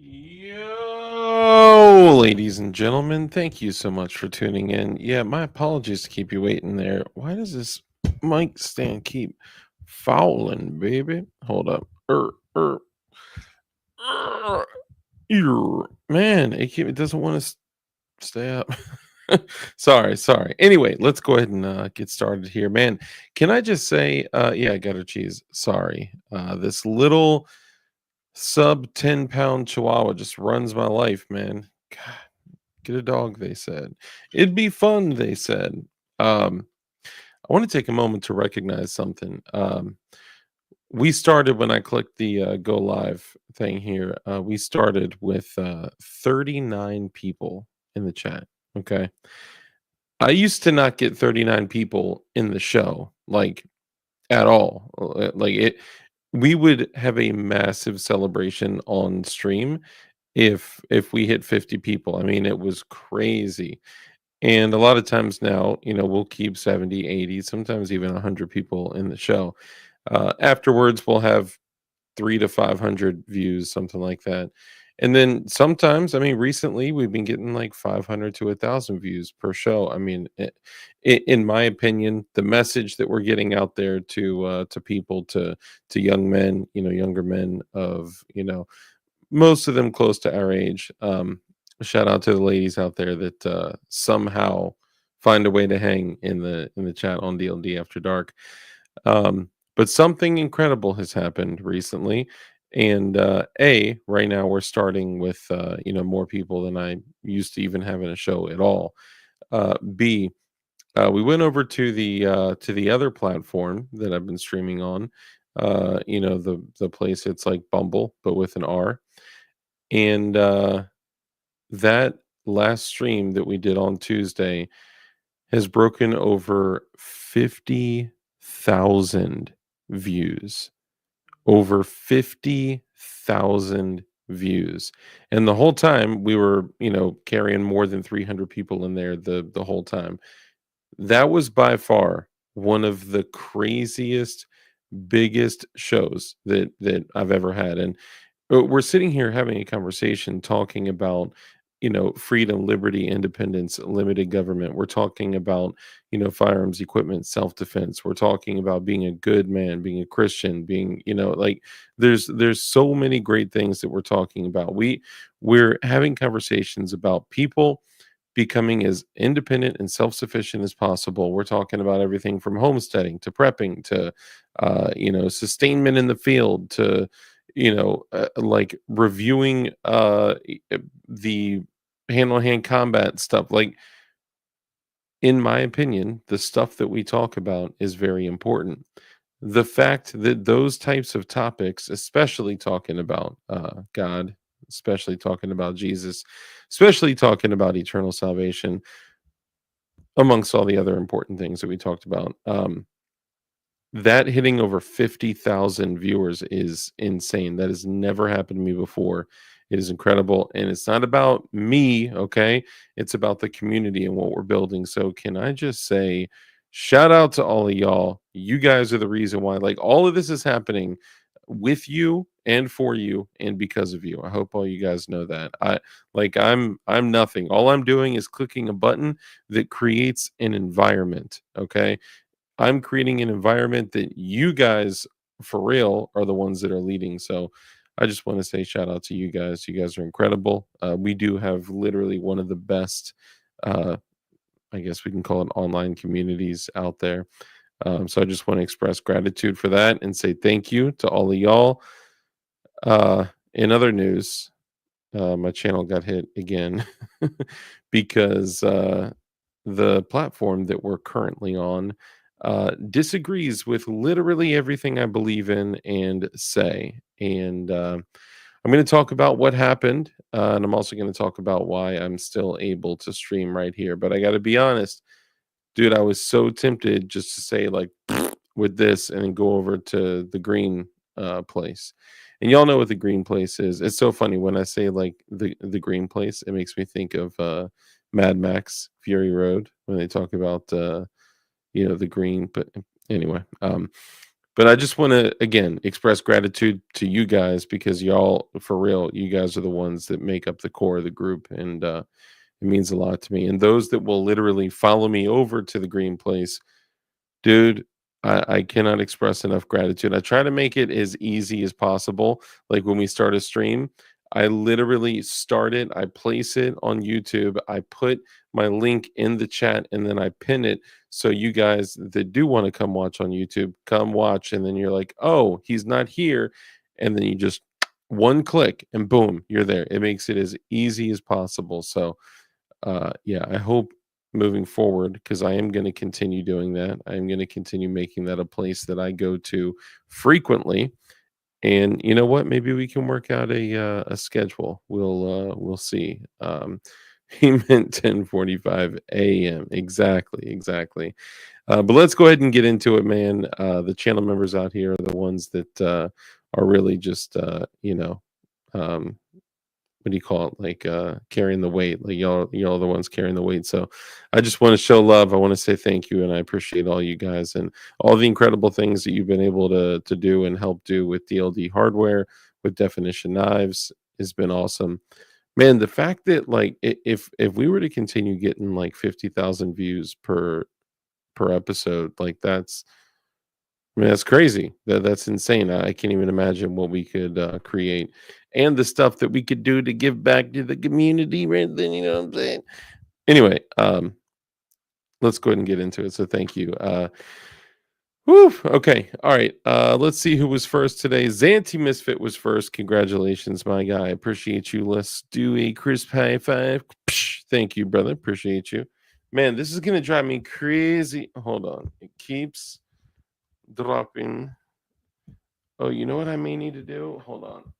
Yo, ladies and gentlemen, thank you so much for tuning in. Yeah, my apologies to keep you waiting there. Why does this mic stand keep fouling, baby? Hold up. Er, man, it doesn't want to stay up. Sorry. Anyway, let's go ahead and get started here, man. Can I just say, yeah, I got a cheese. Sorry, this little sub 10-pound chihuahua just runs my life, man. God, get a dog, they said. It'd be fun, they said. I want to take a moment to recognize something. We started when I clicked the go live thing here. We started with 39 people in the chat. Okay. I used to not get 39 people in the show, like at all. Like we would have a massive celebration on stream if we hit 50 people. I mean, it was crazy. And a lot of times now, we'll keep 70, 80, sometimes even 100 people in the show. Afterwards, we'll have 3 to 500 views, something like that. And then sometimes, I mean, recently we've been getting like 500 to 1,000 views per show. I mean, in my opinion, the message that we're getting out there to people, to young men, younger men of, most of them close to our age, Shout out to the ladies out there that somehow find a way to hang in the chat on DLD After Dark. But something incredible has happened recently, and right now we're starting with more people than I used to even have in a show at all. B, we went over to the other platform that I've been streaming on. The place it's like Bumble, but with an R. And that last stream that we did on Tuesday has broken over 50,000 views. Over 50,000 views. And the whole time we were, carrying more than 300 people in there the whole time. That was by far one of the craziest, biggest shows that I've ever had, and we're sitting here having a conversation talking about, freedom, liberty, independence, limited government. We're talking about, firearms, equipment, self-defense. We're talking about being a good man, being a Christian, being, like there's so many great things that we're talking about. We're having conversations about people becoming as independent and self-sufficient as possible. We're talking about everything from homesteading to prepping to sustainment in the field to like reviewing the hand-on-hand combat stuff. Like, in my opinion, the stuff that we talk about is very important. The fact that those types of topics, especially talking about God, especially talking about Jesus, especially talking about eternal salvation, amongst all the other important things that we talked about, that hitting over 50,000 viewers is insane. That has never happened to me before. It is incredible. And it's not about me, okay? It's about the community and what we're building. So, can I just say, shout out to all of y'all. You guys are the reason why, like, all of this is happening with you and for you and because of you. I hope all you guys know that. I'm nothing. All I'm doing is clicking a button that creates an environment, okay? I'm creating an environment that you guys, for real, are the ones that are leading. So I just want to say shout out to you guys. You guys are incredible. We do have literally one of the best, uh, I guess we can call it online communities out there. So I just want to express gratitude for that and say thank you to all of y'all. In other news, my channel got hit again because the platform that we're currently on disagrees with literally everything I believe in and say. And I'm going to talk about what happened. And I'm also going to talk about why I'm still able to stream right here. But I got to be honest, dude, I was so tempted just to say, like, with this and then go over to the green place. And y'all know what the green place is. It's so funny when I say like the green place, it makes me think of Mad Max Fury Road when they talk about the green. But anyway, but I just want to again express gratitude to you guys because y'all, for real, you guys are the ones that make up the core of the group, and it means a lot to me. And those that will literally follow me over to the green place, dude, I cannot express enough gratitude. I try to make it as easy as possible. Like when we start a stream, I literally start it, I place it on YouTube, I put my link in the chat, and then I pin it. So you guys that do want to come watch on YouTube, come watch. And then you're like, oh, he's not here. And then you just one click and boom, you're there. It makes it as easy as possible. So yeah, I hope moving forward, because I am going to continue doing that. I'm going to continue making that a place that I go to frequently. And you know what? Maybe we can work out a schedule. We'll see. He meant 10:45 a.m. Exactly, exactly. But let's go ahead and get into it, man. The channel members out here are the ones that are really just um, what do you call it, like carrying the weight. Like y'all are the ones carrying the weight. So I just want to show love. I want to say thank you, and I appreciate all you guys and all the incredible things that you've been able to do and help do with DLD hardware, with definition knives, has been awesome, man. The fact that like if we were to continue getting like 50,000 views per episode, like that's I mean, that's crazy. That's insane. I can't even imagine what we could create and the stuff that we could do to give back to the community. Right then, you know what I'm saying? Anyway, let's go ahead and get into it. So, thank you. Whew, okay. All right. Let's see who was first today. Zanty Misfit was first. Congratulations, my guy. Appreciate you. Let's do a crisp high five. Psh, thank you, brother. Appreciate you. Man, this is gonna drive me crazy. Hold on. It keeps dropping. Oh, you know what I may need to do? Hold on.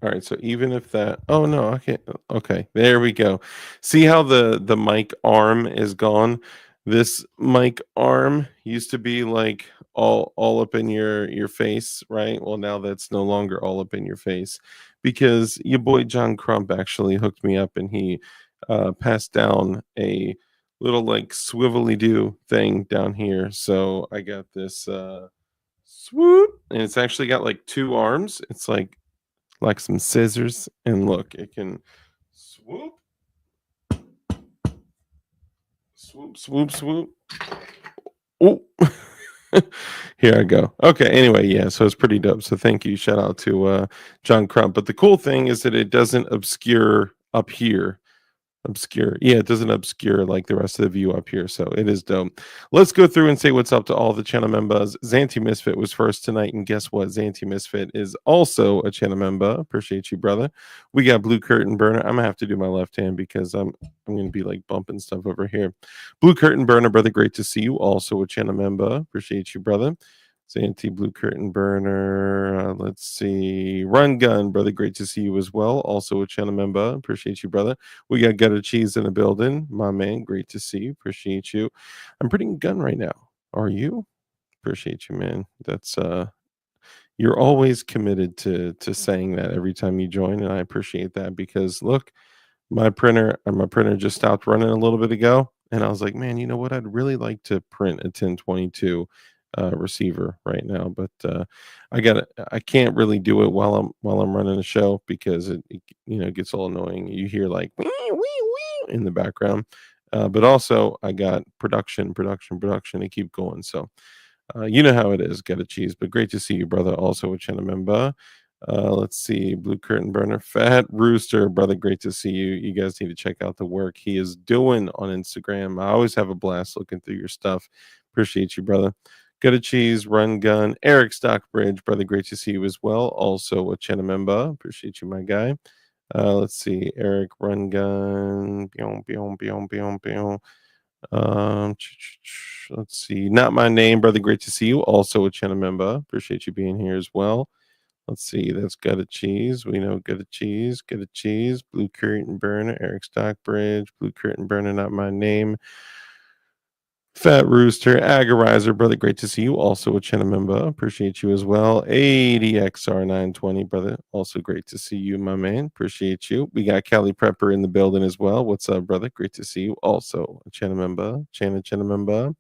All right, so even if that oh no, okay. Okay, there we go. See how the mic arm is gone? This mic arm used to be like all up in your face, right? Well, now that's no longer all up in your face because your boy John Crump actually hooked me up and he passed down a little like swivelly do thing down here. So I got this swoop and it's actually got like two arms. It's like some scissors, and look, it can swoop, swoop, swoop, swoop. Oh, here I go. Okay, anyway, yeah, so it's pretty dope. So thank you. Shout out to John Crump. But the cool thing is that it doesn't obscure up here. Obscure. Yeah, it doesn't obscure like the rest of the view up here. So it is dope. Let's go through and say what's up to all the channel members. Zanty Misfit was first tonight. And guess what? Zanty Misfit is also a channel member. Appreciate you, brother. We got Blue Curtain Burner. I'm gonna have to do my left hand because I'm gonna be like bumping stuff over here. Blue Curtain Burner, brother. Great to see you. Also a channel member. Appreciate you, brother. Zanty Blue Curtain Burner. Let's see. Run Gun, brother. Great to see you as well. Also a channel member. Appreciate you, brother. We got Gutter Cheese in the building. My man, great to see you. Appreciate you. I'm putting a gun right now. Are you? Appreciate you, man. That's you're always committed to saying that every time you join, and I appreciate that because look, my printer just stopped running a little bit ago, and I was like, man, you know what? I'd really like to print a 1022 receiver right now, but I can't really do it while I'm running a show because it gets all annoying. You hear like wee, wee, wee in the background, but also I got production to keep going. So you know how it is, get a cheese. But great to see you, brother. Also a channel member. Let's see, Blue Curtain Burner, Fat Rooster, brother. Great to see you. You guys need to check out the work he is doing on Instagram. I always have a blast looking through your stuff. Appreciate you, brother. Good a cheese, run gun, Eric Stockbridge, brother. Great to see you as well. Also a channel member. Appreciate you, my guy. Let's see, Eric Run Gun. Pew, pew, pew, pew, pew. Let's see. Not my name, brother. Great to see you. Also a channel member. Appreciate you being here as well. Let's see. That's got a cheese. We know got a cheese. Got a cheese. Blue Curtain Burner. Eric Stockbridge. Blue Curtain Burner. Not my name. Fat Rooster, Agorizer, brother, great to see you. Also a channel member, appreciate you as well. ADXR920, brother, also great to see you, my man. Appreciate you. We got Kelly Prepper in the building as well. What's up, brother? Great to see you. Also a channel member, channel member.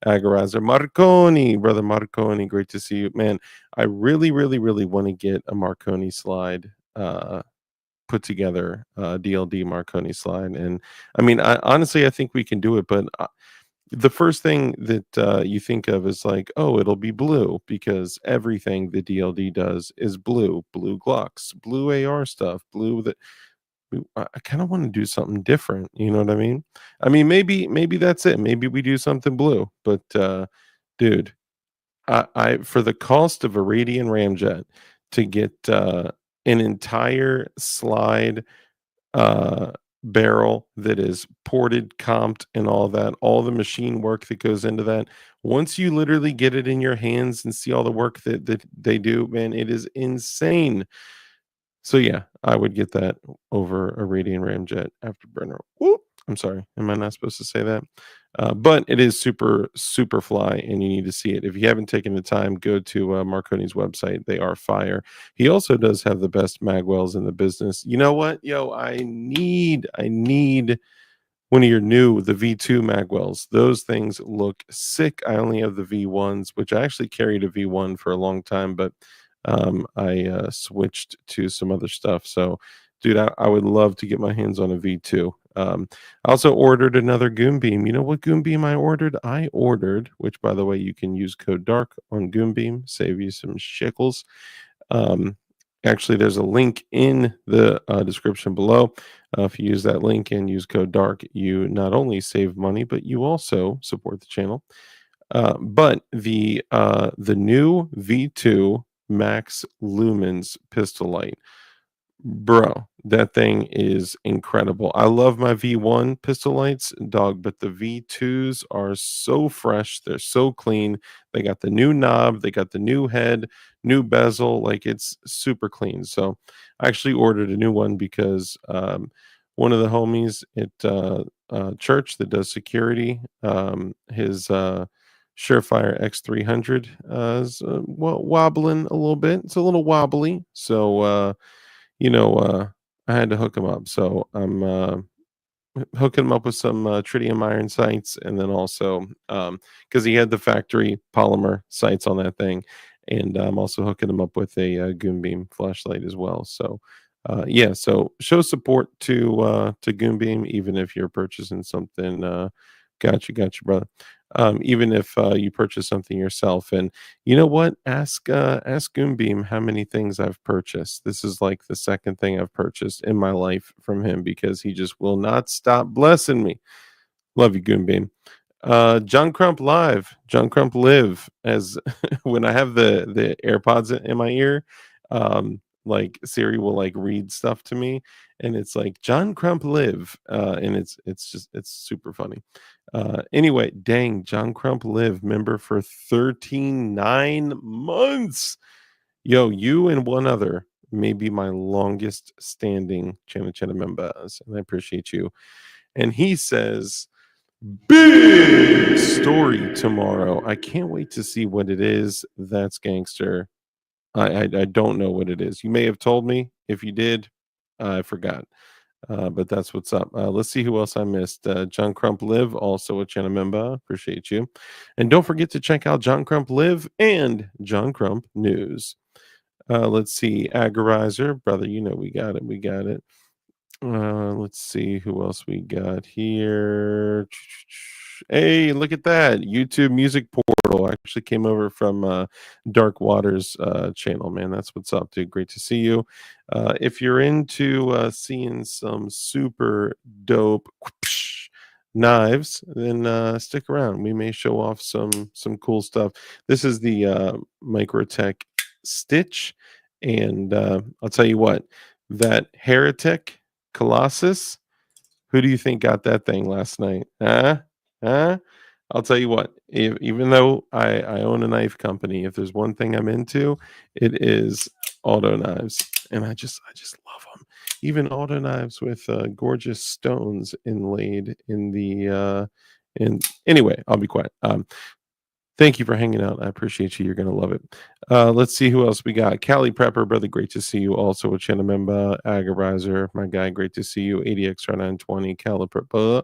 Agorizer, Marconi, brother Marconi, great to see you, man. I really, really, really want to get a Marconi slide. Put together DLD Marconi slide, and I mean, honestly, I think we can do it, but the first thing that you think of is like, oh, it'll be blue because everything the DLD does is blue, blue Glocks, blue AR stuff, blue that I kind of want to do something different. You know what I mean? I mean, maybe that's it. Maybe we do something blue, but dude, I for the cost of a Radian Ramjet to get an entire slide uh, barrel that is ported, comped, and all that, all the machine work that goes into that. Once you literally get it in your hands and see all the work that they do, man, it is insane. So yeah, I would get that over a Radian Ramjet Afterburner. Whoop, I'm sorry, am I not supposed to say that? But it is super, super fly, and you need to see it. If you haven't taken the time, go to Marconi's website. They are fire. He also does have the best magwells in the business. You know what, yo? I need one of your new the V2 magwells. Those things look sick. I only have the V1s, which I actually carried a V1 for a long time, but I switched to some other stuff. So, dude, I would love to get my hands on a V2. I also ordered another Goon Beam. You know what Goon Beam I ordered? I ordered, which by the way, you can use code DARK on Goon Beam, save you some shekels. Um, Actually, there's a link in the description below. If you use that link and use code DARK, you not only save money, but you also support the channel. But the new V2 Max Lumens pistol light, bro, that thing is incredible. I love my V1 pistol lights, dog, but the V2s are so fresh. They're so clean. They got the new knob, they got the new head, new bezel. Like it's super clean. So I actually ordered a new one because one of the homies at church that does security, his Surefire X300 is wobbling a little bit. It's a little wobbly. So, you know, I had to hook him up. So I'm hooking him up with some tritium iron sights, and then also because he had the factory polymer sights on that thing, and I'm also hooking him up with a Goon Beam flashlight as well. So yeah, so show support to Goon Beam, even if you're purchasing something. Gotcha, brother. Even if you purchase something yourself, and you know what, ask Goonbeam how many things I've purchased. This is like the second thing I've purchased in my life from him because he just will not stop blessing me. Love you, Goonbeam. John Crump live, John Crump live. As when I have the AirPods in my ear, like Siri will like read stuff to me, and it's like John Crump live, and it's super funny. Anyway, dang, John Crump live member for 39 months. Yo, you and one other may be my longest standing Chana members, and I appreciate you. And he says, big story tomorrow. I can't wait to see what it is. That's gangster. I don't know what it is. You may have told me. If you did, I forgot. But that's what's up. Let's see who else I missed. John Crump Live, also a channel member. Appreciate you. And don't forget to check out John Crump Live and John Crump News. Let's see. Agorizer, brother, you know we got it. We got it. Let's see who else we got here. Hey, look at that. YouTube Music Portal actually came over from Dark Waters channel, man. That's what's up, dude. Great to see you. If you're into seeing some super dope knives, then stick around. We may show off some cool stuff. This is the Microtech Stitch, and I'll tell you what, that Heretic Colossus, who do you think got that thing last night? Huh? Huh? I'll tell you what, even though I own a knife company, if there's one thing I'm into, it is auto knives. And I just love them. Even auto knives with gorgeous stones inlaid in the in anyway, I'll be quiet. Thank you for hanging out. I appreciate you. You're going to love it. Let's see who else we got. Cali Prepper, brother, great to see you. Also a channel member. Agorizer, my guy, great to see you. ADXR920, Cali Prepper.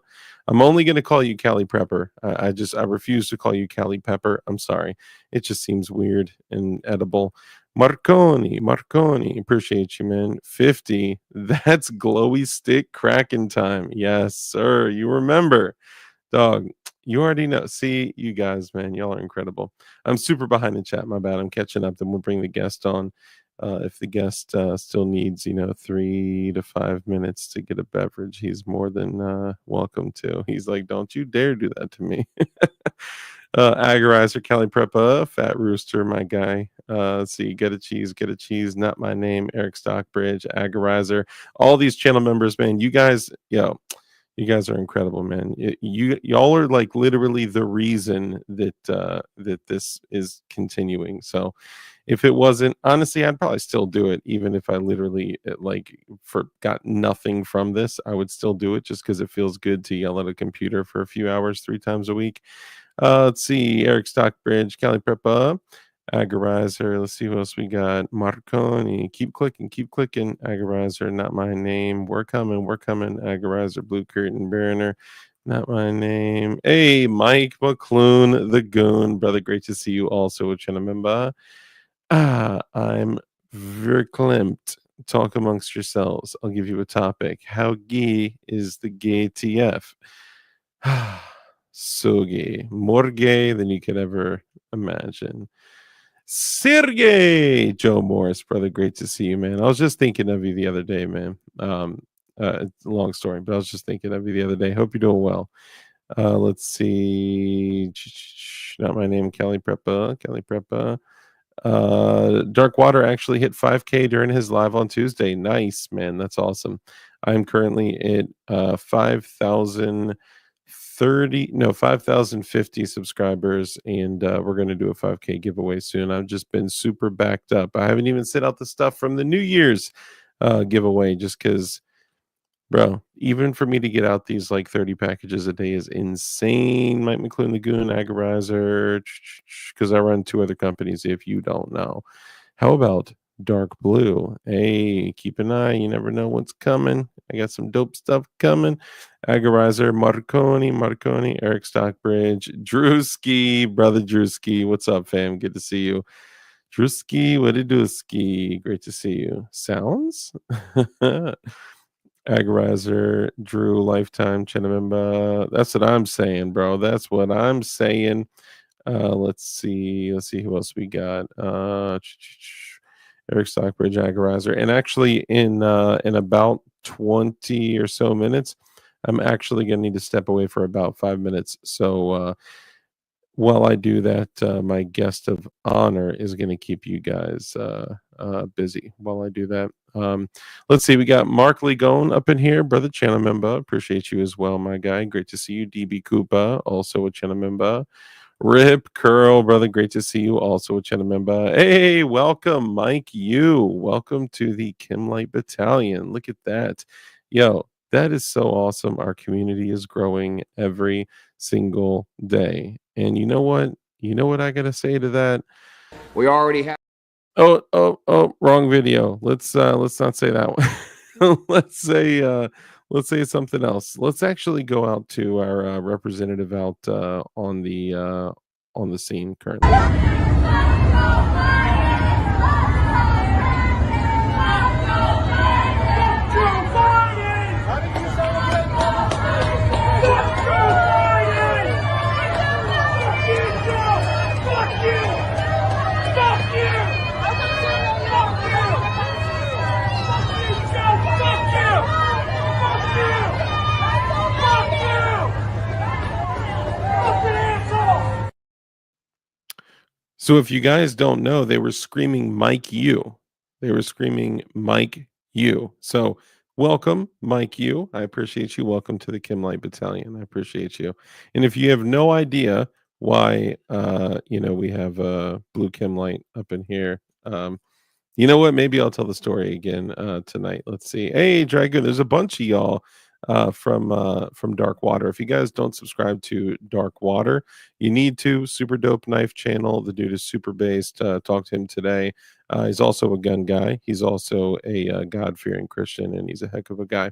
I'm only going to call you Cali Prepper. I refuse to call you Cali Pepper. I'm sorry. It just seems weird and edible. Marconi, appreciate you, man. 50. That's glowy stick cracking time. Yes, sir. You remember. Dog, you already know. See, you guys, man, y'all are incredible. I'm super behind in chat. My bad. I'm catching up. Then we'll bring the guest on. If the guest still needs, 3 to 5 minutes to get a beverage, he's more than welcome to. He's like, don't you dare do that to me. Agorizer, Kelly Preppa, Fat Rooster, my guy. Let's see, get a cheese, not my name, Eric Stockbridge, Agorizer, all these channel members, man. You guys, you guys are incredible, man. Y'all are like literally the reason that that this is continuing. So if it wasn't, honestly, I'd probably still do it, even if I literally got nothing from this. I would still do it just because it feels good to yell at a computer for a few hours 3 times a week. Let's see, Eric Stockbridge, Cali Preppa, Agorizer. Let's see who else we got. Marconi. Keep clicking. Agorizer, not my name. We're coming. Agorizer, Blue Curtain Burner. Not my name. Hey, Mike McClune, the Goon. Brother, great to see you also, with member. I'm verklempt. talk amongst yourselves. I'll give you a topic. How gay is the gay TF? So gay. More gay than you could ever imagine. Sergey Joe Morris, brother, great to see you, man. I was just thinking of you the other day, man. It's a long story, but I was just thinking of you the other day. Hope you're doing well. Let's see. Not my name, Kelly Preppa. Kelly Preppa. Dark Water actually hit 5K during his live on Tuesday. Nice, man. That's awesome. I'm currently at 5,050 subscribers, and we're going to do a 5K giveaway soon. I've just been super backed up. I haven't even sent out the stuff from the New Year's giveaway just because, bro, even for me to get out these like 30 packages a day is insane. Mike McLuhan, Lagoon, Agorizer, because I run two other companies if you don't know. How about Dark Blue? Hey, keep an eye. You never know what's coming. I got some dope stuff coming. Agorizer, Marconi, Eric Stockbridge, Drewski, brother Drewski. What's up, fam? Good to see you. Drewski, what it do, ski? Great to see you. Sounds? Agorizer, Drew, Lifetime, Chinamemba. That's what I'm saying, bro. That's what I'm saying. Let's see who else we got. Eric Stockbridge, Agorizer, and actually in about 20 or so minutes, I'm actually gonna need to step away for about 5 minutes. So while I do that, my guest of honor is going to keep you guys busy while I do that. Let's see. We got Mark Ligone up in here, brother channel member. Appreciate you as well, my guy. Great to see you. DB Koopa, also a channel member. Rip Curl, brother. Great to see you. Also a channel member. Hey, welcome, Mike. Welcome to the Kim Light Battalion. Look at that. Yo, that is so awesome. Our community is growing every single day. And you know what? You know what I gotta say to that? We already have. Oh, wrong video. Let's not say that one. Let's say something else. Let's actually go out to our representative out on the scene currently. So if you guys don't know, they were screaming Mike U. They were screaming Mike U. So welcome, Mike U. I appreciate you. Welcome to the Kim Light Battalion. I appreciate you. And if you have no idea why we have blue Kim Light up in here, you know what? Maybe I'll tell the story again tonight. Let's see. Hey, Dragon, there's a bunch of y'all from Dark Water. If you guys don't subscribe to Dark Water, you need to. Super dope knife channel. The dude is super based. Talk to him today. He's also a gun guy. He's also a God-fearing Christian, and he's a heck of a guy.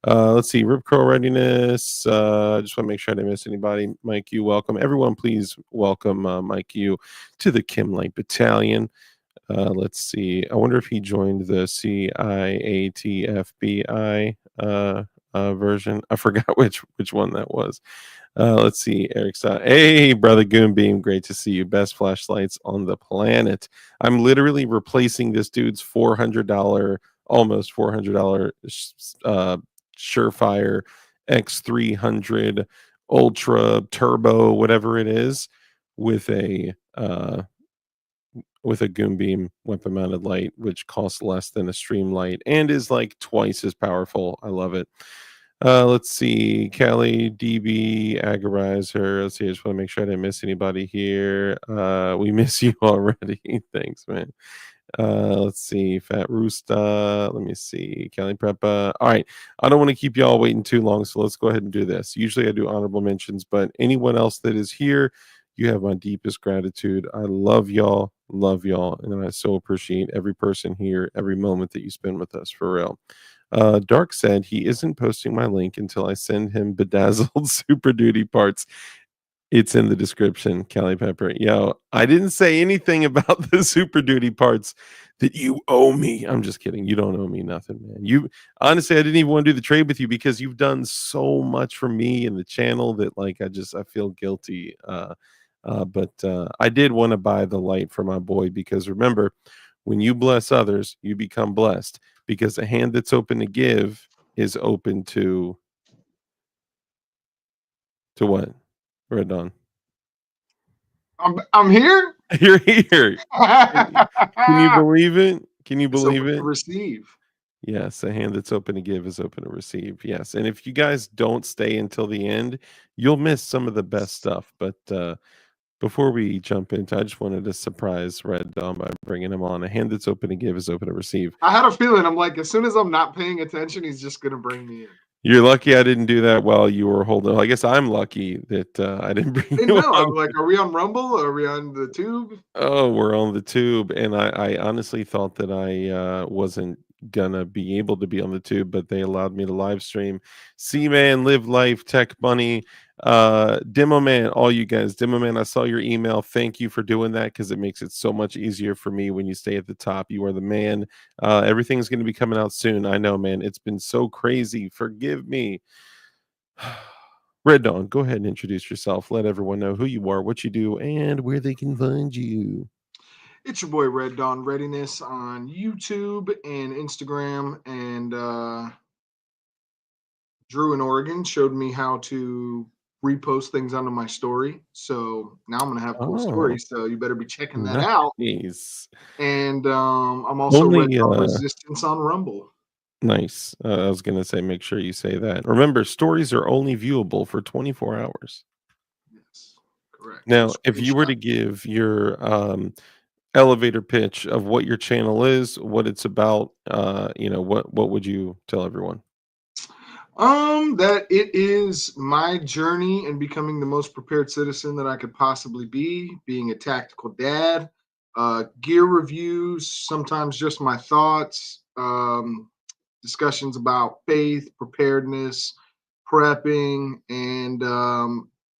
Let's see. Rip Curl readiness. I just want to make sure I didn't miss anybody. Mike, you welcome. Everyone, please welcome Mike, you to the Kim Light Battalion. Let's see. I wonder if he joined the CIATFBI version. I forgot which one that was. Let's see. Eric hey, brother Goonbeam. Great to see you. Best flashlights on the planet. I'm literally replacing this dude's almost $400 Surefire X300 Ultra Turbo, whatever it is, with a Goonbeam weapon mounted light, which costs less than a stream light and is like twice as powerful. I love it. Let's see. Kelly, DB, Agorizer. Let's see. I just want to make sure I didn't miss anybody here. We miss you already. Thanks, man. Let's see. Fat Roosta. Let me see. Kelly Preppa. All right. I don't want to keep y'all waiting too long, so let's go ahead and do this. Usually I do honorable mentions, but anyone else that is here, you have my deepest gratitude. I love y'all, and I so appreciate every person here, every moment that you spend with us, for real. Dark said he isn't posting my link until I send him bedazzled Super Duty parts. It's in the description, Cali Pepper. Yo, I didn't say anything about the Super Duty parts that you owe me. I'm just kidding. You don't owe me nothing, man. You honestly, I didn't even want to do the trade with you because you've done so much for me and the channel that like I feel guilty. But I did want to buy the light for my boy because remember, when you bless others, you become blessed because a hand that's open to give is open to what? Red Dawn. I'm here. You're here. Can you believe it? Can you It's believe open to it? receive. Yes, a hand that's open to give is open to receive. Yes, and if you guys don't stay until the end, you'll miss some of the best stuff. But before we jump into, I just wanted to surprise Red Dawn by bringing him on. A hand that's open to give is open to receive. I had a feeling. I'm like, as soon as I'm not paying attention, he's just gonna bring me in. You're lucky I didn't do that while you were holding. I guess I'm lucky that I didn't I bring didn't you know. on. I'm like, are we on Rumble? Are we on the Tube? Oh, we're on the tube, and I honestly thought that I wasn't gonna be able to be on the tube, but they allowed me to live stream. C-Man, Live Life, Tech Bunny, Demo Man, all you guys. Demo Man, I saw your email. Thank you for doing that because it makes it so much easier for me when you stay at the top. You are the man. Everything's gonna be coming out soon. I know, man. It's been so crazy. Forgive me. Red Dawn, go ahead and introduce yourself. Let everyone know who you are, what you do, and where they can find you. It's your boy Red Dawn Readiness on YouTube and Instagram, and Drew in Oregon showed me how to repost things onto my story. So now I'm gonna have cool Oh, stories. So you better be checking that out. nice. And I'm also Red Only, Dawn Resistance on Rumble. nice. I was gonna say, make sure you say that. Remember, stories are only viewable for 24 hours. Yes, correct. And Now, if you were screenshot. to give your elevator pitch of what your channel is, what it's about, what would you tell everyone? That it is my journey in becoming the most prepared citizen that I could possibly be, being a tactical dad, gear reviews, sometimes just my thoughts, discussions about faith, preparedness, prepping, and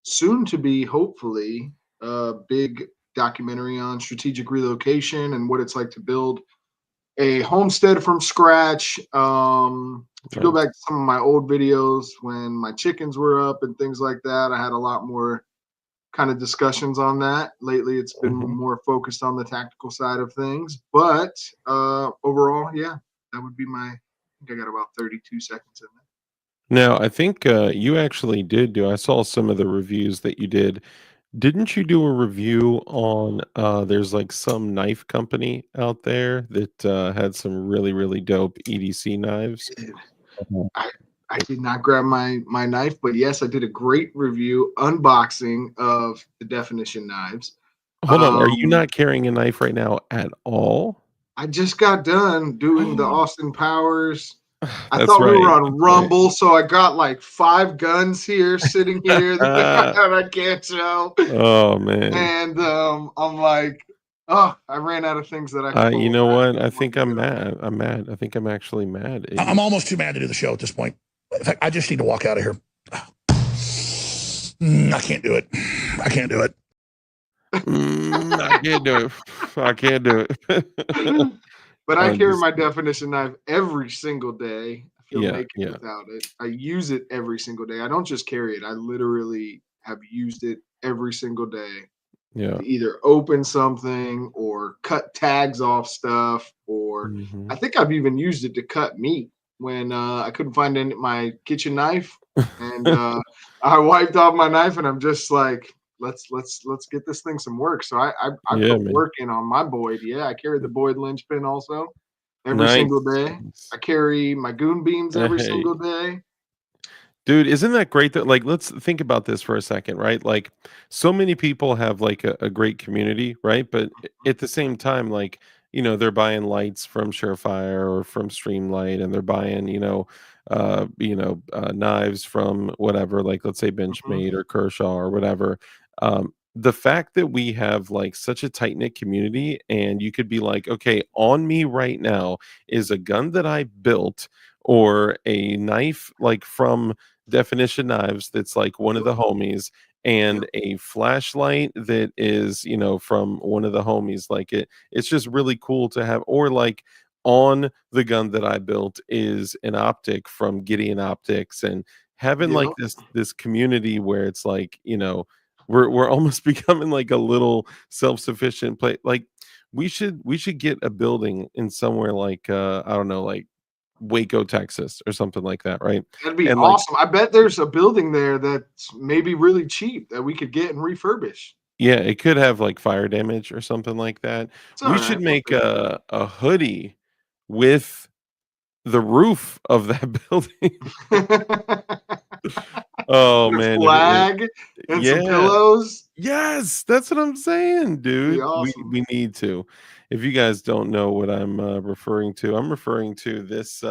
soon to be, hopefully, a big documentary on strategic relocation and what it's like to build a homestead from scratch. If you go back Nice. to some of my old videos when my chickens were up and things like that, I had a lot more kind of discussions on that. Lately, it's been Mhm. more focused on the tactical side of things. But overall, yeah, that would be my. I think I got about 32 seconds in there. Now, I think you actually did do. I saw some of the reviews that you did. Didn't you do a review on there's like some knife company out there that had some really, really dope EDC knives? Mhm. I I did not grab my knife, but yes, I did a great review unboxing of the definition knives. Hold on, are you Um, not carrying a knife right now at all? I just got done doing the Austin Powers. I That's thought we were right, on that's right. Rumble, so I got like 5 guns here sitting here that I can't show. Oh, man. And I'm like, oh, I ran out of things that I could pull You with know that. I what? just I wanted think to I'm get them. mad. I'm mad. I think I'm actually mad at you. I'm almost too mad to do the show at this point. In fact, I just need to walk out of here. I can't do it. I can't do it. I can't do it. I can't do it. But I I'm carry just my definition knife every single day. I feel yeah, naked yeah, without it. I use it every single day. I don't just carry it. I literally have used it every single day yeah. to either open something or cut tags off stuff, or I Mhm. think I've even used it to cut meat when I couldn't find my kitchen knife, and I wiped off my knife, and I'm just like, let's get this thing some work. So I Yeah, put man. work in on my Boyd. Yeah, I carry the Boyd linchpin also every single Nice, day. I nice. carry my goon beams every Hey. single day. Dude, isn't that great that like let's think about this for a second, right? Like so many people have like a great community, right? But at the same time, like, they're buying lights from Surefire or from Streamlight and they're buying, knives from whatever, like let's say Mhm. Benchmade or Kershaw or whatever. The fact that we have like such a tight knit community and you could be like, okay, on me right now is a gun that I built or a knife like from Definition Knives that's like one of the homies, and a flashlight that is, from one of the homies. Like it's just really cool to have. Or like on the gun that I built is an optic from Gideon Optics, and having like Yep. this community where it's like, we're almost becoming like a little self-sufficient place. Like we should get a building in somewhere like I don't know, like Waco, Texas or something like that, right? That'd be And like, awesome. I bet there's a building there that's maybe really cheap that we could get and refurbish. yeah, it could have like fire damage or something like that. It's all We should right. We'll make fix it. a hoodie with the roof of that building. Oh Get a man, flag and some yeah. pillows. Yes, that's what I'm saying, Be dude. We awesome. we need to. If you guys don't know what I'm referring to, I'm referring to this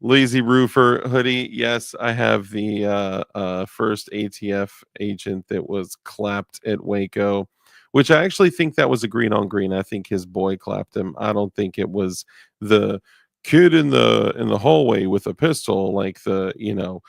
Lazy Roofer hoodie. Yes, I have the first ATF agent that was clapped at Waco, which I actually think that was a green on green. I think his boy clapped him. I don't think it was the kid in the hallway with a pistol, like the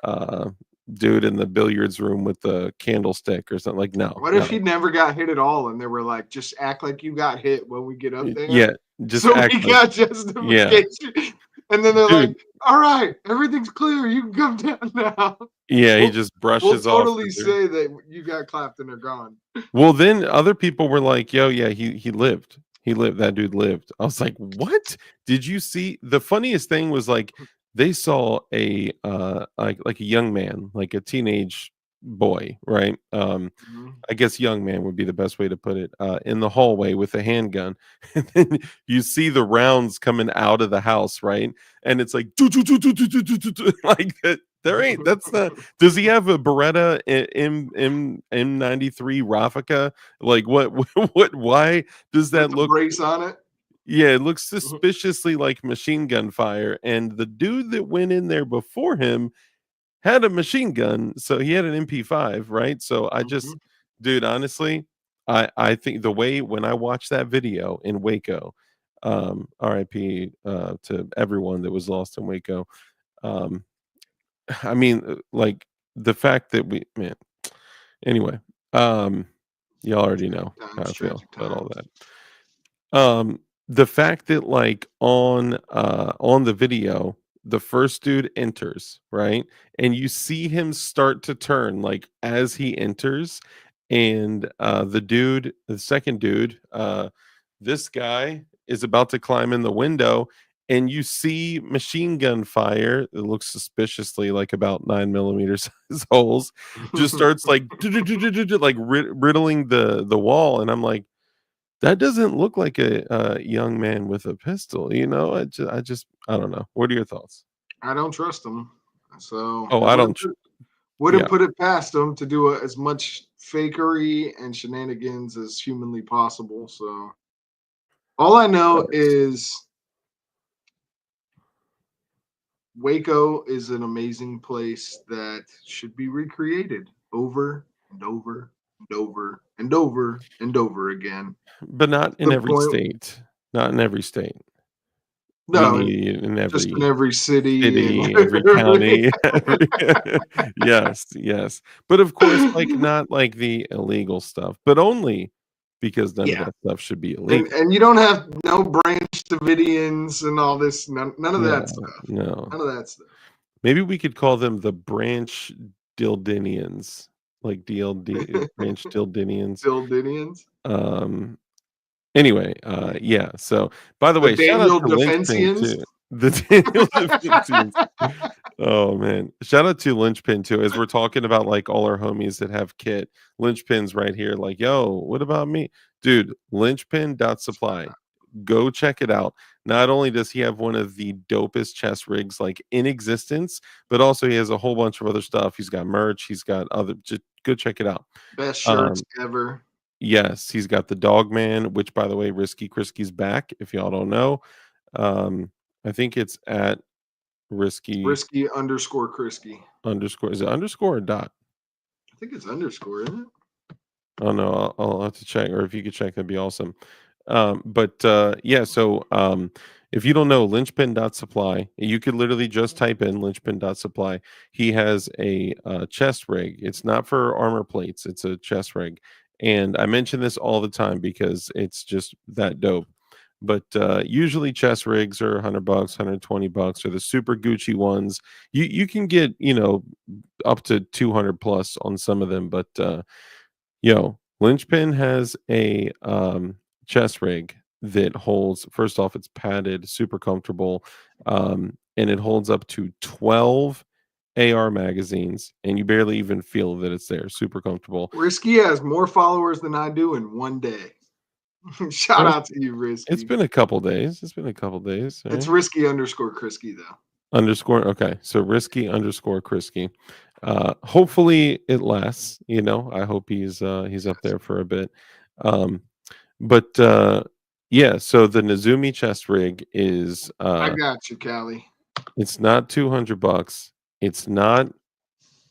uh, dude in the billiards room with the candlestick or something. Like no, What if no, he never got hit at all and they were like, just act like you got hit when we get up there? yeah, just So act we like got yeah, justification. And then they're dude. like, all right, everything's clear. You can come down now. Yeah, he We'll just we'll brushes off totally that they're. say that you got clapped and they're gone. Well, then other people were like, "Yo, yeah, he lived. He lived. That dude lived." I was like, "What? Did you see?" The funniest thing was like they saw a like a young man, like a teenage boy, right? Mhm. I guess young man would be the best way to put it, in the hallway with a handgun. And then you see the rounds coming out of the house, right? And it's like, "Doo, doo, doo, doo, doo, doo, doo, doo, doo." Like that. There ain't. That's not. Does he have a Beretta M93 Rafika? Like what? What? Why does With that the look? brace on it. Yeah, it looks Mhm. suspiciously like machine gun fire. And the dude that went in there before him had a machine gun, so he had an MP5, right? So I just, Mhm. dude, honestly, I think the way when I watched that video in Waco, RIP to everyone that was lost in Waco. Um, I mean, like the fact that we, man. Anyway, um, y'all already know how I feel Tragic about all times. that. The fact that like on the video the first dude enters, right, and you see him start to turn like as he enters, and the second dude, this guy is about to climb in the window, and you see machine gun fire that looks suspiciously like about 9 millimeter size holes just starts like like riddling the wall, and I'm like, that doesn't look like a young man with a pistol, you know? I don't know. What are your thoughts? I don't trust them. So Oh, I I don't tr wouldn't yeah. put it past them to do as much fakery and shenanigans as humanly possible. So all I know Facts. is Waco is an amazing place that should be recreated over and over and over and over and over again. But not in The every point, state. Not in every state. We no, need it in just in every every city and city, every county, every yes, yes. But, of course, like, not like the illegal stuff, but only because none of yeah, that stuff should be and illegal. you don't have no Branch Davidians and all this. None of that No, stuff. no. None of that stuff. Maybe we could call them the Branch Dildinians, like DLD Branch Dildinians. Dildidians. Um, anyway, yeah, so, by the The way, shout out Daniel to Lynchpin Defensians. too. The Daniel Defensians. Oh, man. Shout out to Lynchpin too, as we're talking about, like, all our homies that have kit. Lynchpin's right here, like, "Yo, what about me?" Dude, Lynchpin dot supply. Go check it out. Not only does he have one of the dopest chest rigs like in existence, but also he has a whole bunch of other stuff. He's got merch. He's got other. Just go check it out. Best shirts Um, ever. yes, he's got the Dog Man, which by the way, Risky Krisky's back. If y'all don't know, um, I think it's at Risky Risky underscore Krisky. underscore. Is it underscore or dot? I think it's underscore, isn't it? Oh no, I'll have to check, or if you could check, that'd be awesome. But yeah, so if you don't know, linchpin.supply, you could literally just type in linchpin.supply. He has a chest rig. It's not for armor plates, it's a chest rig. And I mention this all the time because it's just that dope. But usually chest rigs are $100, $120, or the super Gucci ones. You can get, up to 200 plus on some of them, but Linchpin has a chest rig that holds. First off, it's padded, super comfortable, and it holds up to 12 AR magazines, and you barely even feel that it's there. Super comfortable. Risky has more followers than I do in one day. Shout Well, out to you, it's Risky. been a couple days. It's been a couple days. It's Right? Risky underscore Krisky though. Underscore. Okay, so risky underscore Krisky. Hopefully it lasts. I hope he's up there for a bit. Um, but yeah, so the Nezumi chest rig is I got you, Callie. it's not $200. It's not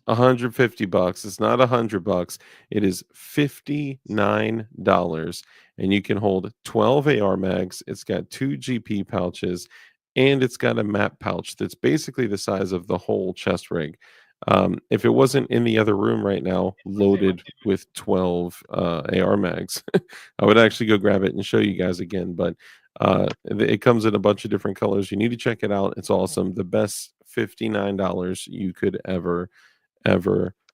$150. It's not $100. It is $59, and you can hold 12 AR mags. It's got 2 GP pouches, and it's got a map pouch that's basically the size of the whole chest rig. If it wasn't in the other room right now, loaded with 12 AR mags, I would actually go grab it and show you guys again. But it comes in a bunch of different colors. You need to check it out. It's awesome. The best $59 you could ever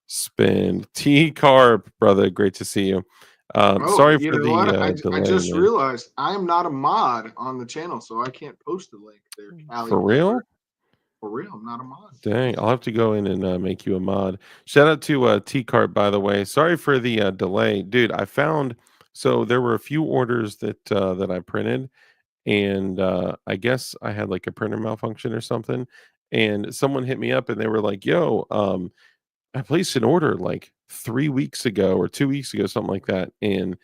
spend. T Carp, brother, great to see you. Oh, Sorry you for know the what? I delay, just man. realized I am not a mod on the channel, so I can't post a link there, Callie For Weaver. real? For real, I'm not a mod. Dang, I'll have to go in and make you a mod. Shout out to T Cart, by the way. Sorry for the delay, dude. I found so there were a few orders that I printed, and I guess I had like a printer malfunction or something. And someone hit me up and they were like, "Yo, I placed an order like 3 weeks ago or 2 weeks ago, something like that, and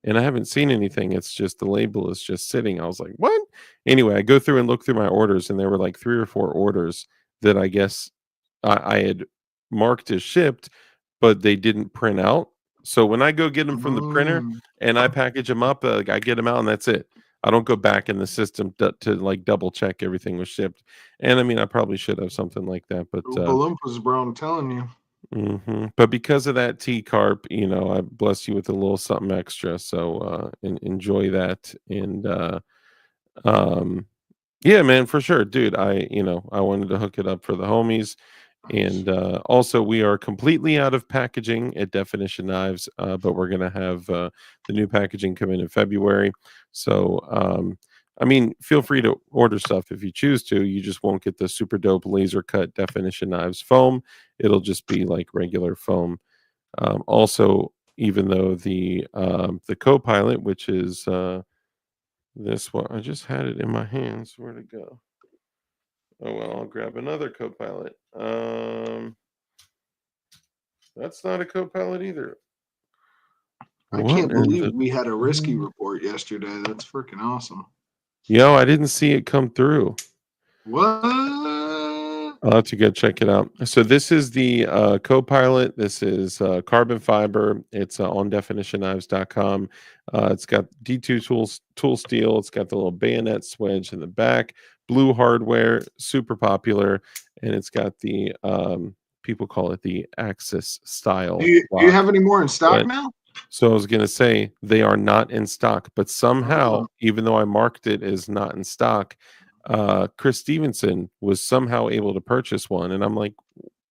I haven't seen anything. It's just the label is just sitting." I was like, "What?" Anyway, I go through and look through my orders, and there were like 3 or 4 orders that I guess I had marked as shipped, but they didn't print out. So when I go get them from the printer Mm. and I package them up, I get them out and that's it. I don't go back in the system to like double check everything was shipped. And I mean, I probably should have something like that, but Oompa Loompas, bro, I'm telling you. But because of that, T Carp, I bless you with a little something extra. So enjoy that. And um, yeah, man, for sure, dude. I wanted to hook it up for the homies. And also, we are completely out of packaging at Definition Knives, but we're gonna have the new packaging come in February. So, I mean, feel free to order stuff if you choose to. You just won't get the super dope laser cut Definition Knives foam. It'll just be like regular foam. Also, even though the Copilot, which is this one, I just had it in my hands. Where'd it go? Oh well, I'll grab another Copilot. That's not a Copilot either. I What can't in believe the we had a Risky report yesterday. That's freaking awesome. Yo, I didn't see it come through. What? I'll have to go check it out. So this is the Copilot. This is carbon fiber. It's on definitionknives.com. It's got D2 tool steel. It's got the little bayonet swedge in the back. Blue hardware, super popular, and it's got the people call it the Axis style Do you lock. have any more in stock But now? so I was going to say they are not in stock, but somehow, Oh, even though I marked it as not in stock, Chris Stevenson was somehow able to purchase one, and I'm like,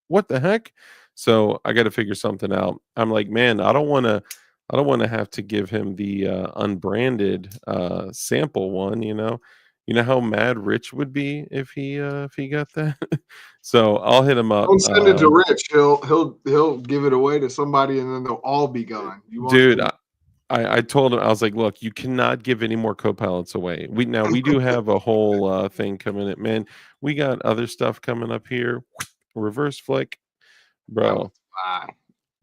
what the heck? So I got to figure something out. I'm like, man, I don't want to have to give him the unbranded sample one. You know how mad Rich would be if he got that. So I'll hit him up. don't send it to Rich. He'll give it away to somebody, and then they'll all be gone. You want Dude, them? I told him, I was like, look, you cannot give any more co-pilots away. We do have a whole thing coming in. Man, we got other stuff coming up here. Reverse flick, I will bro. buy.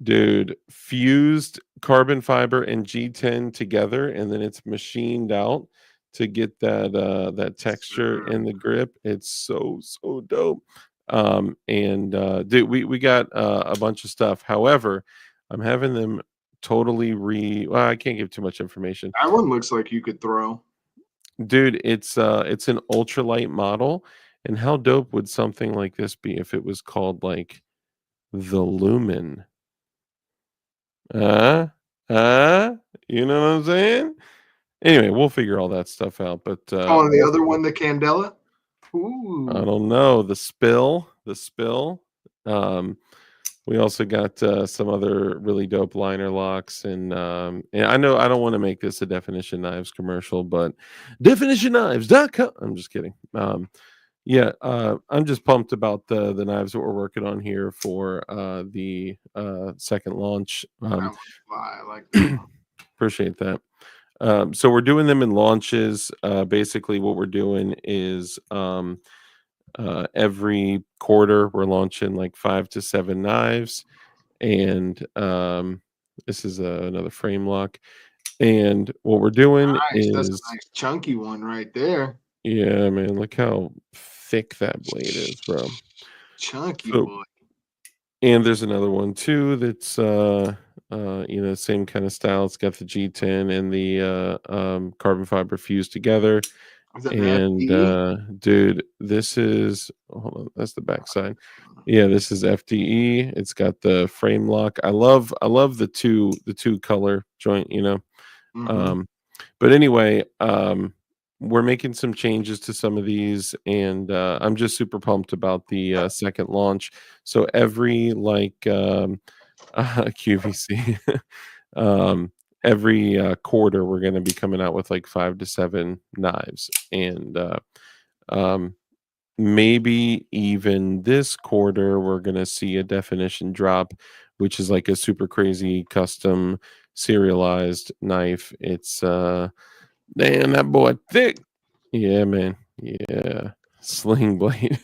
Dude, fused carbon fiber and G10 together, and then it's machined out to get that texture in the grip. It's so dope. And dude, we got a bunch of stuff. However, I'm having them totally well, I can't give too much information. That one looks like you could throw. Dude, it's an ultralight model, and how dope would something like this be if it was called, like, the Lumen? Uh, uh, you know what I'm saying? Anyway, we'll figure all that stuff out, but, Oh, and the other also one, the Candela. I Ooh, don't know, the spill. Um, we also got, some other really dope liner locks, and I know I don't wanna make this a Definition Knives commercial, but DefinitionKnives.com. I'm just kidding. Yeah, I'm just pumped about the knives that we're working on here for, the, second launch. that one's fly. I like that one. Appreciate that. So we're doing them in launches. Basically, what we're doing is every quarter we're launching like 5 to 7 knives, and this is another frame lock. And what we're doing Nice. That's a is, nice chunky one right there. yeah, man, look how thick that blade is, bro. Chunky So, boy. and there's another one too that's same kind of style. It's got the G10 and the carbon fiber fused together. Is that the And FD? dude, this is, hold on, that's the backside. Yeah, this is FDE. It's got the frame lock. I love the two color joint, Mm-hmm. Um, but anyway, we're making some changes to some of these, and I'm just super pumped about the second launch. So every like QVC, um, every quarter, we're going to be coming out with like 5 to 7 knives, and um, maybe even this quarter, we're going to see a definition drop, which is like a super crazy custom serialized knife. It's damn, that boy thick. Yeah, man. Yeah. Sling blade.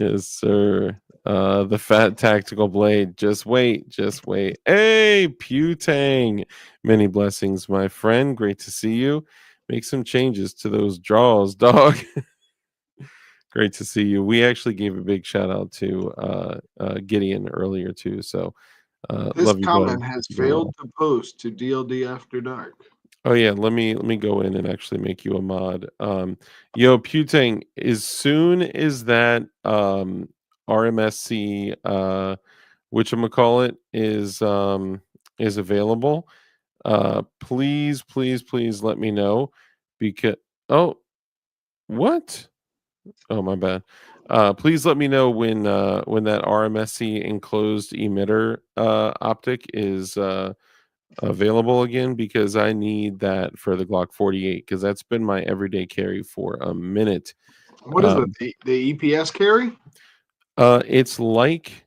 Yes, sir. The fat tactical blade. Just wait. Just wait. Hey, Putang. Many blessings, my friend. Great to see you. Make some changes to those draws, dog. Great to see you. We actually gave a big shout out to Gideon earlier too. So This love you, bud. comment has Doing failed well. to post to DLD After Dark. Oh yeah, let me go in and actually make you a mod. Yo, Putang, as soon as that RMSC whatchamacallit is available, please, please, please let me know, because oh, what? Oh, my bad. Please let me know when that RMSC enclosed emitter optic is available again, because I need that for the Glock 48, because that's been my everyday carry for a minute. What is Um, the EPS carry? it's like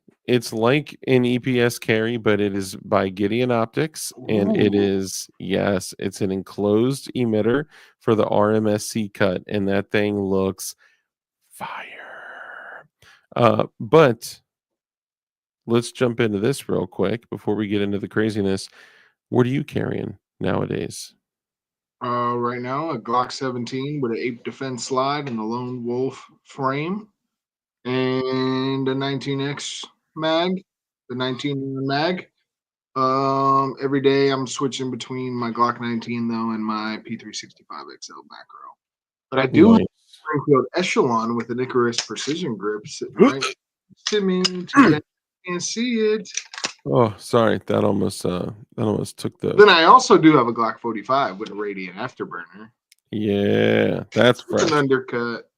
an EPS carry, but it is by Gideon Optics, and it Ooh. is, yes, it's an enclosed emitter for the RMSC cut, and that thing looks fire. But let's jump into this real quick before we get into the craziness. What are you carrying nowadays? Right now, a Glock 17 with an Ape Defense slide and a Lone Wolf frame, and a 19X mag, the 19 mag. Every day I'm switching between my Glock 19 though and my P365 XL macro. But I do have Nice. a Springfield Echelon with an Icarus precision grip sitting right to me. Too bad you can't see it. Oh, sorry. That almost took the. Then I also do have a Glock 45 with a Radiant Afterburner. Yeah, that's It's an fresh. undercut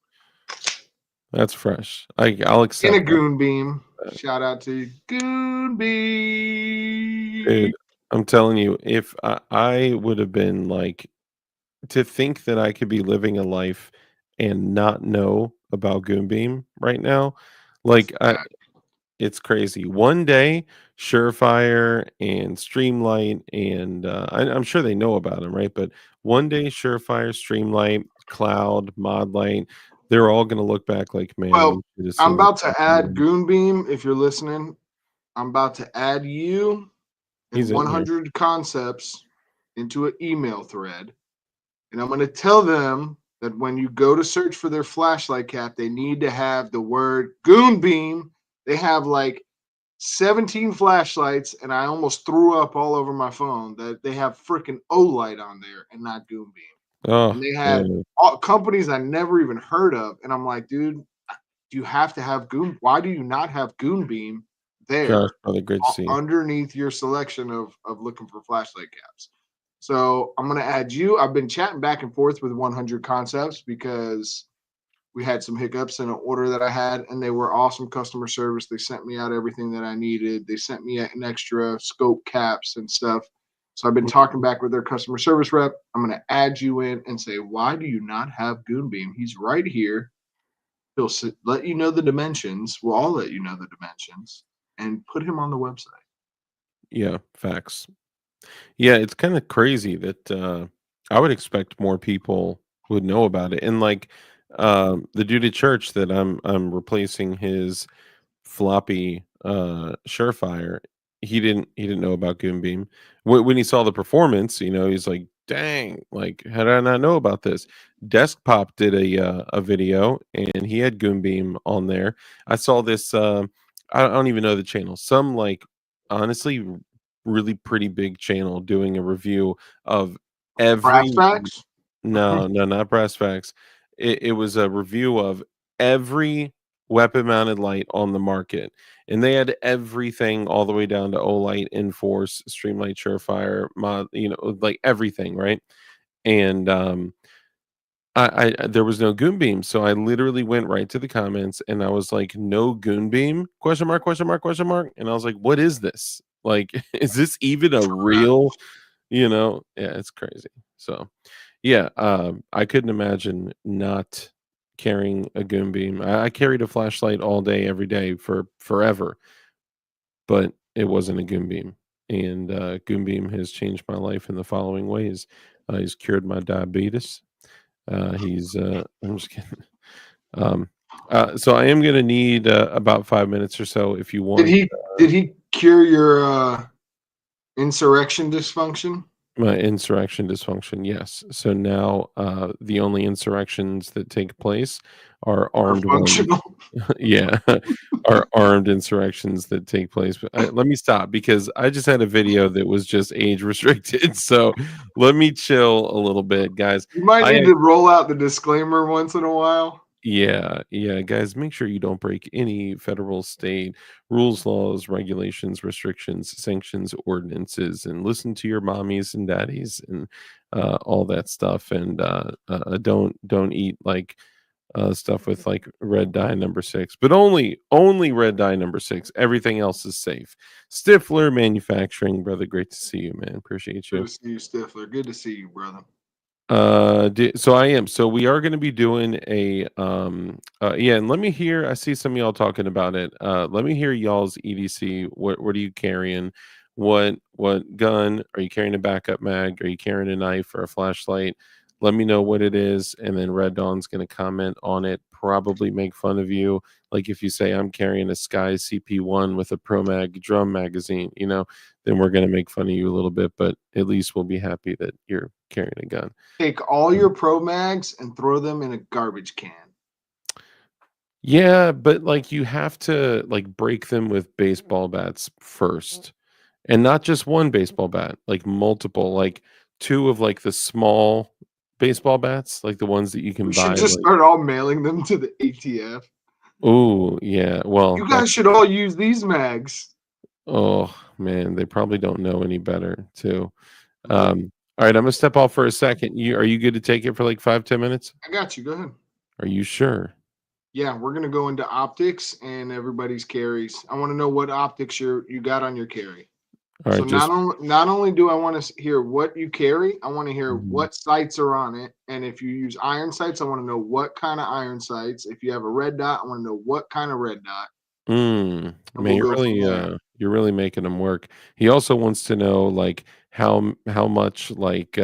That's fresh. I'll and a accept that. Goon Beam. Shout out to Goon Beam. Dude, I'm telling you, if I would have been like, to think that I could be living a life and not know about Goonbeam right now, That's like sad. it's crazy. One day, Surefire and Streamlight, and I'm sure they know about them, right? But one day, Surefire, Streamlight, Cloud, Modlight, they're all going to look back like, man, Well, we should have I'm seen this about to add happening." Goon Beam. If you're listening, I'm about to add you and He's in here. 100 concepts into an email thread. And I'm going to tell them that when you go to search for their flashlight cap, they need to have the word Goon Beam. They have like 17 flashlights, and I almost threw up all over my phone that they have freaking Olight on there and not Goon Beam. Oh, and they had man. companies I never even heard of, and I'm like, dude, you have to have Goon. Why do you not have Goon Beam Gosh, there brother, great to see you. underneath your selection of looking for flashlight caps? So I'm gonna add you. I've been chatting back and forth with 100 Concepts because we had some hiccups in an order that I had, and they were awesome customer service. They sent me out everything that I needed. They sent me an extra scope caps and stuff. So I've been talking back with their customer service rep. I'm going to add you in and say, why do you not have Goon Beam? He's right here. He'll let you know the dimensions. We'll all let you know the dimensions and put him on the website. Yeah, facts. Yeah, it's kind of crazy that I would expect more people would know about it. And like the dude at church that I'm replacing his floppy Surefire, he didn't know about Goonbeam. When he saw the performance, he's like, "Dang, like how did I not know about this?" Deskpop did a video and he had Goonbeam on there. I saw this I don't even know the channel. Some like honestly really pretty big channel doing a review of Brass every tacks? no, no, not brass facts. It was a review of every weapon mounted light on the market. And they had everything all the way down to Olight, Enforce, Streamlight Surefire, mod, like everything, right? And there was no goon beam, so I literally went right to the comments and I was like, "No goon beam?" Question mark, question mark, question mark. And I was like, "What is this? Like, is this even a real, Yeah, it's crazy. So yeah, I couldn't imagine not carrying a goon beam. I carried a flashlight all day, every day for forever, but it wasn't a goon beam. And goon beam has changed my life in the following ways. He's cured my diabetes. I'm just kidding. Um, so I am gonna need about 5 minutes or so if you Did want. he cure your insurrection dysfunction? My insurrection dysfunction, yes. So now the only insurrections that take place are Are armed ones. functional? Yeah, are armed insurrections that take place. But let me stop because I just had a video that was just age restricted. So let me chill a little bit, guys. You might I need to roll out the disclaimer once in a while. Yeah, yeah, guys, make sure you don't break any federal, state rules, laws, regulations, restrictions, sanctions, ordinances, and listen to your mommies and daddies and all that stuff. And don't eat like stuff with like red dye number 6, but only red dye number 6. Everything else is safe. Stifler Manufacturing, brother, great to see you, man. Appreciate Good you. to see you, Stifler. Good to see you, brother. So I am. So we are going to be doing a yeah, and let me hear. I see some of y'all talking about it. Let me hear y'all's EDC. What are you carrying? What gun are you carrying? A backup mag? Are you carrying a knife or a flashlight? Let me know what it is, and then Red Dawn's going to comment on it. Probably make fun of you, like if you say I'm carrying a Sky CP1 with a Pro Mag drum magazine, then we're going to make fun of you a little bit. But at least we'll be happy that you're carrying a gun. Take all your Pro Mags and throw them in a garbage can. Yeah, but like you have to like break them with baseball bats first. And not just one baseball bat, like multiple, like two of like the small baseball bats, like the ones that you We can should buy just like start all mailing them to the ATF. oh yeah, well You that guys should all use these mags. oh man, they probably don't know any better too. Nope. All right, I'm gonna step off for a second. Are you good to take it for like 5-10 minutes? I got you. Go ahead. Are you sure? Yeah, we're gonna go into optics and everybody's carries. I want to know what optics you got on your carry. All So right, just not only do I want to hear what you carry, I want to hear mhm. what sights are on it, and if you use iron sights, I want to know what kind of iron sights. If you have a red dot, I want to know what kind of red dot, and Man, we'll go from there. you're really making him work. He also wants to know like how much like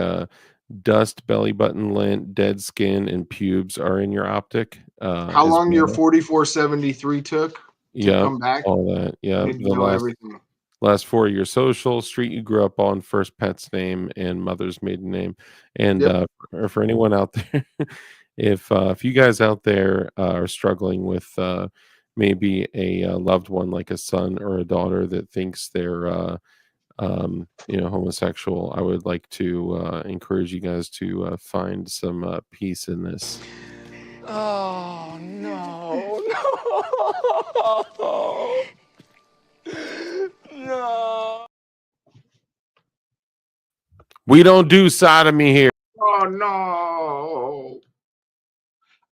dust, belly button lint, dead skin, and pubes are in your optic How as long your well. 4473 took to Yep, come back? all that. I Yep, need to the know last everything. last 4 of your social, street you grew up on, first pet's name, and mother's maiden name. And Yep. for anyone out there, if you guys out there are struggling with maybe a loved one like a son or a daughter that thinks they're homosexual, I would like to encourage you guys to find some peace in this. Oh, no. No. No. We don't do sodomy here. Oh no.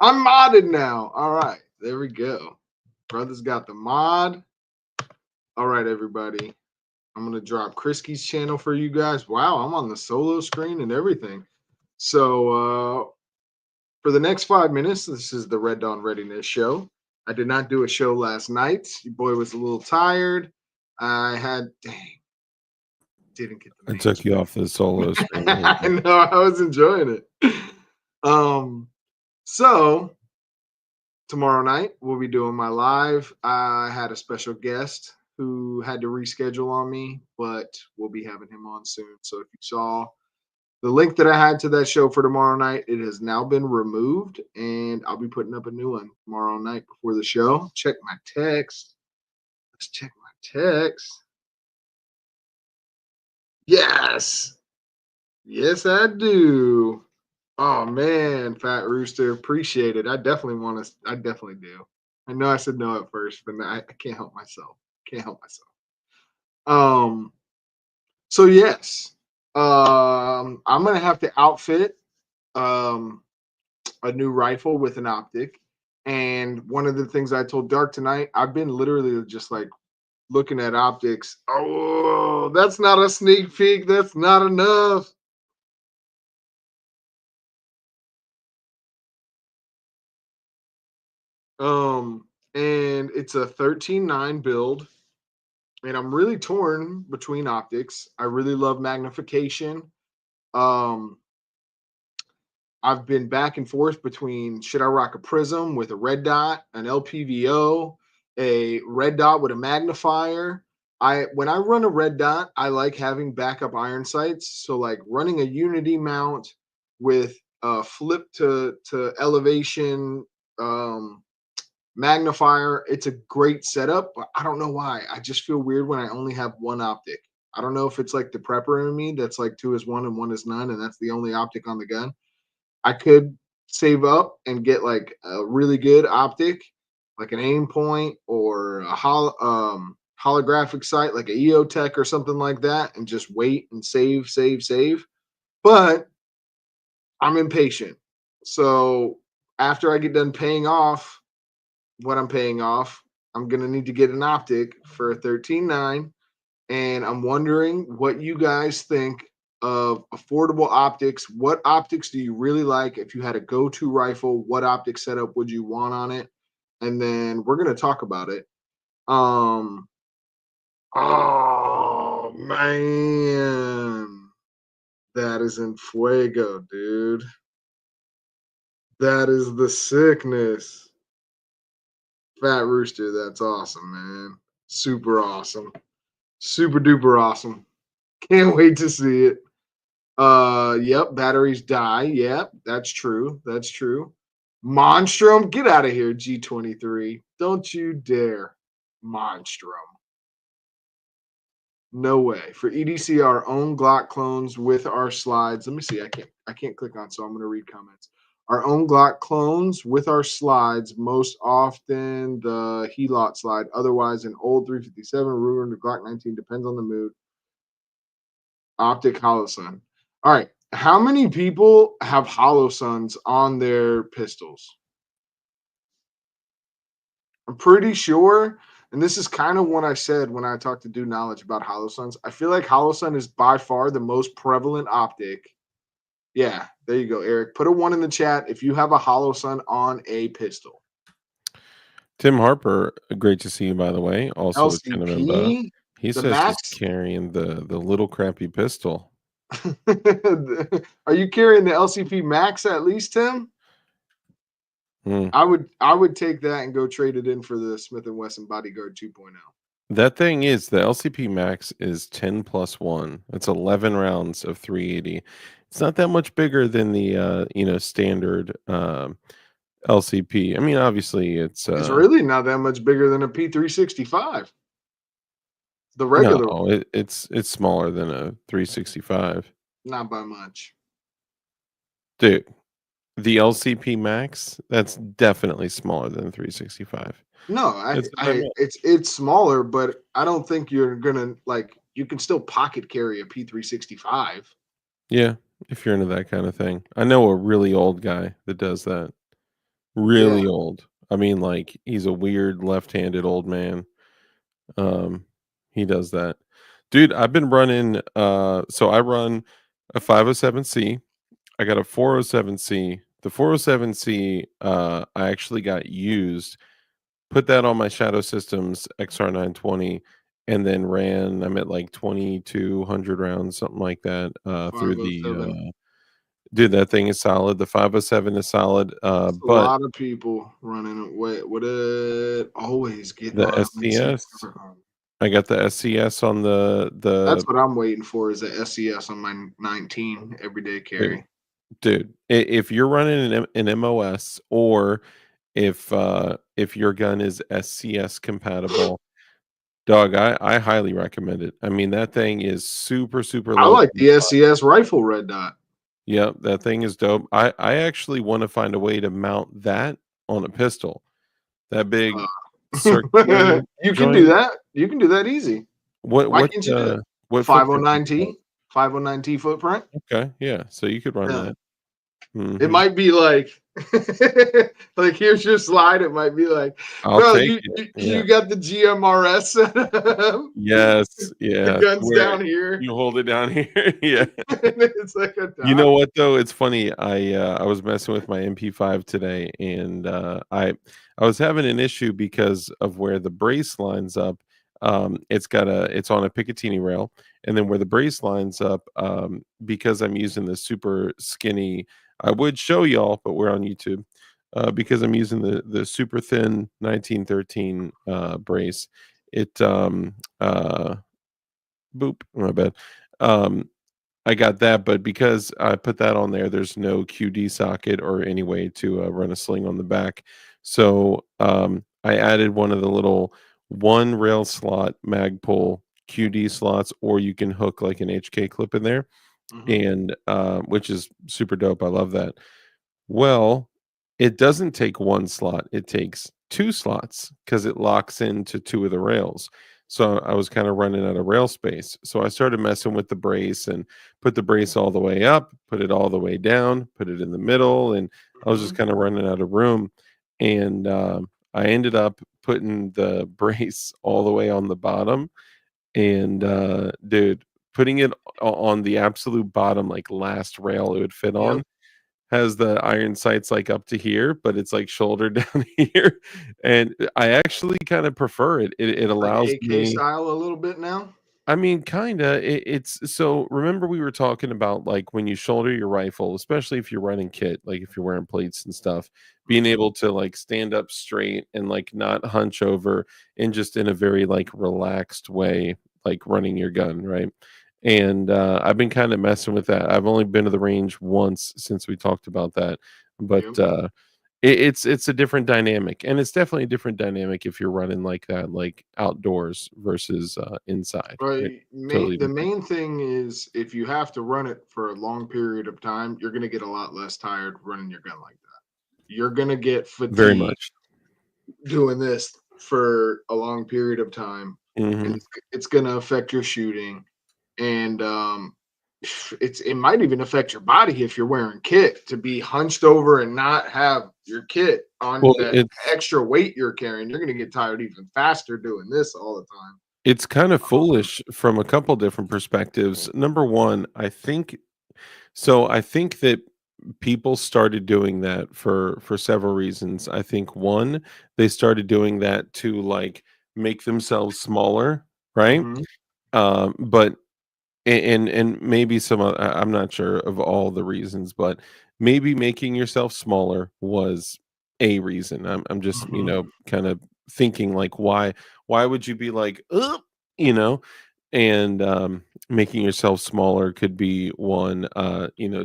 I'm modded now. All right. There we go. Brother's got the mod. All right, everybody. I'm going to drop Krisky's channel for you guys. Wow, I'm on the solo screen and everything. So for the next 5 minutes, this is the Red Dawn Readiness Show. I did not do a show last night. Your boy was a little tired. Dang, didn't get the I took you off the solo screen. I know, I was enjoying it. So tomorrow night we'll be doing my live. I had a special guest who had to reschedule on me, but we'll be having him on soon. So if you saw the link that I had to that show for tomorrow night, it has now been removed, and I'll be putting up a new one tomorrow night before the show. Check my text. Let's check my text. Yes. Yes, I do. Oh man, Fat Rooster, appreciate it. I definitely do. I know I said no at first, but I can't help myself. Can't help myself. So yes. I'm gonna have to outfit a new rifle with an optic. And one of the things I told Dark tonight, I've been literally just like looking at optics. Oh, that's not a sneak peek. That's not enough. And it's a 13.9 build. And I'm really torn between optics. I really love magnification. Um, I've been back and forth between should I rock a prism with a red dot, an LPVO, a red dot with a magnifier. When I run a red dot, I like having backup iron sights. So like running a unity mount with a flip to elevation magnifier, it's a great setup, but I don't know why. I just feel weird when I only have one optic. I don't know if it's like the prepper in me that's like 2 is 1 and 1 is none, and that's the only optic on the gun. I could save up and get like a really good optic, like an aim point or a holographic sight, like a EOTech or something like that, and just wait and save. But I'm impatient. So after I get done paying off what I'm paying off, I'm going to need to get an optic for a 13.9. And I'm wondering what you guys think of affordable optics. What optics do you really like? If you had a go-to rifle, what optic setup would you want on it? And then we're going to talk about it. Oh man, that is in fuego, dude. That is the sickness. Fat Rooster, that's awesome, man. Super awesome. Super duper awesome. Can't wait to see it. Yep, batteries die. Yep, that's true. That's true. Monstrum, get out of here, G23. Don't you dare. Monstrum. No way. For EDC, our own Glock clones with our slides. Let me see. I can't click on, so I'm gonna read comments. Our own Glock clones with our slides, most often the Helot slide. Otherwise, an old 357 Ruger, the Glock 19 depends on the mood. Optic Holosun. All right. How many people have Holosuns on their pistols? I'm pretty sure, and this is kind of what I said when I talked to Do Knowledge about Holosuns. I feel like Holosun is by far the most prevalent optic. Yeah, there you go, Eric. Put a 1 in the chat if you have a Holosun on a pistol. Tim Harper, great to see you, by the way. Also a channel member. LCP, He the says he's Max. carrying the little crappy pistol. Are you carrying the LCP Max at least, Tim? I would take that and go trade it in for the Smith & Wesson Bodyguard 2.0. That thing is the LCP Max is 10 plus 1. That's 11 rounds of 380. It's not that much bigger than the standard LCP. I mean, obviously it's really not that much bigger than a P365. The regular, No, it's smaller than a 365. not by much. Dude, the LCP Max, that's definitely smaller than 365. No, That's what I meant. it's smaller, but I don't think you're gonna like. You can still pocket carry a P365. Yeah, if you're into that kind of thing. I know a really old guy that does that. Yeah, Really old. I mean, like, he's a weird left-handed old man. Um, he does that. Dude, I've been running, so I run a 507C. I got a 407C. The 407C, I actually got used. Put that on my Shadow Systems XR920, and then I'm at like 2,200 rounds, something like that, through the 507. dude, that thing is solid. The 507 is solid, It's a but lot of people running it. What would it always get? the Let me see. SCS, I got the SCS on That's the what I'm waiting for is the SCS on my 19 everyday dude, carry. if you're running an MOS, or if your gun is SCS compatible, dog, I highly recommend it. I mean, that thing is super, super I low like the confi. SCS rifle red dot. Yep, that thing is dope. I actually wanna find a way to mount that on a pistol. That big circular You can do joint. that. You can do that easy. What Why what, can't you do it? what footprint do you have? 509T, 509T footprint. Okay, yeah, so you could run Yeah, that. it Mhm. might be like, like here's your slide. It might be like, I'll bro, take you it, you, yeah. you got the GMRS set up. Yes, The yeah, gun's where down here. you hold it down here, yeah. And it's like a You dot. know what though? It's funny. I was messing with my MP5 today, and I was having an issue because of where the brace lines up. It's on a Picatinny rail, and then where the brace lines up, because I'm using the super skinny. I would show y'all, but we're on YouTube. Because I'm using the super thin 1913 brace. It boop, my bad. Um, I got that, but because I put that on there, there's no QD socket or any way to run a sling on the back. So I added one of the little one rail slot Magpul QD slots, or you can hook like an HK clip in there, Mhm. and which is super dope. I love that. Well, it doesn't take one slot, it takes two slots because it locks into two of the rails. So I was kind of running out of rail space. So I started messing with the brace and put the brace all the way up, put it all the way down, put it in the middle, and I was just Mhm. kind of running out of room. And I ended up putting the brace all the way on the bottom. And dude, putting it on the absolute bottom, like last rail it would fit Yep. on, has the iron sights, like, up to here, but it's, like, shoulder down here, and I actually kinda prefer it. It Like allows AK me, style a little bit now. I mean, kinda. It's so remember we were talking about, like, when you shoulder your rifle, especially if you're running kit, like, if you're wearing plates and stuff, being Mhm. able to, like, stand up straight and, like, not hunch over, and just in a very, like, relaxed way, like, running your gun, right? And, I've been kinda messing with that. I've only been to the range once since we talked about that, but, Yep. it's a different dynamic, and it's definitely a different dynamic if you're running like that, like, outdoors versus, inside, right? Right. Totally The different. main thing is if you have to run it for a long period of time, you're gonna get a lot less tired running your gun like that. You're gonna get Very fatigued much. doing this for a long period of time, and Mhm. it's gonna affect your shooting. And it might even affect your body if you're wearing kit to be hunched over and not have your kit on Well, that extra weight you're carrying. You're gonna get tired even faster doing this all the time. it's kind of foolish from a couple different perspectives. Number 1, I think that people started doing that for several reasons. I think 1, they started doing that to, like, make themselves smaller, right? Mhm. But and maybe I'm not sure of all the reasons, but maybe making yourself smaller was a reason. I'm just, Mhm. kind of thinking, like, why would you be like, "Ugh," you know? And making yourself smaller could be one.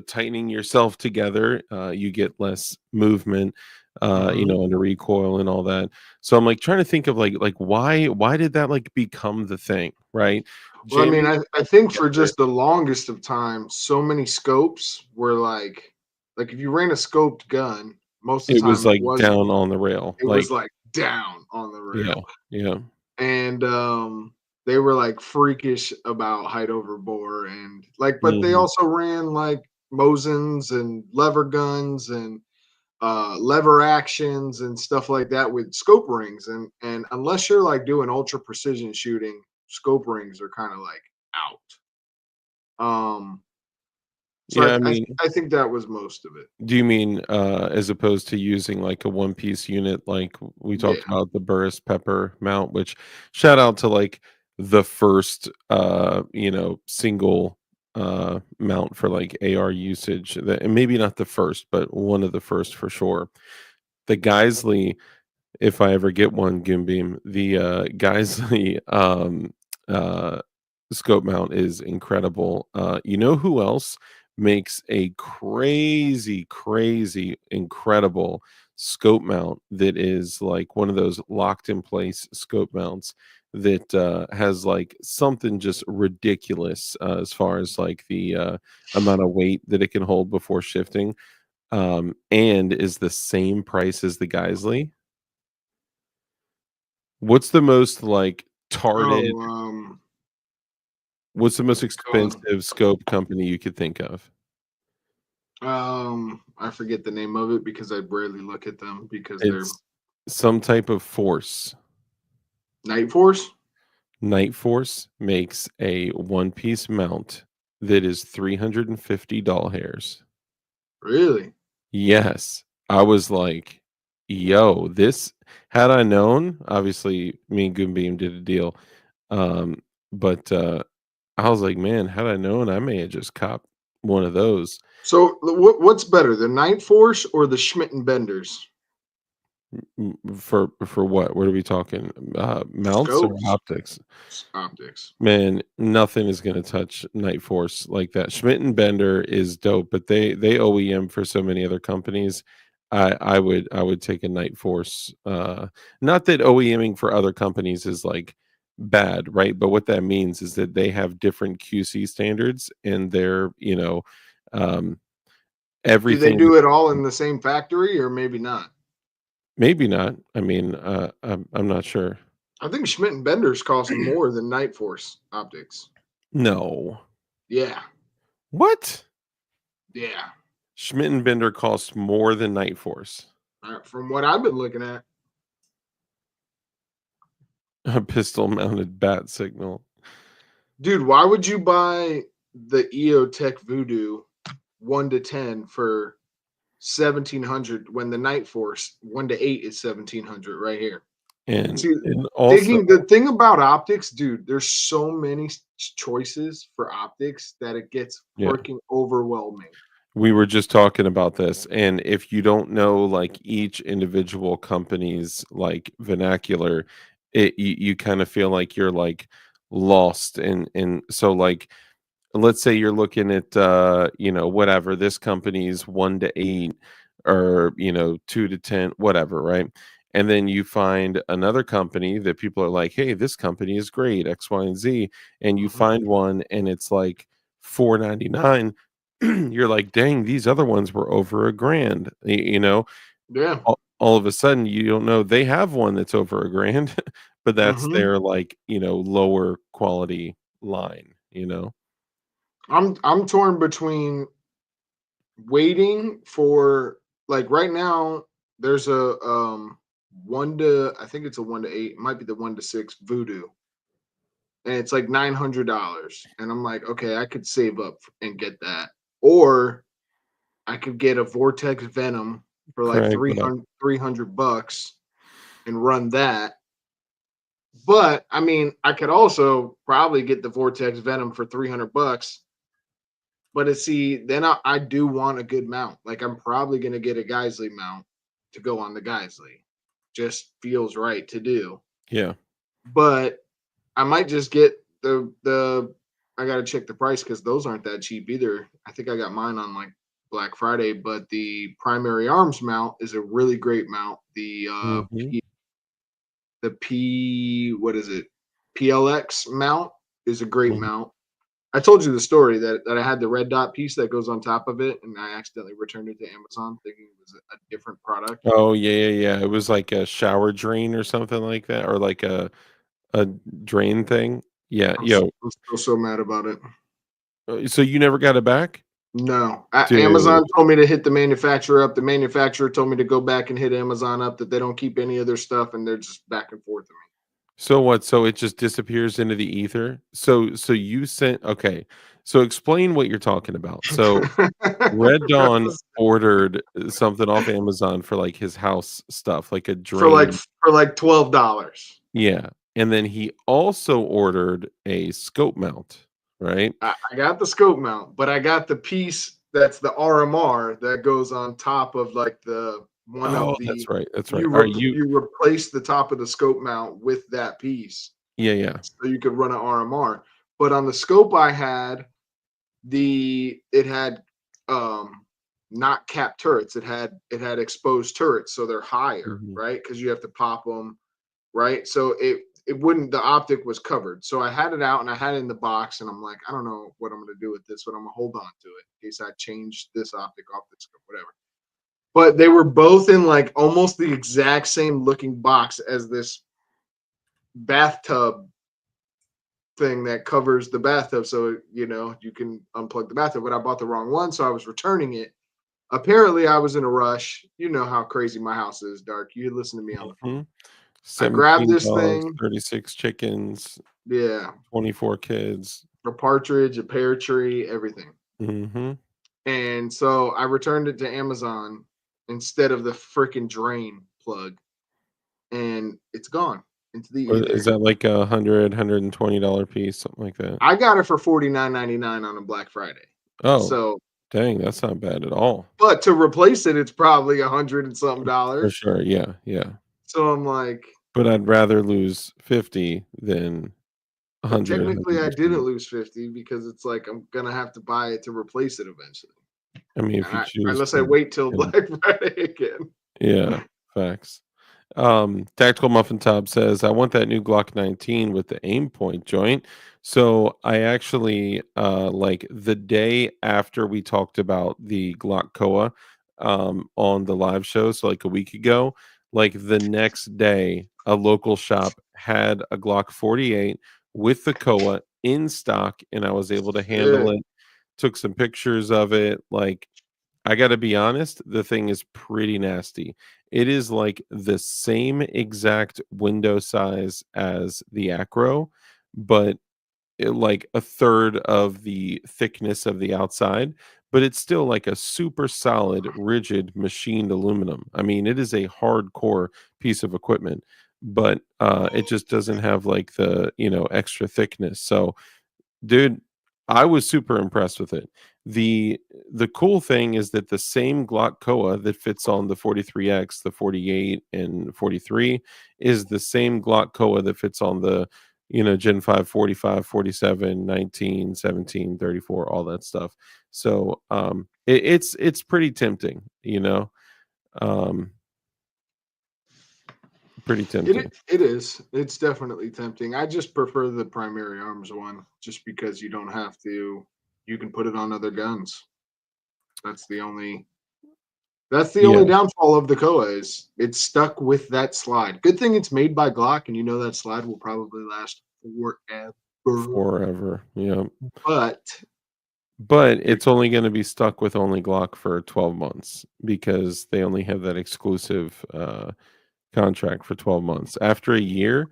Tightening yourself together, you get less movement. you know, under recoil and all that. So I'm like trying to think of like why did that like become the thing, right? Well, I mean, Jamming I think for together, just the longest of time, so many scopes were like if you ran a scoped gun, most of it the was time it like wasn't. down on the rail. It was like down on the Yeah, rail. yeah. And they were like freakish about height over bore and like, but they Mhm. also ran like Mosins and lever guns and lever actions and stuff like that with scope rings. And unless you're like doing ultra precision shooting, scope rings are kind of like out. So Yeah, I mean, I think that was most of it. do you mean, as opposed to using, like, a one-piece unit, like, we talked Yeah. about the Burris Pepper mount, which shout out to, like, the first, you know, single, mount for, like, AR usage that and maybe not the first, but one of the first for sure. The Geisley, if I ever get one, Goonbeam, the, Geisley, uh, scope mount is incredible. You know who else makes a crazy, crazy, incredible scope mount that is like one of those locked in place scope mounts that has like something just ridiculous as far as like the amount of weight that it can hold before shifting, and is the same price as the Geisley? What's the most like tarted? Oh, What's the most what's it called? expensive scope company you could think of? I forget the name of it because I rarely look at them because they're It's some type of force. Night Force. Night Force makes a one-piece mount that is 350 doll hairs. Really? Yes. I was like, "Yo, this had I known," obviously, me and Goonbeam did a deal, um, but, I was like, "Man, had I known, I may have just copped one of those." So what's better, the Night Force or the Schmidt and Benders? For what? What are we talking? Mounts or Scopes, optics? optics. Man, nothing is gonna touch Night Force like that. Schmidt and Bender is dope, but they OEM for so many other companies. I would take a Night Force. Not that OEMing for other companies is like bad, right? But what that means is that they have different QC standards and they're, you know, um, Do they everything. do it all in the same factory or maybe not? Maybe not. I mean, I'm not sure. I think Schmidt and Benders cost more than Night Force optics. No. Yeah, What? yeah. Schmidt and Bender costs more than Night Force. From what I've been looking at, A pistol mounted bat signal. dude, why would you buy the EOTech Voodoo 1 to 10 for 1700 when the Night Force 1 to 8 is 1700 right here? And See, and also digging the thing about optics, dude, there's so many choices for optics that it gets yeah, freaking overwhelming. we were just talking about this, and if you don't know, like, each individual company's, like, vernacular, you kinda feel like you're, like, lost, and so, like, let's say you're looking at you know, whatever, this company's 1 to 8 or, you know, 2 to 10, whatever, right? And then you find another company that people are like, hey, this company is great, X, Y, and Z, and you Mhm. find one and it's like 499. You're like, dang, these other ones were over a grand. You know, Yeah. all of a sudden you don't know they have one that's over a grand, but that's Hmm. their, like, you know, lower quality line, you know. I'm torn between waiting for like right now. There's a 1 to I think it's a 1 to 8. It might be the 1 to 6 Voodoo, and it's like $900. And I'm like, okay, I could save up and get that, or I could get a Vortex Venom for like Craig, three what up? hundred 300 bucks and run that. But I mean, I could also probably get the Vortex Venom for 300 bucks. But see, then I do want a good mount. Like I'm probably gonna get a Geisley mount to go on the Geisley. Just feels right to do. Yeah. But I might just get the I gotta check the price because those aren't that cheap either. I think I got mine on like Black Friday, but the primary arms mount is a really great mount. Mhm. The P what is it? PLX mount is a great Mhm. mount. I told you the story that I had the red dot piece that goes on top of it, and I accidentally returned it to Amazon thinking it was a different product. Oh, yeah. It was like a shower drain or something like that, or like a drain thing. Yeah, yo, I'm still so mad about it. so you never got it back? No, Dude. Amazon told me to hit the manufacturer up. The manufacturer told me to go back and hit Amazon up that they don't keep any of their stuff, and they're just back and forth to So what? So it just disappears into the ether? So you sent okay. So explain what you're talking about. So me. Red Dawn ordered something off Amazon for like his house stuff, like a for like drain. $12. Yeah. And then he also ordered a scope mount, right? I got the scope mount, but I got the piece that's the RMR that goes on top of like the one Oh, of the that's right. That's right. Are you you replace the top of the scope mount with that piece yeah. so you could run an RMR. But on the scope I had, it had not capped turrets. It had exposed turrets, so they're higher, Mhm. right? Because you have to pop them, right? So it wouldn't the optic was covered. So I had it out and I had it in the box, and I'm like, I don't know what I'm gonna do with this, but I'm gonna hold on to it in case I change this optic off this whatever. But they were both in like almost the exact same looking box as this bathtub thing that covers the bathtub, so you can unplug the bathtub. But I bought the wrong one, so I was returning it. Apparently I was in a rush. You know how crazy my house is, Dark. You listen to me on the phone. Mhm. I grabbed 17 this dogs, thing. 36 chickens, Yeah, 24 kids. a partridge, a pear tree, everything. Mhm. And so I returned it to Amazon instead of the freaking drain plug, and it's gone into the Is ether. that like a $120 piece, something like that? I got it for $49.99 on a Black Friday. Oh, So, dang, that's not bad at all. but to replace it, it's probably 100 and something For dollars. sure. Yeah. So I'm like, But I'd rather lose 50 than but 100, technically I didn't 120. lose 50 because it's like I'm gonna have to buy it to replace it eventually. I mean, if And you choose unless I to, wait till you know, Black Friday again. yeah, facts. Tactical Muffin Top says, I want that new Glock 19 with the aim point joint. So I actually like the day after we talked about the Glock Koa on the live show, so like a week ago, like the next day, a local shop had a Glock 48 with the Koa in stock, and I was able to handle Sick. it, took some pictures of it, like I gotta be honest, the thing is pretty nasty. It is like the same exact window size as the Acro, but like a third of the thickness of the outside, but it's still like a super solid, rigid, machined aluminum. I mean, it is a hardcore piece of equipment, but it just doesn't have like the extra thickness. So dude, I was super impressed with it. The cool thing is that the same Glock Koa that fits on the 43X, the 48 and 43 is the same Glock Koa that fits on the Gen 5, 45, 47, 19, 17, 34, all that stuff. So it's pretty tempting, um, pretty tempting. It is. It's definitely tempting. I just prefer the primary arms one just because you don't have to you can put it on other guns. That's the only that's the Yeah, only downfall of the Koa is it's stuck with that slide. Good thing it's made by Glock and you know that slide will probably last forever. forever. Yeah. But But you're it's only gonna be stuck with only Glock for 12 months because they only have that exclusive, contract for 12 months. After a year,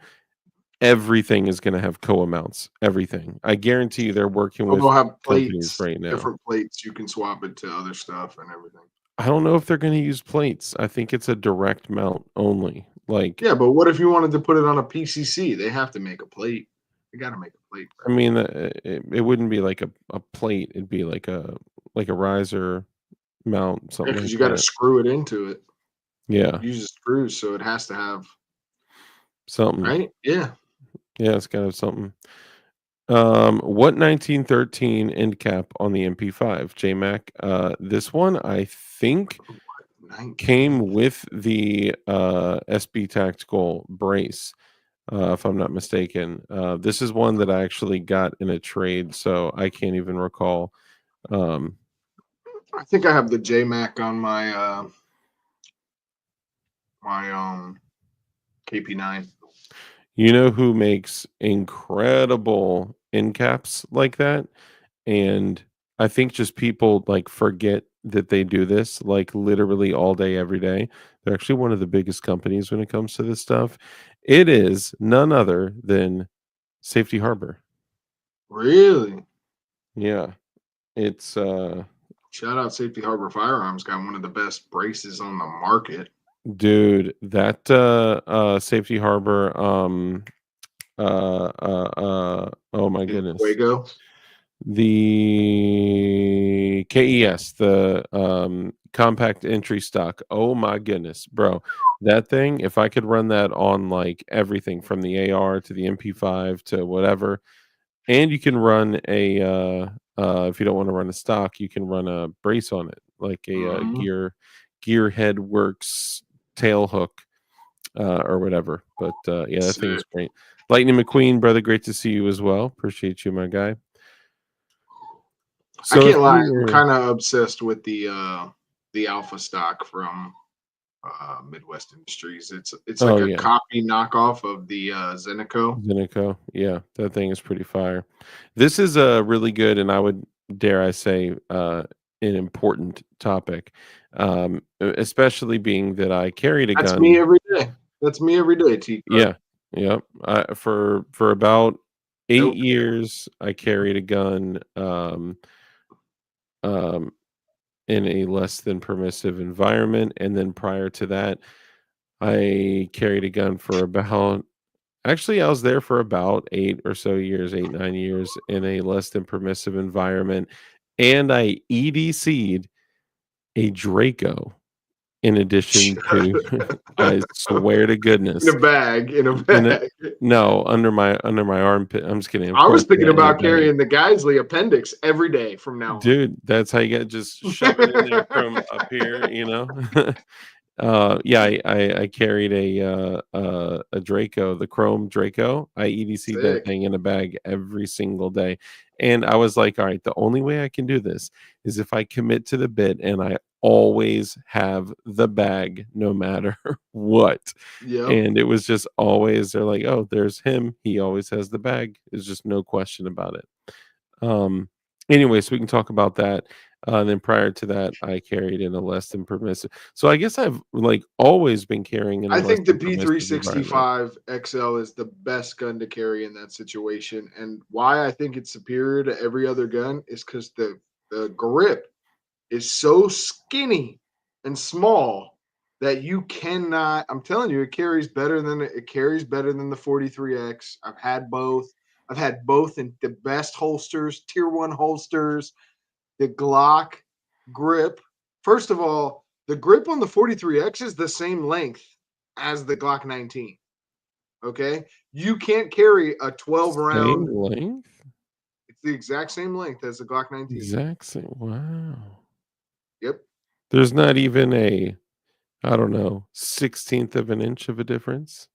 everything is gonna have co-amounts, everything. I guarantee you they're working so with they'll have companies plates, right now. different plates. You can swap it to other stuff and everything. I don't know if they're gonna use plates. I think it's a direct mount only. Like, Yeah, but what if you wanted to put it on a PCC? They have to make a plate. They got to make a plate, I bro. mean, it wouldn't be like a plate, it'd be like a riser mount, Yeah, something because like you got to that. screw it into it. Yeah, Uses screws, so it has to have something. right. Yeah, Yeah, it's gotta have something. What 1913 end cap on the MP5 JMac? This one I think came 19. with the SB Tactical brace, if I'm not mistaken. This is one that I actually got in a trade, so I can't even recall. I think I have the JMac on my KP9. You know who makes incredible end caps like that? And I think just people like forget that they do this like literally all day, every day. They're actually one of the biggest companies when it comes to this stuff. It is none other than Safety Harbor. Really? Yeah. It's Shout out Safety Harbor Firearms, got one of the best braces on the market. dude, that Safety Harbor oh my In goodness. Fuego. The KES, the compact entry stock. Oh my goodness, bro. That thing, if I could run that on like everything from the AR to the MP5 to whatever, and you can run a if you don't want to run a stock, you can run a brace on it, like a Mhm. gearhead works tail hook or whatever. But yeah, that thing is Sick. great. Lightning McQueen, brother, great to see you as well. Appreciate you, my guy. I So if can't lie, you I'm were kind of obsessed with the Alpha stock from Midwest Industries. It's oh like a yeah, copy knockoff of the Zenico. Zenico, yeah, that thing is pretty fire. This is a really good, and I would dare I say, an important topic, especially being that I carried a That's me gun. every day. That's me every day, T Car. Yeah, yeah. For about eight Nope. years, I carried a gun. Um, in a less than permissive environment, and then prior to that, I carried a gun for about actually, I was there for about 8 or so years, 8, 9 years in a less than permissive environment, and I EDC'd a Draco in addition to I swear to In goodness, a bag, in a in a bag. no, under my armpit. I'm just kidding, of I was course thinking not in a about bag. carrying the Geisley appendix every day from now on. Dude, that's how you get just shove it in there from up here, you know? Yeah, I carried a Draco, the chrome Draco. I EDC'd that Sick. thing in a bag every single day, and I was like, "All right, the only way I can do this is if I commit to the bit, and I always have the bag no matter what." Yep. And it was just always they're like, "Oh, there's him. He always has the bag." There's just no question about it. Um, anyway, so we can talk about that. Then prior to that, I carried in a less than permissive. So I guess I've like always been carrying in a I less think the than permissive environment. P365 XL is the best gun to carry in that situation. And why I think it's superior to every other gun is because the grip is so skinny and small that you cannot. I'm telling you, it carries better than the 43X. I've had both. I've had both in the best holsters, tier one holsters. The Glock grip. First of all, the grip on the 43X is the same length as the Glock 19. Okay. You can't carry a 12 Same round. length? It's the exact same length as the Glock 19. Exact same. Wow. Yep. There's not even a, I don't know, 16th of an inch of a difference.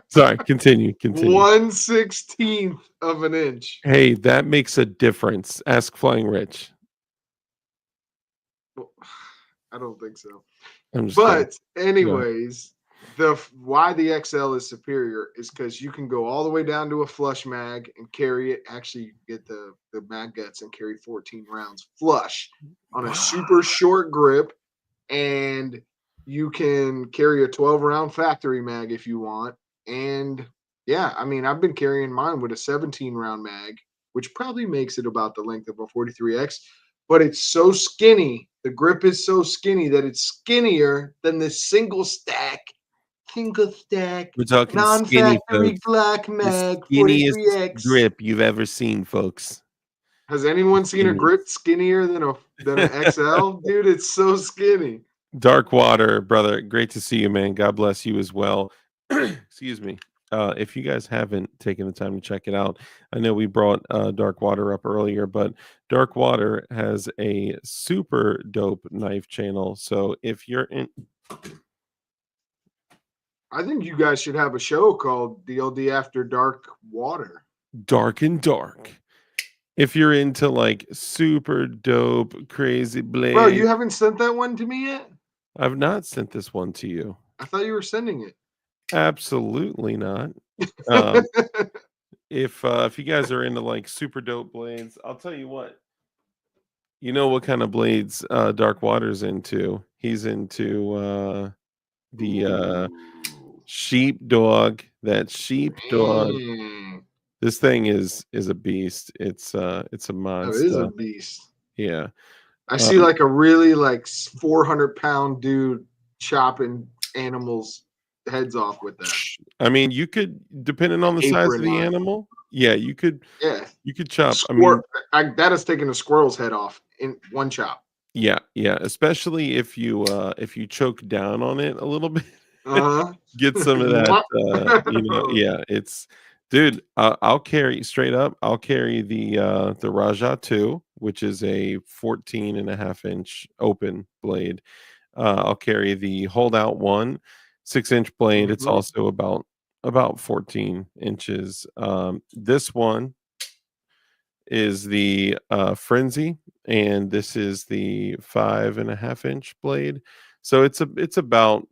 Sorry, continue, continue. 1/16 of an inch. Hey, that makes a difference. Ask Flying Rich. Well, I don't think so. I'm just kidding. But Yeah. anyways, the why the XL is superior is because you can go all the way down to a flush mag and carry it. Actually, you get the mag guts and carry 14 rounds flush on a Wow. super short grip, and you can carry a 12 round factory mag if you want. And yeah, I mean, I've been carrying mine with a 17 round mag, which probably makes it about the length of a 43X, but it's so skinny. The grip is so skinny that it's skinnier than the single stack, We're talking non skinny, factory folks. Glock The mag skinniest 43X. grip you've ever seen, folks. Has anyone seen a Skinniest. grip skinnier than an XL? Dude, it's so skinny. Dark Water, brother, great to see you, man. God bless you as well. Excuse me. If you guys haven't taken the time to check it out, I know we brought Dark Water up earlier, but Dark Water has a super dope knife channel. So if you're in I think you guys should have a show called DLD After Dark Water. Dark and Dark, if you're into like super dope, crazy Bro, blade, you haven't sent that one to me yet? I've not sent this one to you. I thought you were sending it. Absolutely not. Um, if you guys are into like super dope blades, I'll tell you what. You know what kind of blades Dark Water's into? He's into the Ooh, sheepdog. That sheepdog. man. This thing is a beast. It's a That is a monster. beast. Yeah. I see Um, like a really like 400-pound dude chopping animals' heads off with that. I mean, you could, depending on the size of Apron the on. animal, yeah, you could Yeah. chop. I mean, That is taking a squirrel's head off in one chop. yeah, yeah, especially if you choke down on it a little bit, Uh-huh. get some of that, yeah, it's dude, I'll carry straight up, I'll carry the Raja 2, which is a 14.5-inch open blade. I'll carry the Holdout 1, 6-inch blade. It's Mhm. also about 14 inches. This one is the Frenzy, and this is the 5.5-inch blade. So it's about,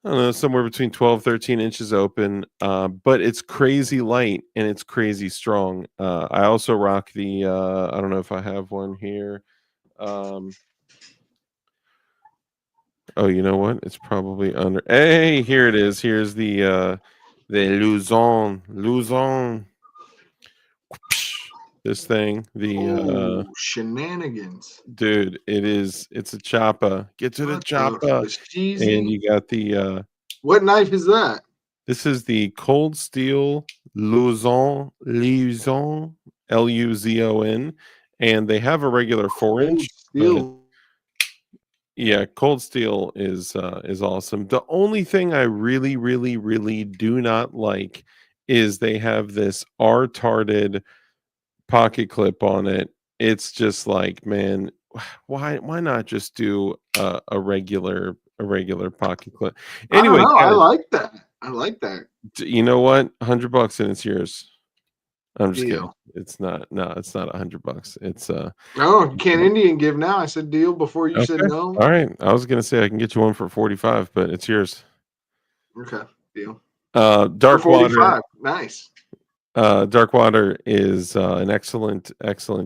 I don't know, somewhere between 12, 13 inches open, but it's crazy light and it's crazy strong. I also rock the I don't know if I have one here. Um, oh, you know what? It's probably under. Hey, here it is. Here's the Luzon. This thing, the Oh, shenanigans. dude, it's a chopper. Get to the What the chopper. And cheesy? you got the What knife is that? this is the Cold Steel Luzon, Luzon, and they have a regular 4-inch, Cold but steel. yeah, Cold Steel is awesome. The only thing I really, really, really do not like is they have this R-tarded pocket clip on it. It's just like, man, why not just do a regular pocket clip? I don't Anyway, know. I guys, like that. I like that you know what? $100 and it's yours. I'm just kidding. deal. It's not. No, it's not $100. It's No, you can't Indian give now. I said deal before you said okay. no. All right. I was gonna say I can get you one for 45, but it's yours. Okay, deal. For Dark Water. 45. Nice. Dark Water is an excellent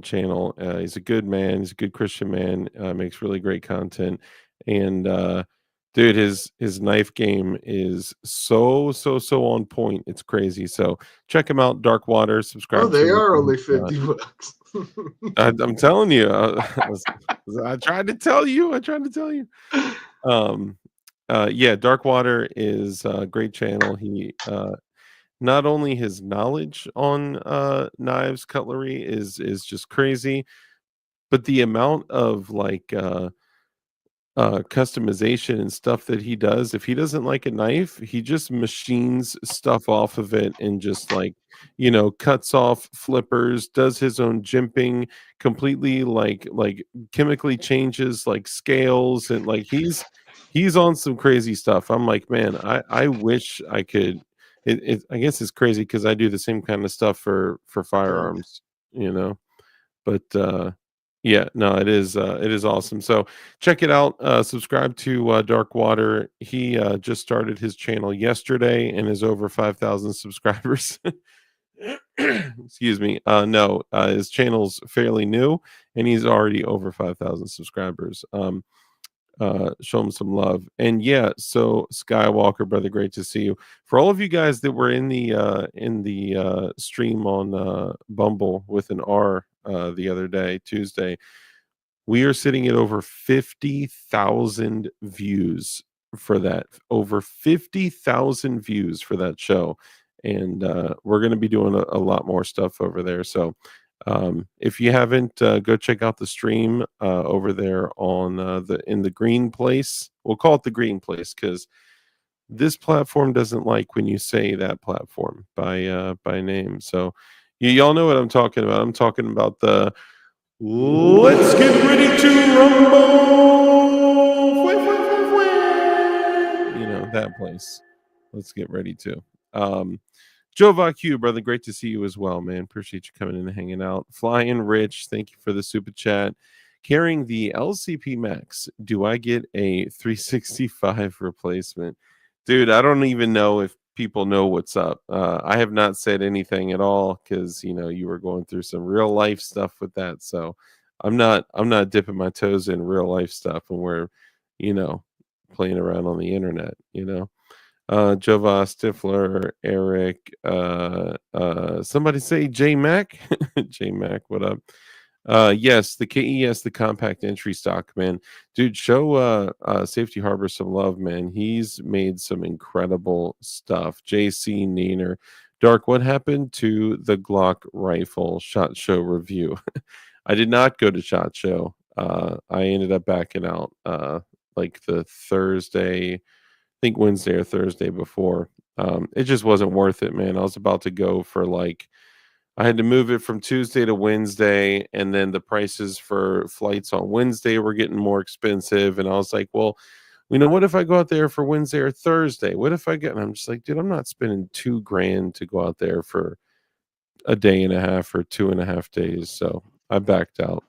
channel. He's a good man. He's a good Christian man. Makes really great content, and dude, his knife game is so on point. It's crazy. So check him out, Dark Water. Oh, Subscribe they to are him. only 50 bucks. I'm telling you. I tried to tell you. I tried to tell you. Um, yeah, Dark Water is a great channel. He not only his knowledge on knives, cutlery is just crazy, but the amount of like customization and stuff that he does. If he doesn't like a knife, he just machines stuff off of it and just like, cuts off flippers, does his own jimping, completely like chemically changes like scales, and like he's on some crazy stuff. I'm like, man, I wish I could. I guess it's crazy because I do the same kind of stuff for Sure. firearms, you know. But yeah, no, it is awesome. So check it out. Subscribe to Dark Water. He just started his channel yesterday and is over 5,000 subscribers. Excuse me. No, his channel's fairly new and he's already over 5,000 subscribers. Show him some love. And yeah, so Skywalker, brother, great to see you. For all of you guys that were in the stream on Bumble with an R the other day, Tuesday, we are sitting at over 50,000 views for that. Over 50,000 views for that show. And we're going to be doing a lot more stuff over there. So If you haven't, go check out the stream over there on the green place. We'll call it the green place because this platform doesn't like when you say that platform by name. So y'all know what I'm talking about. I'm talking about the let's get ready to rumble. That place. Let's get ready to. Joe VQ, brother, great to see you as well, man. Appreciate you coming in and hanging out. Flying Rich, thank you for the super chat. Carrying the LCP Max, do I get a 365 replacement? Dude, I don't even know if people know what's up. I have not said anything at all because you were going through some real life stuff with that. So I'm not dipping my toes in real life stuff when we're, playing around on the internet. Jova, Stifler, Eric, somebody say J Mac. J Mac, what up? Yes, the KES, the compact entry stock, man. Dude, show Safety Harbor some love, man. He's made some incredible stuff. JC Neener. Dark, what happened to the Glock rifle SHOT Show review? I did not go to SHOT Show. I ended up backing out like the Thursday, I think Wednesday or Thursday before. It just wasn't worth it, man. I was about to go for I had to move it from Tuesday to Wednesday, and then the prices for flights on Wednesday were getting more expensive. And I was like, well, what if I go out there for Wednesday or Thursday? What if I get, and I'm just like, dude, I'm not spending $2,000 to go out there for a day and a half or 2.5 days. So I backed out.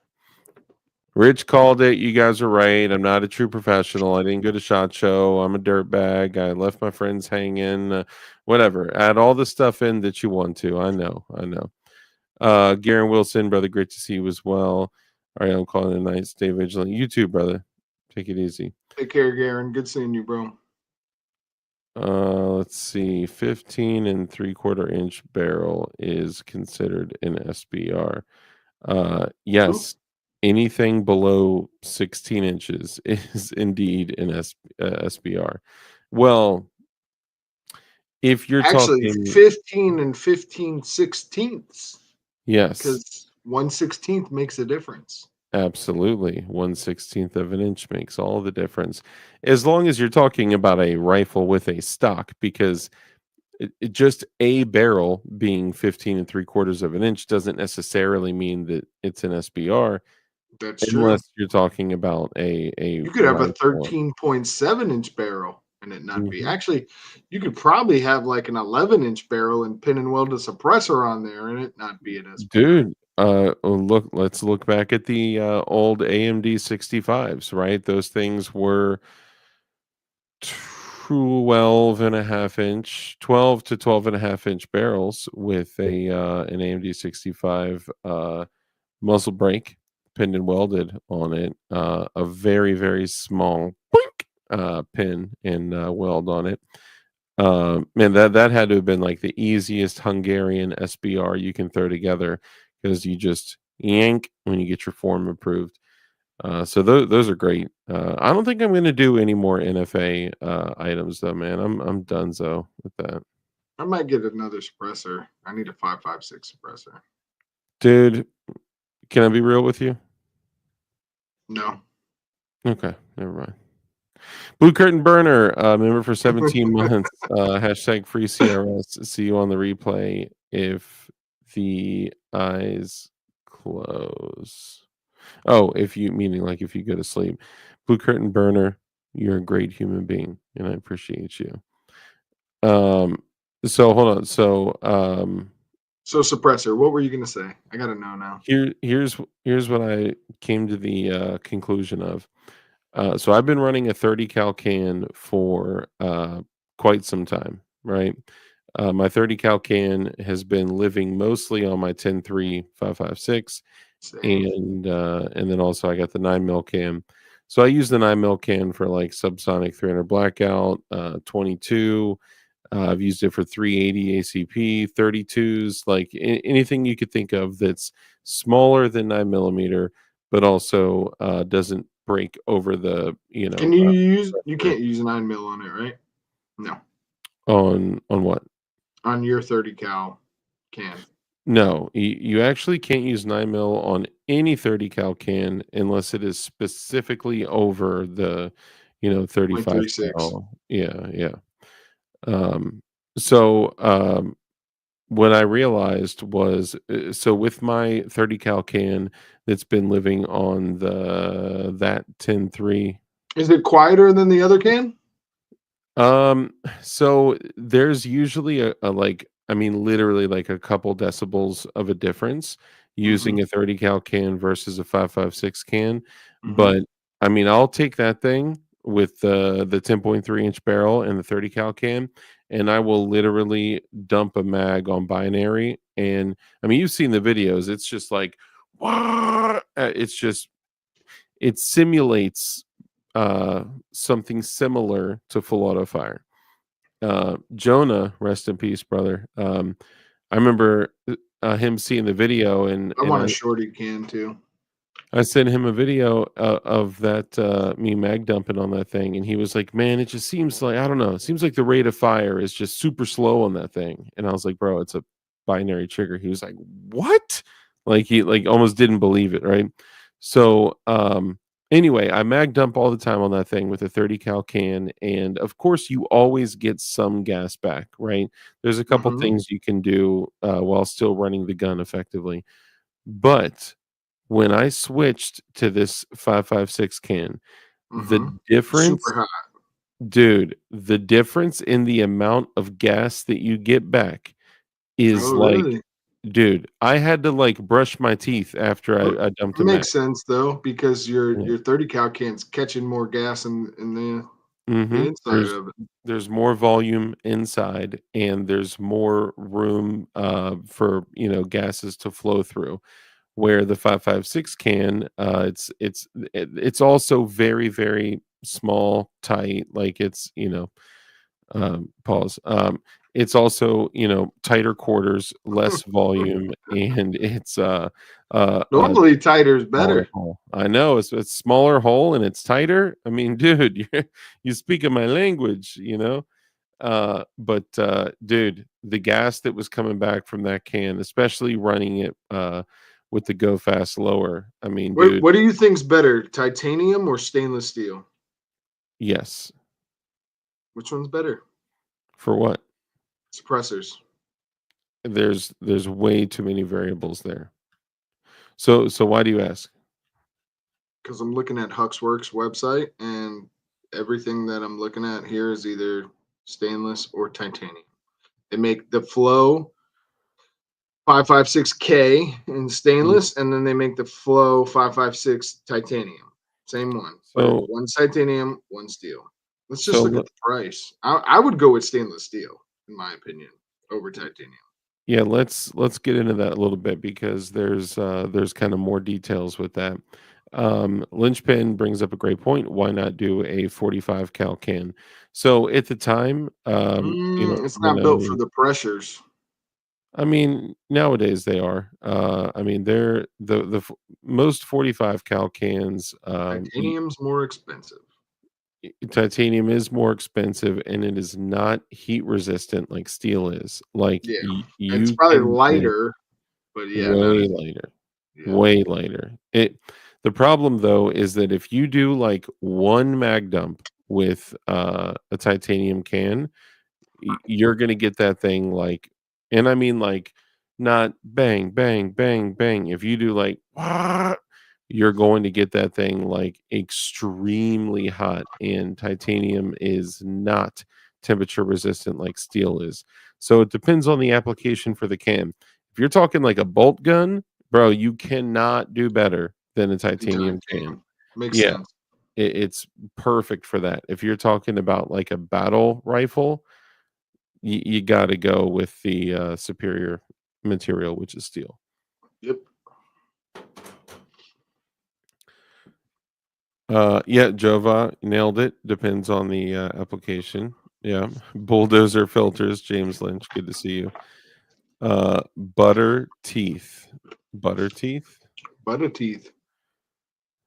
Rich called it. You guys are right. I'm not a true professional. I didn't go to SHOT Show. I'm a dirtbag. I left my friends hanging. Whatever. Add all the stuff in that you want to. I know. Garen Wilson, brother, great to see you as well. All right, I'm calling it a night. Stay vigilant. You too, brother. Take it easy. Take care, Garen. Good seeing you, bro. Let's see. 15 and 3/4 inch barrel is considered an SBR. Yes. Ooh. Anything below 16 inches is indeed an SBR. Well, if you're actually talking 15 and 15/16, yes, because 1/16 makes a difference. Absolutely, 1/16 of an inch makes all the difference, as long as you're talking about a rifle with a stock, because just a barrel being 15 and 3/4 of an inch doesn't necessarily mean that it's an SBR. That's unless true. you're talking about a You could have a rifle. 13.7-inch barrel and it not be. Mhm. Actually, you could probably have like an 11-inch barrel and pin and weld a suppressor on there and it not be an SBR. Dude, let's look back at the old AMD 65s, right? Those things were 12 to 12.5 inch barrels with an AMD 65 muzzle brake pinned and welded on it, a very, very small pin and weld on it. Man, that had to have been like the easiest Hungarian SBR you can throw together, because you just yank when you get your form approved. So those are great. I don't think I'm going to do any more NFA items though, man. I'm donezo with that. I might get another suppressor. I need a 5.56 suppressor. Dude, can I be real with you? No. Okay, never mind. Blue Curtain Burner, member for 17 months. Hashtag free CRS. See you on the replay if the eyes close. Oh, meaning like if you go to sleep. Blue Curtain Burner, you're a great human being, and I appreciate you. So hold on. So So suppressor, what were you gonna say? I gotta know now. here's what I came to the conclusion of. So I've been running a 30 cal can for quite some time, right? My 30 cal can has been living mostly on my 10.3 5.56, and then also I got the 9mm can. So I use the 9mm can for like subsonic 300 blackout, 22. I've used it for 380 ACP, 32s, like anything you could think of that's smaller than 9mm, but also doesn't break over the, Can you use? You can't use 9mm on it, right? No. On what? On your 30 cal can. No, you actually can't use 9 mil on any 30 cal can unless it is specifically over the, 35 0.36. cal. Yeah, yeah. Um, so, what I realized was, so with my 30 cal can that's been living on that 10.3. Is it quieter than the other can? So there's usually a like, I mean, literally like a couple decibels of a difference Mhm, using a 30 cal can versus a 5.56 can. mhm. But I mean, I'll take that thing with the 10.3-inch barrel and the 30 cal can, and I will literally dump a mag on binary. And I mean, you've seen the videos. It's just like, it's just it simulates uh something similar to full auto fire. Jonah, rest in peace, brother. I remember him seeing the video, and I want a shorty can too. I sent him a video of that me mag dumping on that thing, and he was like, "Man, it just seems like I don't know. It seems like the rate of fire is just super slow on that thing." And I was like, "Bro, it's a binary trigger." He was like, "What?" Like he like almost didn't believe it, right? So anyway, I mag dump all the time on that thing with a 30 cal can, and of course, you always get some gas back, right? There's a couple Mhm, things you can do while still running the gun effectively, but when I switched to this 5.56 can, the mhm. difference Super hot. dude, the difference in the amount of gas that you get back Oh, is like really? dude, I had to, like, brush my teeth after Well, I dumped it a mag. makes sense though because your Yeah. your 30 cal can's catching more gas in the Mhm. inside of it. There's more volume inside, and there's more room, for, gases to flow through. Where the 5.56 can, it's also very, very small, tight, like, it's, pause, it's also, tighter quarters, less volume, and it's, a Normally tighter is smaller better. hole. I know, it's smaller hole and it's tighter. I mean, dude, you speaking my language, but dude, the gas that was coming back from that can, especially running it with the go fast lower. I mean, What dude, what do you think's better, titanium or stainless steel? yes. Which one's better? For what? Suppressors. There's way too many variables there. So why do you ask? Because I'm looking at Huxworks website and everything that I'm looking at here is either stainless or titanium. They make the flow 556K in Mm. stainless, and then they make the flow 556 titanium. Same one, but So one's titanium, one steel. Let's just so look at the price. I would go with stainless steel, in my opinion, over titanium. yeah, let's get into that a little bit because there's kind of more details with that. Lynchpin brings up a great point. Why not do a 45 cal can? So at the time, It's when not built for the pressures. I mean, nowadays they are. I mean, they're most 45 cal cans. Titanium's more expensive. Titanium is more expensive, and it is not heat resistant like steel is. Like Yeah, it's you probably can get lighter, but yeah, not way as later. yeah. Way later. The problem though is that if you do like one mag dump with a titanium can, you're gonna get that thing like, and I mean like not bang, bang, bang, bang. If you do like you're going to get that thing like extremely hot, and titanium is not temperature resistant like steel is. So it depends on the application for the can. If you're talking like a bolt gun, bro, you cannot do better than a And titanium can. titanium makes Yeah, sense. it's perfect for that. If you're talking about like a battle rifle, you got to go with the superior material, which is steel. Yep. Yeah, Jova nailed it. Depends on the application. Yeah, bulldozer filters. James Lynch, good to see you. Butter teeth. Butter teeth. Butter teeth.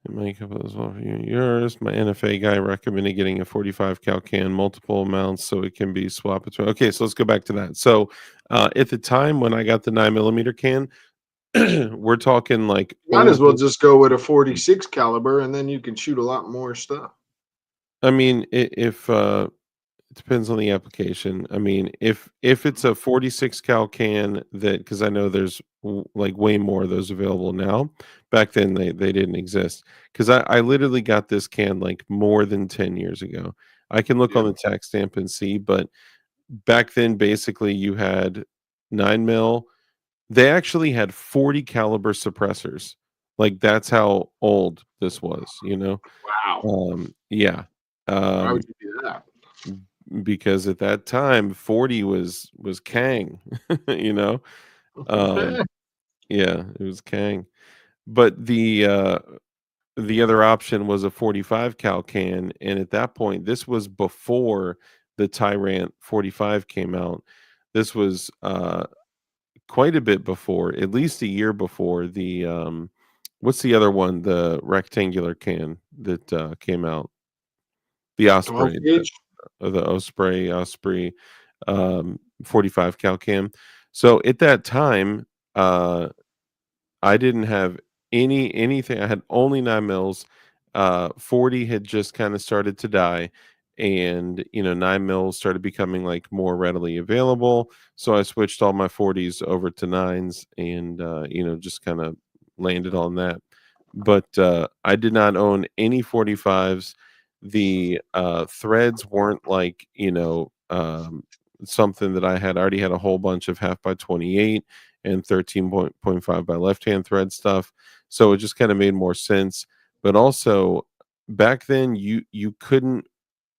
It might come as well for you and yours. My NFA guy recommended getting a 45 cal can, multiple amounts, so it can be swapped between. Okay, so let's go back to that. So, at the time when I got the 9 millimeter can, we're talking like Might as well older. just go with a 46 caliber, and then you can shoot a lot more stuff. I mean, if it depends on the application. I mean, if it's a 46 cal can, that because I know there's like way more of those available now. Back then they didn't exist. Because I literally got this can like more than 10 years ago. I can look on Yeah. the tax stamp and see, but back then basically you had 9 mil. They actually had 40 caliber suppressors. Like that's how old this was, you know? Wow. Yeah. Why Um would you do that? because at that time 40 was Kang, you know. Um yeah, it was Kang. But the other option was a 45 cal can, and at that point this was before the Tyrant 45 came out. This was quite a bit before, at least a year before the what's the other one, the rectangular can that came out, the 12 Osprey, gauge. the Osprey 45 cal cam. So at that time, uh, I didn't have anything. I had only 9 mils. 40 had just kind of started to die, and 9 mils started becoming like more readily available. So I switched all my 40s over to nines, and just kind of landed on that. But I did not own any 45s. The threads weren't like something that I had already had a whole bunch of half by 28 and 13.5 by left hand thread stuff. So it just kind of made more sense. But also back then you couldn't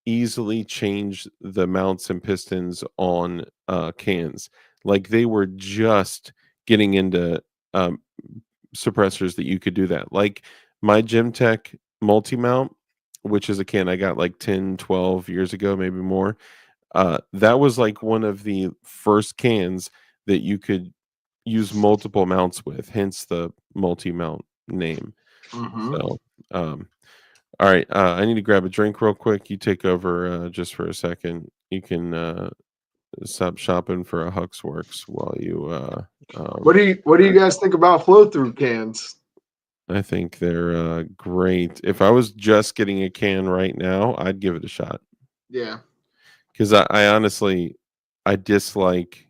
easily change the mounts and pistons on cans. Like they were just getting into um, suppressors that you could do that. Like my Gemtech multi mount, which is a can I got like 10, 12 years ago, maybe more. That was like one of the first cans that you could use multiple mounts with, hence the multi-mount name. Mm-hmm. So, all right, I need to grab a drink real quick. You take over just for a second. You can stop shopping for a Hux Works while you. What do you guys think about flow through cans? I think they're great. If I was just getting a can right now, I'd give it a shot Yeah. because I honestly I dislike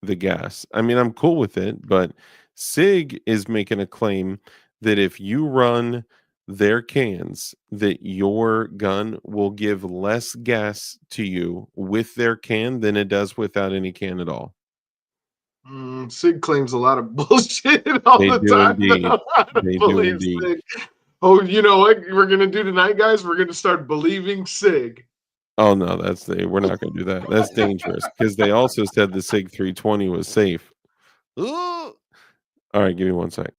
the gas. I mean, I'm cool with it, but SIG is making a claim that if you run their cans, that your gun will give less gas to you with their can than it does without any can at all. Sig claims a lot of bullshit all They the do time. indeed. I don't They do believe indeed. Sig. Oh, you know what we're gonna do tonight, guys? We're gonna start believing Sig. Oh no, we're not going to do that. That's dangerous because they also said the SIG 320 was safe. Ooh. All right, give me one sec.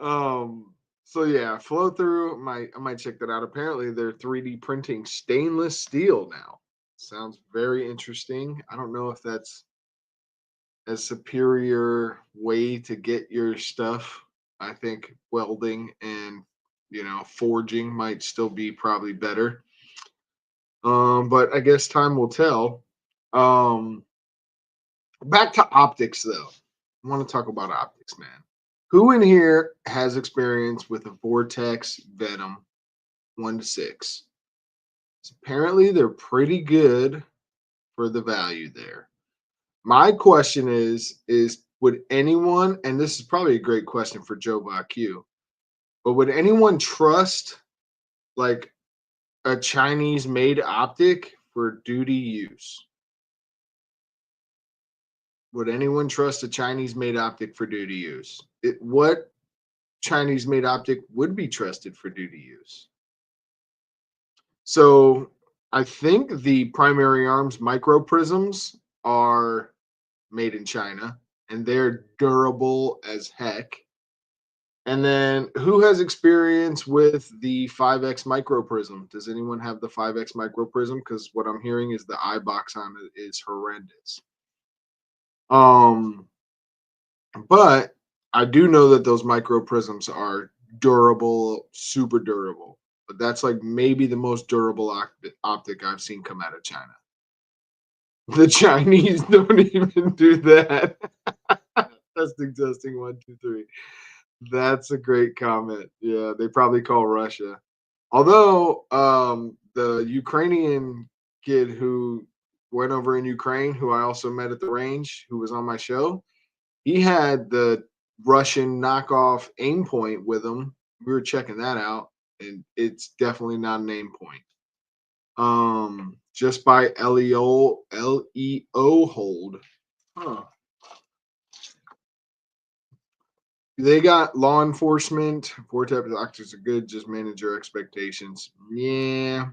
So yeah, flow through. I might check that out. Apparently, they're 3D printing stainless steel now. Sounds very interesting. I don't know if that's a superior way to get your stuff. I think welding and forging might still be probably better. But I guess time will tell. Um, Back to optics though. I want to talk about optics, man. Who in here has experience with a Vortex Venom 1 to 6? So apparently they're pretty good for the value there. My question is would anyone, and this is probably a great question for Joe Q, but would anyone trust like a Chinese made optic for duty use? Would anyone trust a Chinese made optic for duty use? What Chinese made optic would be trusted for duty use? So I think the primary arms micro prisms are made in China and they're durable as heck. And then who has experience with the 5X micro prism? Does anyone have the 5X micro prism? Because what I'm hearing is the eye box on it is horrendous. But I do know that those micro prisms are durable, super durable. But that's like maybe the most durable optic I've seen come out of China. The Chinese don't even do that. Testing, 1, 2, 3. That's a great comment. Yeah, they probably call Russia. Although the Ukrainian kid who went over in Ukraine, who I also met at the range, who was on my show, he had the Russian knockoff aim point with him. We were checking that out, and it's definitely not an aim point. Just by LEO hold. Huh. They got law enforcement. 4 types of doctors are good. Just manage your expectations. Yeah,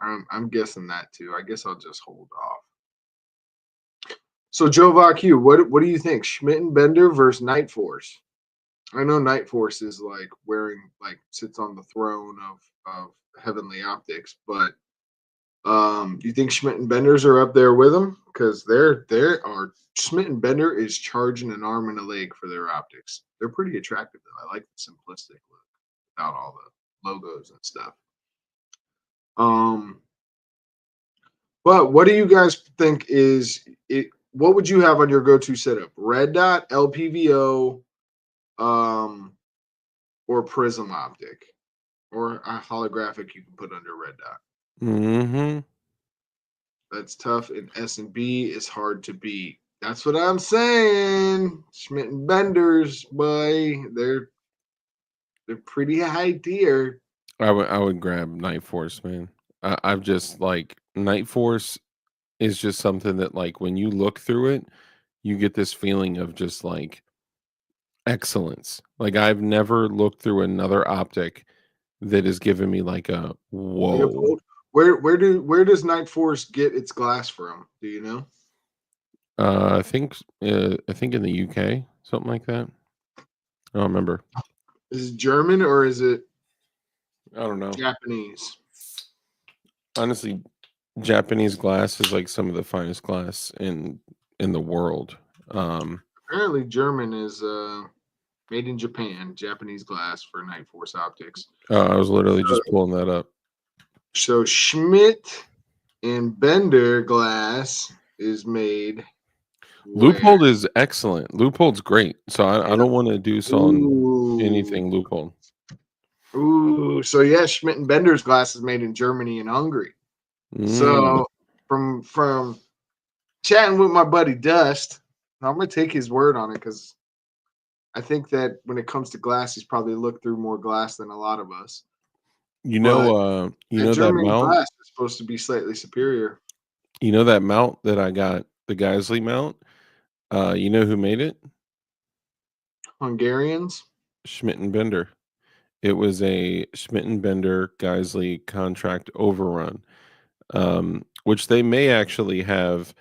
I'm guessing that too. I guess I'll just hold off. So Joe Q, what do you think? Schmidt and Bender versus Night Force. I know Night Force is like sits on the throne of Heavenly Optics, but do you think Schmidt and Benders are up there with them? Because there are Schmidt and Bender is charging an arm and a leg for their optics. They're pretty attractive though. I like the simplistic look without all the logos and stuff. But what do you guys think is it? What would you have on your go-to setup? Red dot, LPVO, or prism optic, or a holographic you can put under red dot. Mm-hmm. That's tough. And S&B is hard to beat. That's what I'm saying. Schmidt and Benders, boy, they're pretty high tier. I would grab Night Force, man. I've just like Night Force is just something that like when you look through it, you get this feeling of just like excellence. Like I've never looked through another optic that has given me like a whoa. Leopold, where does Night Force get its glass from? Do you know? I think in the UK, something like that. I don't remember. Is it German or is it I don't know. Japanese? Honestly, Japanese glass is like some of the finest glass in the world. Apparently German is made in Japan, Japanese glass for Night Force optics. I was literally just pulling that up. So Schmidt and Bender glass is made. Loophole is excellent. Loophole's great. So I don't want to do on anything Loophole. Ooh, so yeah, Schmidt and Bender's glass is made in Germany and Hungary. So from chatting with my buddy Dust, I'm gonna take his word on it because I think that when it comes to glass, he's probably looked through more glass than a lot of us. You know that German mount. glass is supposed to be slightly superior. You know that mount that I got, the Geisley mount. You know who made it? Hungarians. Schmidt and Bender. It was a Schmidt and Bender Geisley contract overrun, which they may actually have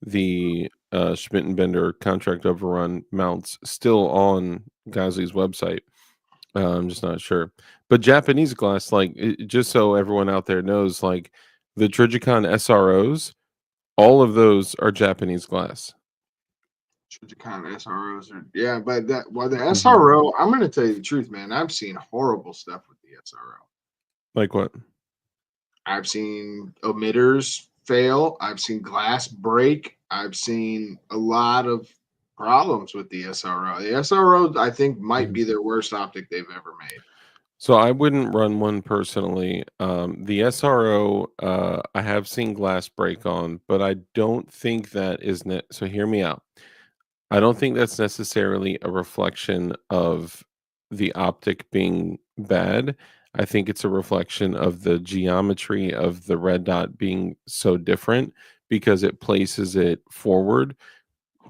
the Schmidt and Bender contract overrun mounts still on Geisley's website. I'm just not sure. But Japanese glass, like just so everyone out there knows, like the Trigicon SROs, all of those are Japanese glass. Trigicon SROs are but the SRO, I'm gonna tell you the truth, man. I've seen horrible stuff with the SRO. Like what? I've seen emitters fail. I've seen glass break. I've seen a lot of problems with the SRO. The SRO, I think, might be their worst optic they've ever made. So I wouldn't run one personally. The SRO, I have seen glass break on, but I don't think that is so hear me out. I don't think that's necessarily a reflection of the optic being bad. I think it's a reflection of the geometry of the red dot being so different because it places it forward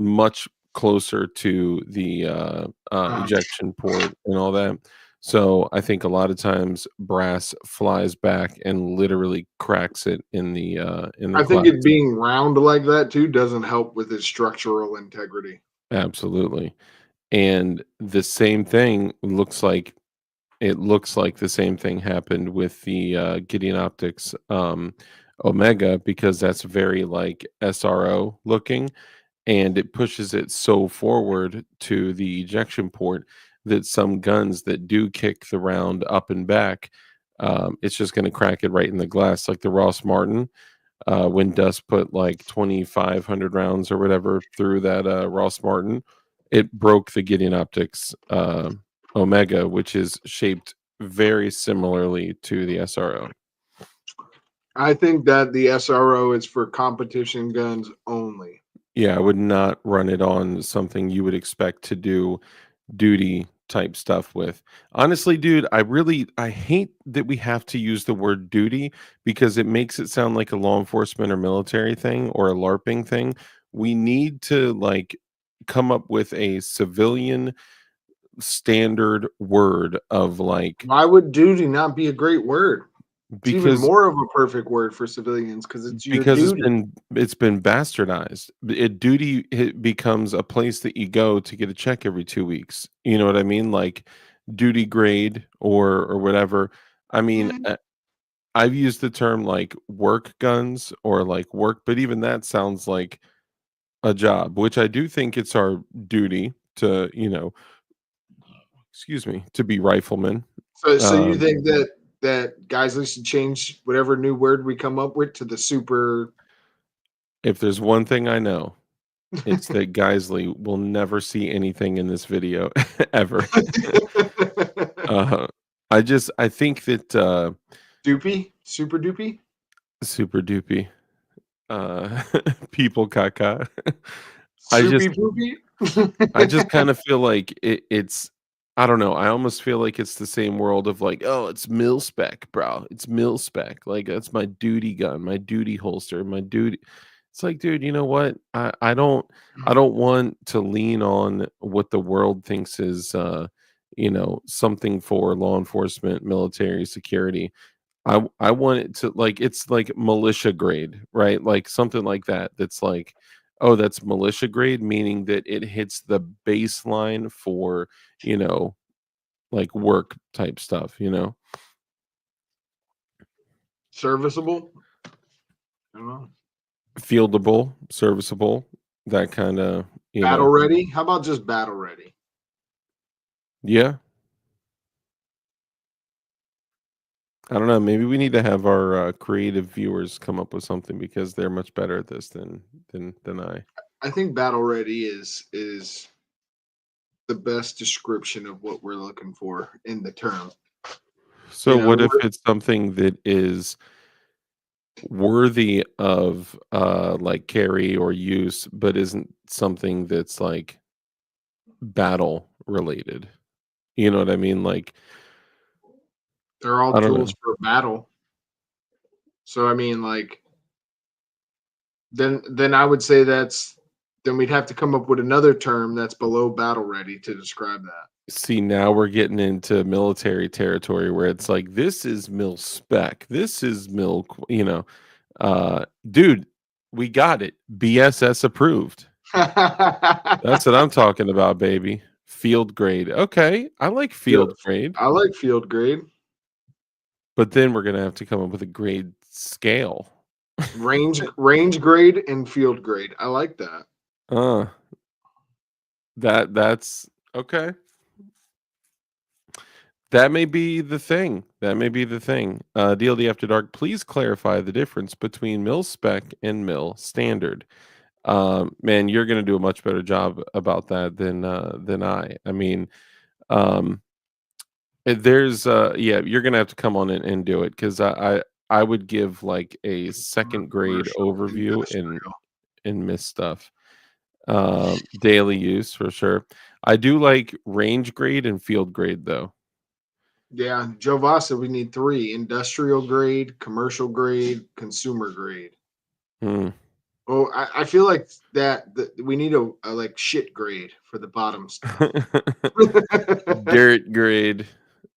much closer to the ejection port and all that. So I think a lot of times brass flies back and literally cracks it in the I think it being round like that too doesn't help with its structural integrity. Absolutely. And the same thing looks like the same thing happened with the Gideon Optics Omega because that's very like SRO looking and it pushes it so forward to the ejection port that some guns that do kick the round up and back, it's just going to crack it right in the glass, like the Ross Martin. When Dust put like 2,500 rounds or whatever through that Ross Martin, it broke the Gideon Optics Omega, which is shaped very similarly to the SRO. I think that the SRO is for competition guns only. Yeah, I would not run it on something you would expect to do duty type stuff with. Honestly, dude, I hate that we have to use the word duty because it makes it sound like a law enforcement or military thing or a LARPing thing. We need to like come up with a civilian standard word of like Why would duty not be a great word? It's even because more of a perfect word for civilians because it's your duty. it's been bastardized. Duty it becomes a place that you go to get a check every 2 weeks. You know what I mean? Like duty grade or whatever. I mean, Mm. I've used the term like work guns or like work, but even that sounds like a job, which I do think it's our duty to, excuse me, to be riflemen. So you Um, think that guys, we should change whatever new word we come up with to the super. if there's one thing I know, it's that Geisley will never see anything in this video ever. uh, I think that Doopy, super doopy, super doopy people caca. I just soupy poopy. I just kind of feel like it's I don't know. I almost feel like it's the same world of like, oh, it's mil spec, bro. It's mil spec. Like that's my duty gun, my duty holster, my duty. It's like, dude, you know what? I don't want to lean on what the world thinks is something for law enforcement, military, security. I want it to like it's like militia grade, right? Like something like that. That's like, oh, that's militia grade, meaning that it hits the baseline for, you know, like work type stuff. Serviceable. I don't know. Fieldable, serviceable, that kind of, Battle ready. How about just battle ready? yeah. I don't know. Maybe we need to have our creative viewers come up with something because they're much better at this than I. I think battle ready is the best description of what we're looking for in the term. So You know, what if it's something that is worthy of like carry or use, but isn't something that's like battle related? You know what I mean? Like they're all I don't know. tools for battle. So I mean, like, then I would say then we'd have to come up with another term that's below battle ready to describe that. See, now we're getting into military territory where it's like this is mil spec, this is dude, we got it. BSS approved. That's what I'm talking about, baby. Field grade. Okay, I like field grade, I like field grade. but then we're gonna have to come up with a grade scale. Range grade and field grade. I like that. Uh, that's okay. That may be the thing. That may be the thing. DLD After Dark, please clarify the difference between mil spec and mil standard. Man, you're gonna do a much better job about that than I. I mean, um, there's yeah, you're gonna have to come on and do it because I would give like a second grade Commercial, overview industrial. and miss stuff. Daily use for sure. I do like range grade and field grade though. Yeah, Joe Voss said we need three: industrial grade, commercial grade, consumer grade. Hmm. Oh, I feel like that we need a like shit grade for the bottom stuff. Dirt grade,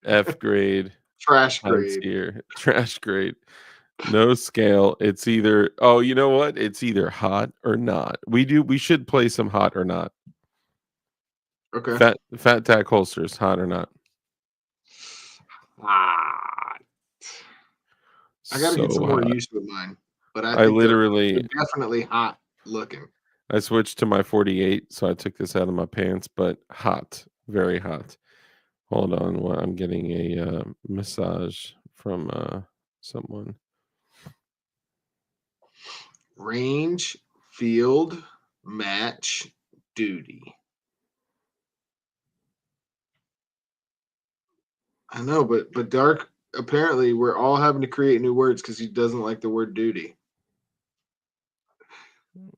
F grade, Trash high grade. tier, trash grade. No scale. It's either oh, you know what? It's either hot or not. We should play some hot or not. Okay. Fat tack holsters, hot or not. Ah, I got to get So some more hot. use with mine, but I I think literally they're definitely hot looking. I switched to my 48, so I took this out of my pants, but hot, very hot. Hold on, while I'm getting a massage from someone. Range, field, match, duty. I know, but Dark, apparently we're all having to create new words because he doesn't like the word duty.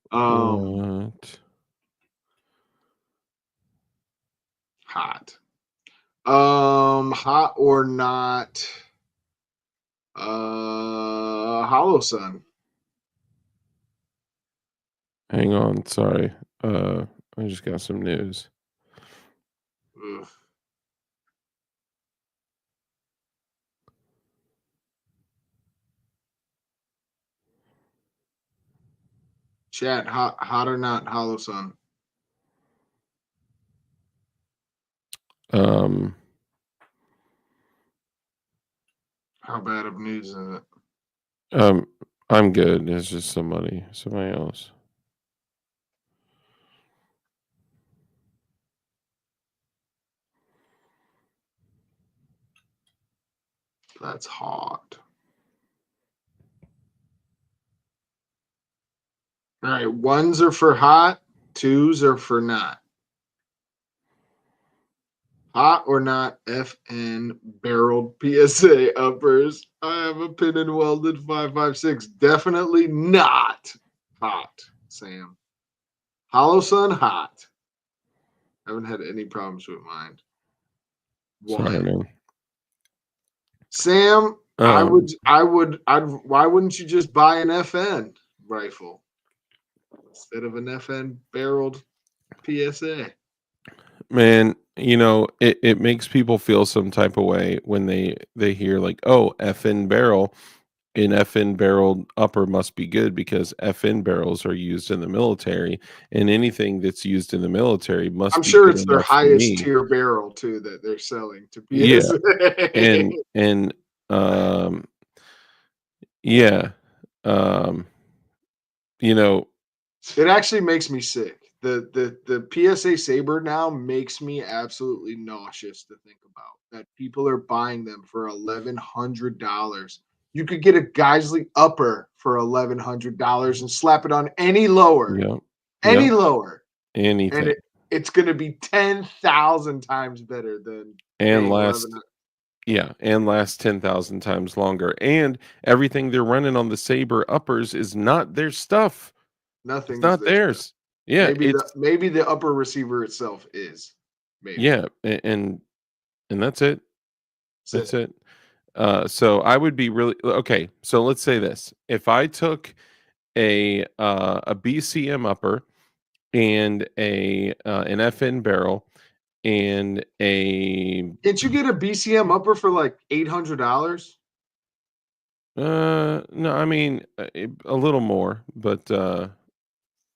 What? Hot. Hot or not? Hollow Sun. Hang on, sorry. I just got some news. Ugh. Chat, hot or not, Hollow Sun. Um, How bad of news is it? um, I'm good. It's just somebody else. That's hot. All right, ones are for hot, twos are for not. Hot or not, FN barreled PSA uppers. I have a pin and welded 5.56. Definitely not hot, Sam. Hollow Sun, hot. Haven't had any problems with mine. Sorry, One. man. Sam, why wouldn't you just buy an FN rifle instead of an FN barreled PSA? Man, you know, it makes people feel some type of way when they hear like, oh, FN barrel, an FN barreled upper must be good because FN barrels are used in the military, and anything that's used in the military must I'm be sure good it's their enough for highest me. tier barrel too that they're selling to Yeah, PSA. and um yeah. Um, you know, It actually makes me sick. The PSA Saber now makes me absolutely nauseous to think about that people are buying them for $1,100. You could get a Geisley upper for $1,100 and slap it on any lower, yeah, yeah, any lower, and anything. it's going to be 10,000 times better than And paying 11. last Yeah, and last 10,000 times longer. And everything they're running on the Saber uppers is not their stuff. It's Nothing is not their stuff. theirs. Yeah, it's Maybe the upper receiver itself is. Maybe. yeah, and that's it. That's That's it. it. So I would be really okay. So let's say this: if I took a BCM upper and an FN barrel and a Can't you get a BCM upper for like $800? no, I mean a little more, but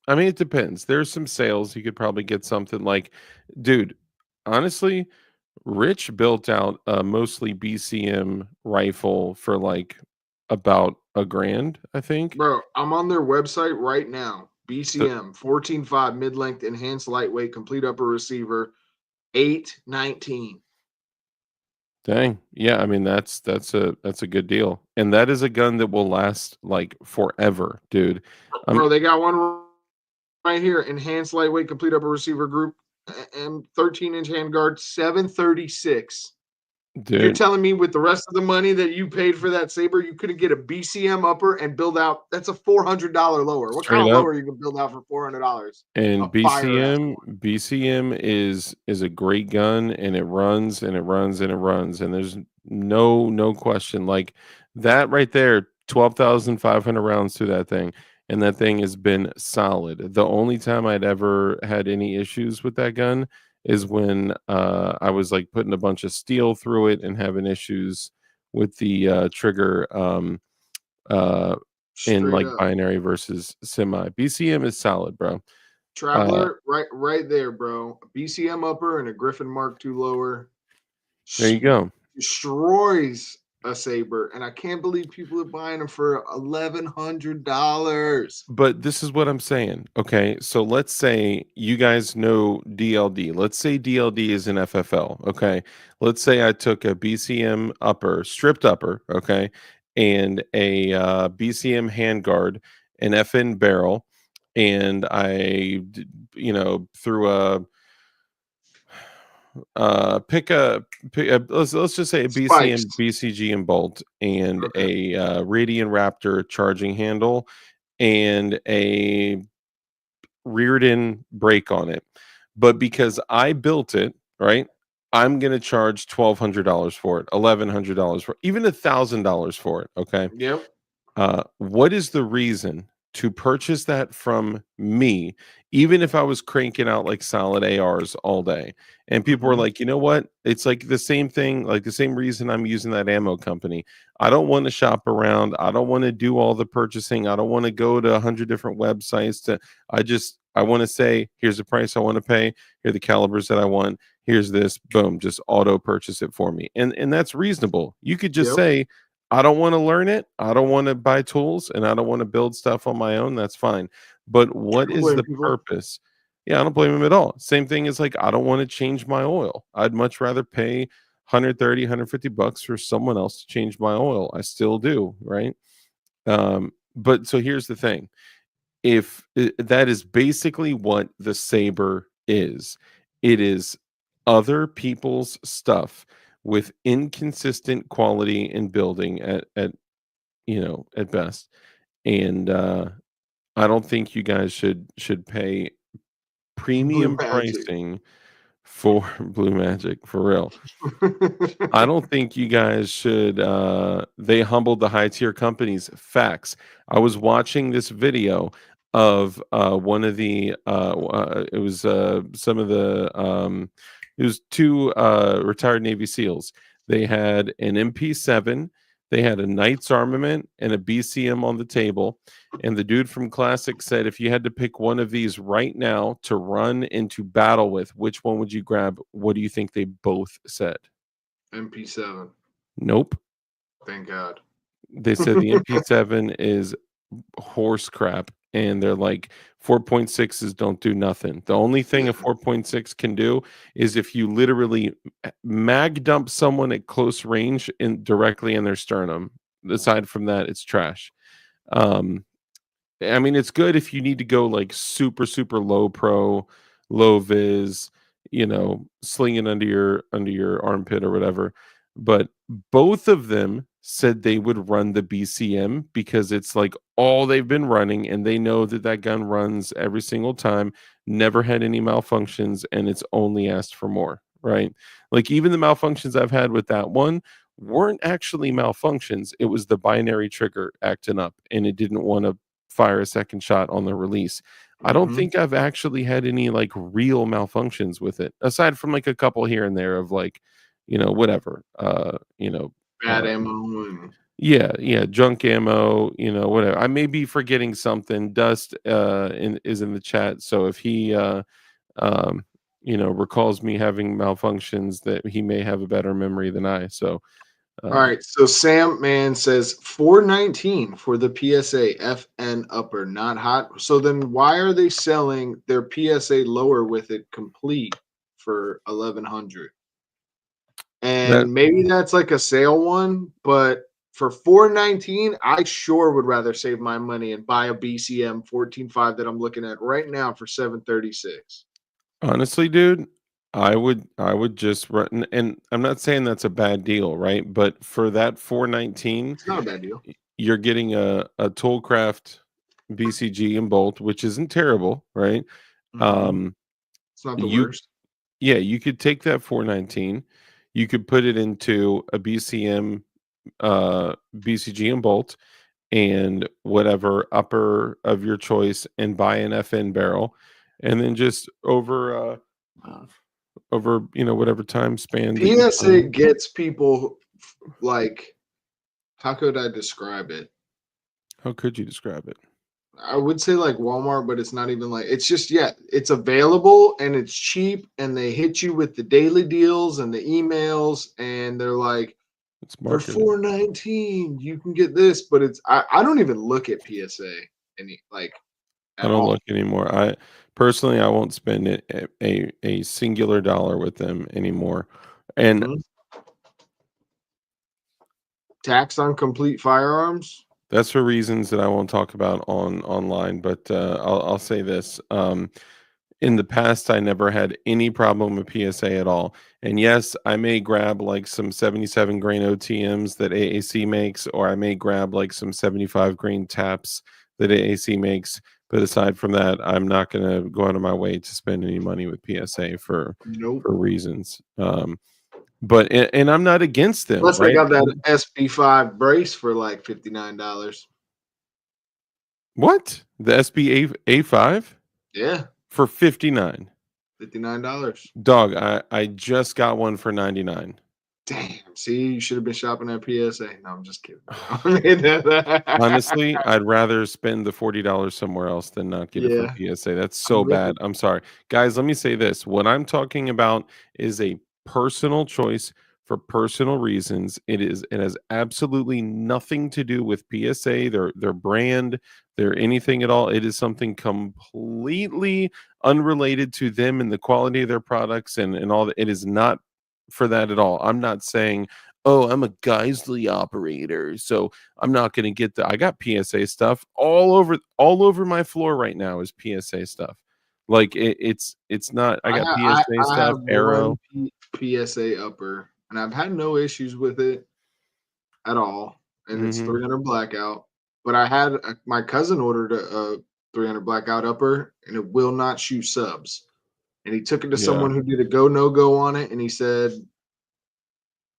I mean, it depends. There's some sales. You could probably get something like, dude, honestly, Rich built out a mostly BCM rifle for like about a grand, I think. Bro, I'm on their website right now. So BCM 14.5 mid-length enhanced lightweight complete upper receiver 819. dang, yeah, I mean that's a good deal, and that is a gun that will last like forever, dude. I'm Bro, they got one right here. Enhanced lightweight complete upper receiver group and 13-inch handguard 736. You're dude, telling me with the rest of the money that you paid for that Saber, you couldn't get a BCM upper and build out? That's a $400 lower. What kind straight of up. lower you can build out for $400? A And fire ass BCM one. BCM is a great gun, and it runs and it runs and it runs, and there's no question like that right there. 12,500 rounds through that thing, and that thing has been solid. The only time I'd ever had any issues with that gun is when I was like putting a bunch of steel through it and having issues with the trigger uh, in Straight like up. binary versus semi. BCM is solid, bro. Uh, Traveler, right there, bro. A BCM upper and a Griffin Mark II lower there you go. destroys a saber, and I can't believe people are buying them for $1,100. But this is what I'm saying. Okay. So let's say you guys know DLD. Let's say DLD is an FFL. Okay. Let's say I took a BCM upper, stripped upper. Okay. And a BCM handguard, an FN barrel. And threw let's just say a Spikes. BCM, BCG and bolt and Okay. a Radiant Raptor charging handle and a reared in brake on it. But because I built it, right, I'm going to charge $1,200 for it, $1,100 for it, even $1,000 for it. Okay. Yep. What is the reason to purchase that from me, even if I was cranking out like solid ARs all day? And people were Mhm. like, you know what? It's like the same thing, like the same reason I'm using that ammo company. I don't want to shop around. I don't want to do all the purchasing. I don't want to go to 100 different websites I want to say, here's the price I want to pay. Here are the calibers that I want. Here's this. Boom. Just auto purchase it for me. And that's reasonable. You could just Yep. say, I don't want to learn it. I don't want to buy tools and I don't want to build stuff on my own. That's fine. But what I don't is blame the people. purpose? Yeah, I don't blame him at all. Same thing as like, I don't want to change my oil. I'd much rather pay 130, 150 bucks for someone else to change my oil. I still do. Right. But so here's the thing. That is basically what the Saber is, it is other people's stuff with inconsistent quality in building at best. And I don't think you guys should pay Blue premium magic. pricing for Blue Magic, for real. I don't think you guys should they humbled the high tier companies. Facts. I was watching this video of one of the it was some of the it was two retired Navy SEALs. They had an MP7, they had a Knight's armament and a BCM on the table. And the dude from Classic said, if you had to pick one of these right now to run into battle with, which one would you grab? What do you think they both said? MP7. Nope. Thank God. They said the MP7 is horse crap, and they're like 4.6s don't do nothing. The only thing a 4.6 can do is if you literally mag dump someone at close range directly in their sternum. Aside from that, it's trash. Um, I mean, it's good if you need to go like super, super low pro, low vis, sling it under your armpit or whatever. But both of them said they would run the BCM because it's like all they've been running, and they know that gun runs every single time, never had any malfunctions, and it's only asked for more, right? Like even the malfunctions I've had with that one weren't actually malfunctions. It was the binary trigger acting up, and it didn't want to fire a second shot on the release. I don't Mhm. think I've actually had any like real malfunctions with it, aside from like a couple here and there of like, whatever. Bad ammo and Yeah, junk ammo, whatever. I may be forgetting something. Dust is in the chat, so if he um, recalls me having malfunctions, that he may have a better memory than I. So all right. So Sam Man says 419 for the PSA FN upper, not hot. So then why are they selling their PSA lower with it complete for 1100? that And maybe that's like a sale one, but for 419, I sure would rather save my money and buy a BCM 14.5 that I'm looking at right now for 736. Honestly, dude, I would just run, and I'm not saying that's a bad deal, right? But for that 419, It's not a bad deal. you're getting a Toolcraft BCG and bolt, which isn't terrible, right? Mhm. Um, It's not the you worst. Yeah, you could take that 419, you could put it into a BCM, BCG and bolt, and whatever upper of your choice, and buy an FN barrel, and then just over whatever time span that you PSA plan. gets people like, how could I describe it? How could you describe it? I would say like Walmart, but it's not even like it's just it's available and it's cheap and they hit you with the daily deals and the emails and they're like, It's for marketing. $4.19 you can get this, but I don't even look at PSA any like I at don't all. look anymore. I personally, I won't spend a singular dollar with them anymore. And Mhm. Tax on complete firearms. that's for reasons that I won't talk about online. But I'll say this: in the past, I never had any problem with PSA at all. And yes, I may grab like some 77 grain OTMs that AAC makes, or I may grab like some 75 grain taps that AAC makes. But aside from that, I'm not going to go out of my way to spend any money with PSA Nope. for reasons. But and I'm not against them, Plus, they right? got that SB5 brace for like $59. What? The SB A5 Yeah, for 59. $59. Dog, I just got one for 99. Damn. See, you should have been shopping at PSA. No, I'm just kidding. Yeah. Honestly, I'd rather spend the $40 somewhere else than not get it from Yeah, PSA. That's I'm so with bad. you. I'm sorry. Guys, let me say this. What I'm talking about is a personal choice for personal reasons. It has absolutely nothing to do with PSA, their brand, their anything at all. It is something completely unrelated to them and the quality of their products and all that. It is not for that at all. I'm not saying, oh, I'm a Geisley operator, so I'm not gonna get I got PSA stuff all over my floor right now is PSA stuff. Like it's not I got PSA I stuff, have Arrow. one PSA upper, and I've had no issues with it at all, and it's Mhm. 300 blackout. But I had my cousin ordered a 300 blackout upper, and it will not shoot subs. And he took it to Yeah. someone who did a go no go on it, and he said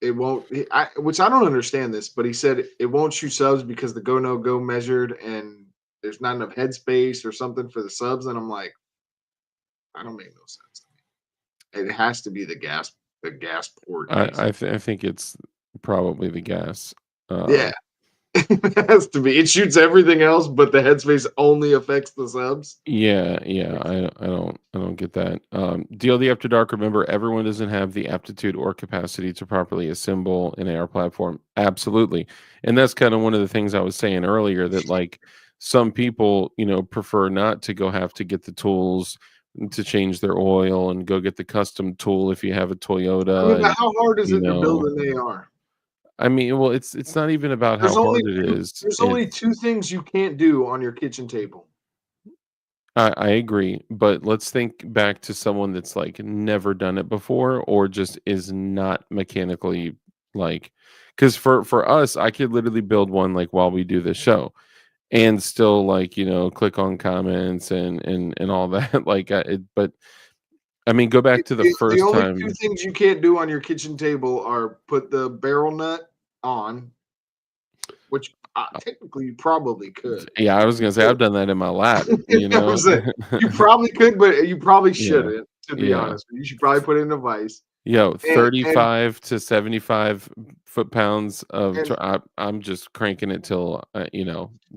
it won't. Which I don't understand this, but he said it won't shoot subs because the go no go measured, and there's not enough headspace or something for the subs. And I'm like, I don't make no sense to me. It has to be the gas port, basically. I think it's probably the gas. Yeah, Um it has to be. It shoots everything else, but the headspace only affects the subs. Yeah, yeah, I don't get that. DLD After Dark, remember everyone doesn't have the aptitude or capacity to properly assemble an AR platform. Absolutely. And that's kind of one of the things I was saying earlier that like some people, prefer not to go have to get the tools to change their oil and go get the custom tool if you have a I mean, Toyota but and how hard is you it to build know, an AR? I mean, well, it's not even about There's how only hard it two. is. There's only It's two things you can't do on your kitchen table. I agree, but let's think back to someone that's like never done it before or just is not mechanically like because for us, I could literally build one like while we do this show and still like, click on comments and all that. Like but I mean, go back to the The first only two time. things you can't do on your kitchen table are put the barrel nut on, which technically you probably could. Yeah, I was gonna say I've done that in my lap, You know what I'm saying? You probably could, but you probably Yeah, shouldn't. To be yeah. honest, you should probably put it in a vise. Yo, And 35 to 75 foot-pounds of and I'm just cranking it till, do you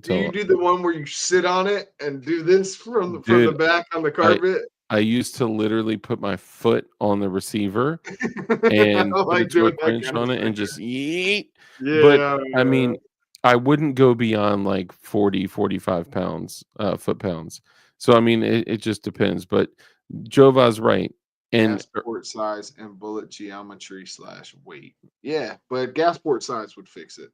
till do the one where you sit on it and do this from the dude, back on the I carpet? I used to literally put my foot on the receiver I and put a like doing torque that wrench kind of on it stuff. and just yeet. But, Yeah, I yeah. mean, I wouldn't go beyond, like, 40, 45 pounds, foot-pounds. So, I mean, it just depends, but Jova's right, and Gas port size and bullet geometry / weight. Yeah, but gas port size would fix it.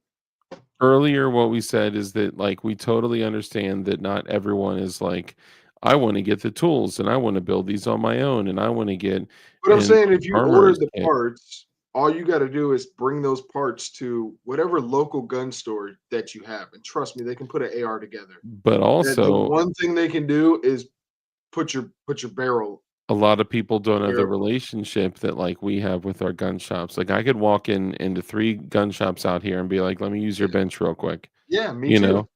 earlier what we said is that like we totally understand that not everyone is like I want to get the tools and I want to build these on my own and I want to get But I'm an saying if you ordered armorer's the kit. parts, all you got to do is bring those parts to whatever local gun store that you have, and trust me, they can put an AR together. But The also one thing they can do is put your a lot of people don't have the barrel. relationship that like we have with our gun shops. Like I could walk into three gun shops out here and be like, let me use your Yeah, bench real quick, yeah, me you too. know? And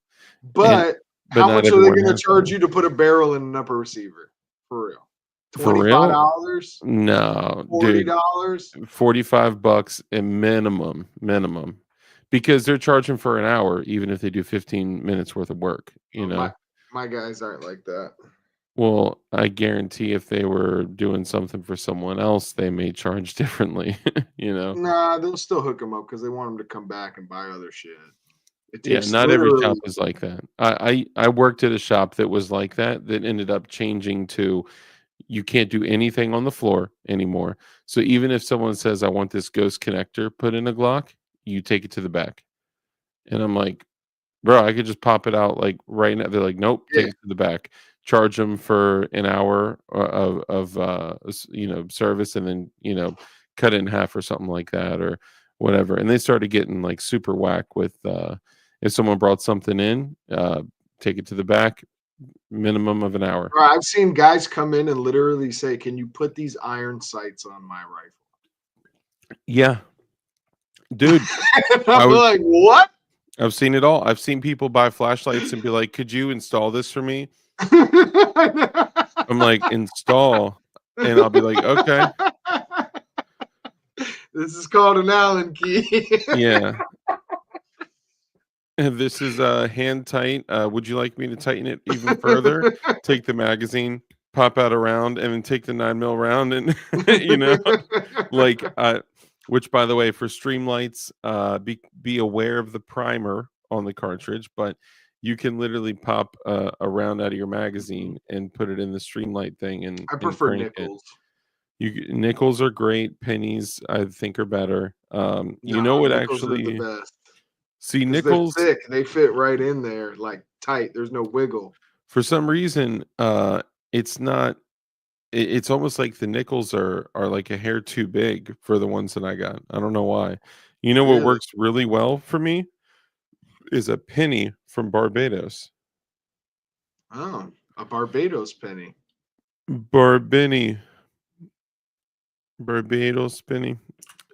But but how not much are they everyone going to has that. charge you to put a barrel in an upper receiver? For real, For twenty five real? dollars, No, dude. $40. $45 a minimum because they're charging for an hour even if they do 15 minutes worth of work. My guys aren't like that. Well, I guarantee if they were doing something for someone else, they may charge differently, you know? Nah, they'll still hook them up because they want them to come back and buy other shit. It Yeah, takes not every shop literally. is like that. I worked at a shop that was like that, that ended up changing to you can't do anything on the floor anymore. So even if someone says, "I want this ghost connector put in a Glock," you take it to the back. And I'm like, "Bro, I could just pop it out, like, right now." They're like, "Nope, take Yeah, it to the back." Charge them for an hour of, service and then, cut it in half or something like that or whatever, and they started getting, like, super whack with, if someone brought something in, take it to the back, minimum of an hour. bro, I've seen guys come in and literally say, "Can you put these iron sights on my rifle?" Yeah, dude, And I I'm was like, "What?" I've seen it all. I've seen people buy flashlights and be like, "Could you install this for me?" I'm like, "Install?" And I'll be like, "Okay." This is called an Allen key. Yeah. This is, hand tight. Would you like me to tighten it even further? Take the magazine, pop out a round, and then take the 9 mil round and, you know, like, which by the way, for Streamlights, be aware of the primer on the cartridge, but you can literally pop a round out of your magazine and put it in the Streamlight thing I and prefer crank it. nickels. Nickels are great, pennies I think are better. You know Nah, what nickels are the actually best see because they're nickels thick. They fit right in there, like tight. There's no wiggle. for some reason, it's not it's almost like the nickels are like a hair too big for the ones that I got. I don't know why. You know what Really? works really well for me is a penny from Barbados. Oh, a Barbados penny. Barbini, Barbados penny.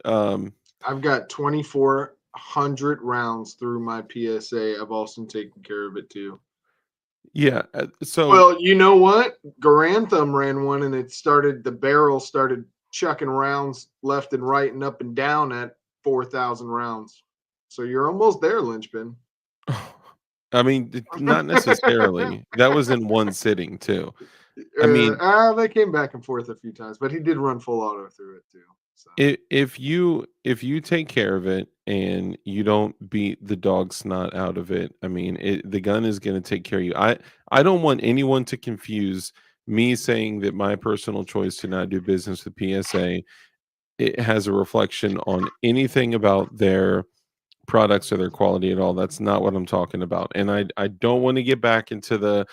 Um, I've got 2,400 rounds through my PSA. I've also taken care of it too. yeah. So Well, you know what? Garantham ran one and the barrel started chucking rounds left and right and up and down at 4,000 rounds. So you're almost there, Lynchpin. I mean, not necessarily. That was in one sitting too. I mean, They came back and forth a few times, but he did run full auto through it too. So if you take care of it and you don't beat the dog snot out of it, I mean, the gun is going to take care of you. I don't want anyone to confuse me saying that my personal choice to not do business with PSA it has a reflection on anything about their products or their quality at all. That's not what I'm talking about. And I don't want to get back into the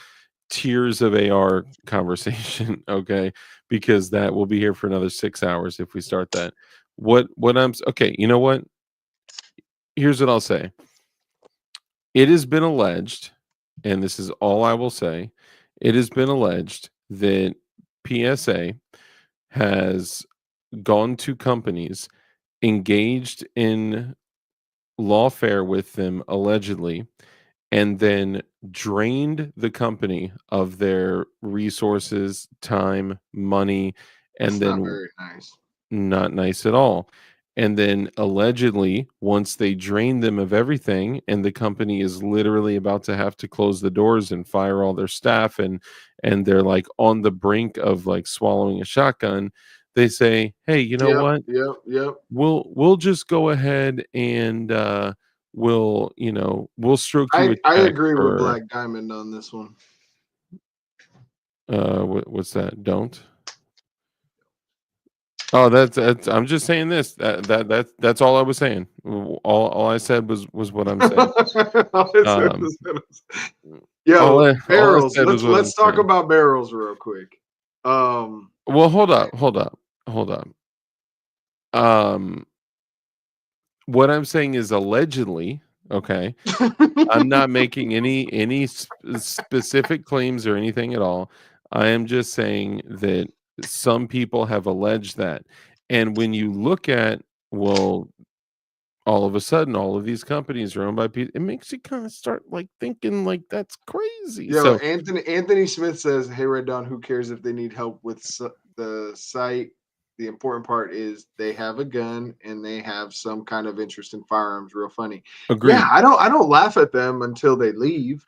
tiers of AR conversation, okay? Because that will be here for another 6 hours if we start that. Okay, you know what? Here's what I'll say. It has been alleged, and this is all I will say, it has been alleged that PSA has gone to companies, engaged in lawfare with them allegedly, and then drained the company of their resources, time, money, and that's not then very nice. not nice at all. And then allegedly, once they drain them of everything, and the company is literally about to have to close the doors and fire all their staff, and they're like on the brink of like swallowing a shotgun, they say, "Hey, you know Yep, what? yep, yep. We'll just go ahead and we'll stroke you a I check agree with for Black Diamond on this one. what's that? Don't. Oh, that's I'm just saying this. That's all I was saying. All I said was what I'm saying. All I said Um, was all yo, I barrels. said was what I'm Let's talk saying. about barrels real quick. Well, hold up. Um, what I'm saying is allegedly, okay? I'm not making any specific claims or anything at all. I am just saying that some people have alleged that. And when you look at, well, all of a sudden, all of these companies are owned by people, it makes you kind of start like thinking like that's crazy. Yo, So Anthony Smith says, "Hey, Red Dawn, who cares if they need help with the site? The important part is they have a gun and they have some kind of interest in firearms." Real funny. Yeah, agreed. I don't laugh at them until they leave,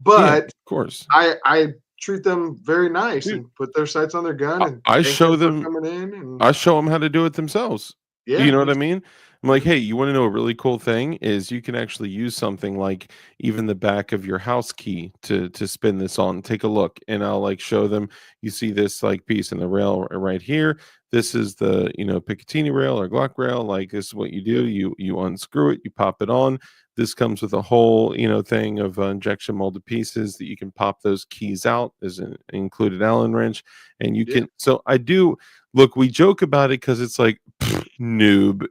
Yeah, of but course. I treat them very nice Dude, and put their sights on their gun and I thank show them for them coming in. And I show them how to do it themselves. You yeah, know what me I too. mean? I'm like, "Hey, you wanna know a really cool thing is you can actually use something like even the back of your house key to spin this on. Take a look." And I'll, like, show them, "You see this, like, piece in the rail right here? This is the, Picatinny rail or Glock rail, like, this is what you do. Yep. You unscrew it, you pop it on. This comes with a whole, thing of, injection molded pieces that you can pop those keys out. There's an included Allen wrench, and you Yeah. can." So I do look, we joke about it because it's like, noob,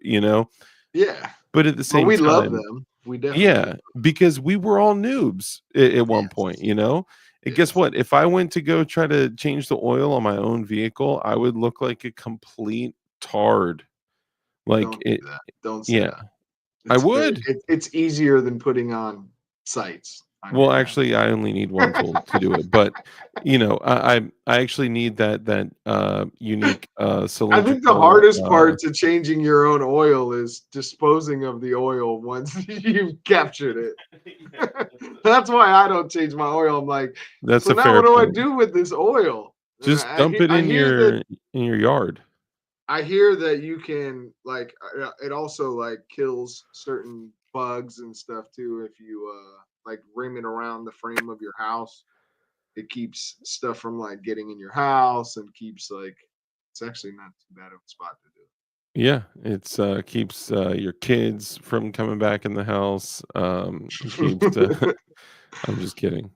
Yeah. but at the But same we love time, them. We definitely yeah, because we were all noobs at one point, yes. And guess Yes. what? If I went to go try to change the oil on my own vehicle, I would look like a complete tard. Like Don't do it, that. Don't say yeah, that. I It's very would. it's easier than putting on sights on Well, your gun. actually, I only need one tool to do it, but I actually need that unique I think the cylindrical. hardest part to changing your own oil is disposing of the oil once you've captured it. That's why I don't change my oil. I'm like, That's so a now fair what do I point. do with this oil? And Just dump it I in hear that your yard. you can like it also like kills certain bugs and stuff too if you like rim it around the frame of your house. It keeps stuff from like getting in your house and keeps like it's actually not too bad of a spot to do. Yeah, it's keeps your kids from coming back in the house. It keeps I'm just kidding.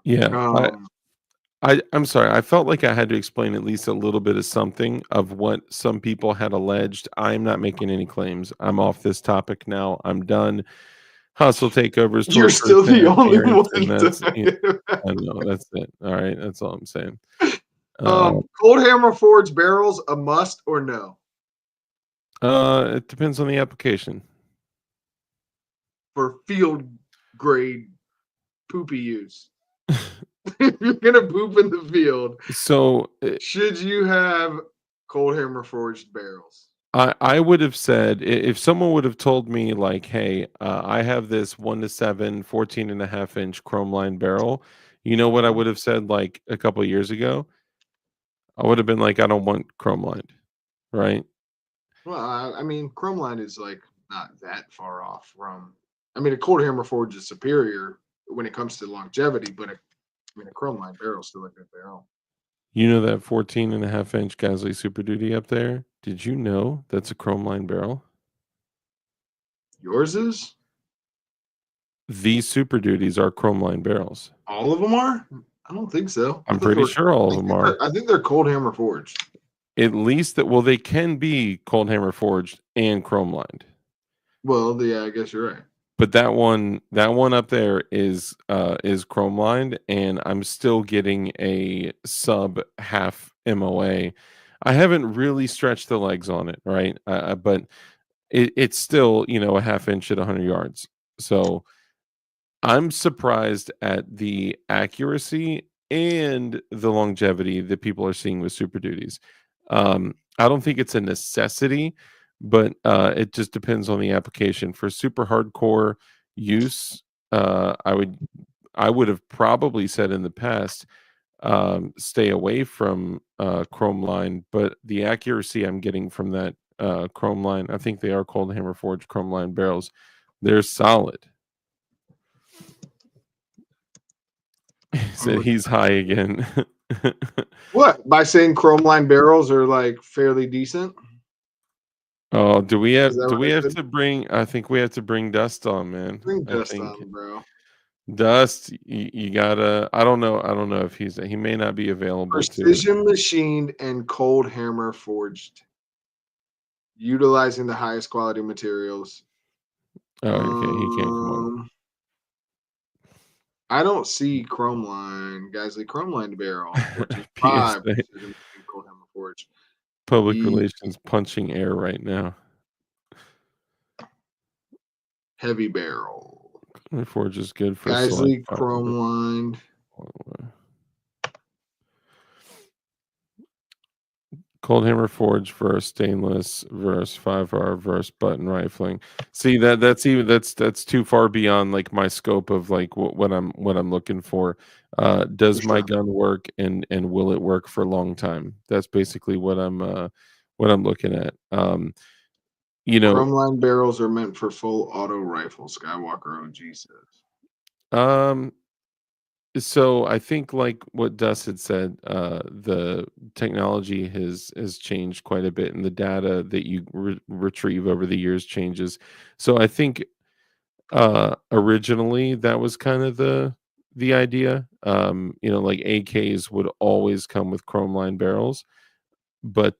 Yeah, um, I'm sorry. I felt like I had to explain at least a little bit of something of what some people had alleged. I'm not making any claims. I'm off this topic now. I'm done. Hostile takeovers you're toward still first-hand the only appearance, and one. that's Talking I about know that's it. All right, that's all I'm saying. Cold hammer forged barrels a must or no It depends on the application. for field grade poopy use? If you're gonna poop in the field, So should you have cold hammer forged barrels? I would have said if someone would have told me like, hey, I have this 1 to 7, 14.5 inch chrome line barrel. You know what I Mhm. would have said like a couple of years ago? I would have been like, I don't want chrome lined, right? Well, I mean, chrome line is like not that far off from. I mean, a cold hammer forge is superior when it comes to longevity, but I mean, a chrome line barrel is still a good barrel. You know that 14.5 inch Gasly Super Duty up there? Did you know that's a chrome line barrel? Yours is? These Super Duties are chrome line barrels. All of them are? I don't think so. I I'm thought they pretty were. sure all of them are. I think they're cold hammer forged. At least that, well, they can be cold hammer forged and chrome lined. Well, yeah, I guess you're right. But that one up there is chrome lined, and I'm still getting a sub half MOA. I haven't really stretched the legs on it, right? But it's still, a half inch at 100 yards. So I'm surprised at the accuracy and the longevity that people are seeing with Super Duties. I don't think it's a necessity, but it just depends on the application. For super hardcore use, I would have probably said in the past, stay away from chrome line, but the accuracy I'm getting from that chrome line, I think they are cold hammer forged chrome line barrels. They're solid. I'm So looking he's at high again. what by saying chrome line barrels are like fairly decent. Oh, do we Is that have do what we I have said? to bring I think we have to bring Dust on, man. Bring I dust think on, bro. Dust, you gotta I don't know if he may not be available to it. Precision machined and cold hammer forged, utilizing the highest quality materials. Oh, okay, he can't come on. Um, I don't see chrome line, guys. The chrome line barrel, 14.5 PSA, precision machined cold hammer forged. public The relations punching air right now. heavy barrel, Forge is good for select Geisley firearms. chrome lined. Cold Hammer Forge versus stainless versus 5R versus button rifling. See that's too far beyond like my scope of like what I'm looking for. For Does my sure. gun work and will it work for a long time? That's basically what I'm looking at. You know, Chrome line barrels are meant for full auto rifle. Skywalker OG says. um so I think like what Dust had said, the technology has changed quite a bit, and the data that you retrieve over the years changes. So I think originally that was kind of the idea. Like AKs would always come with chrome line barrels, but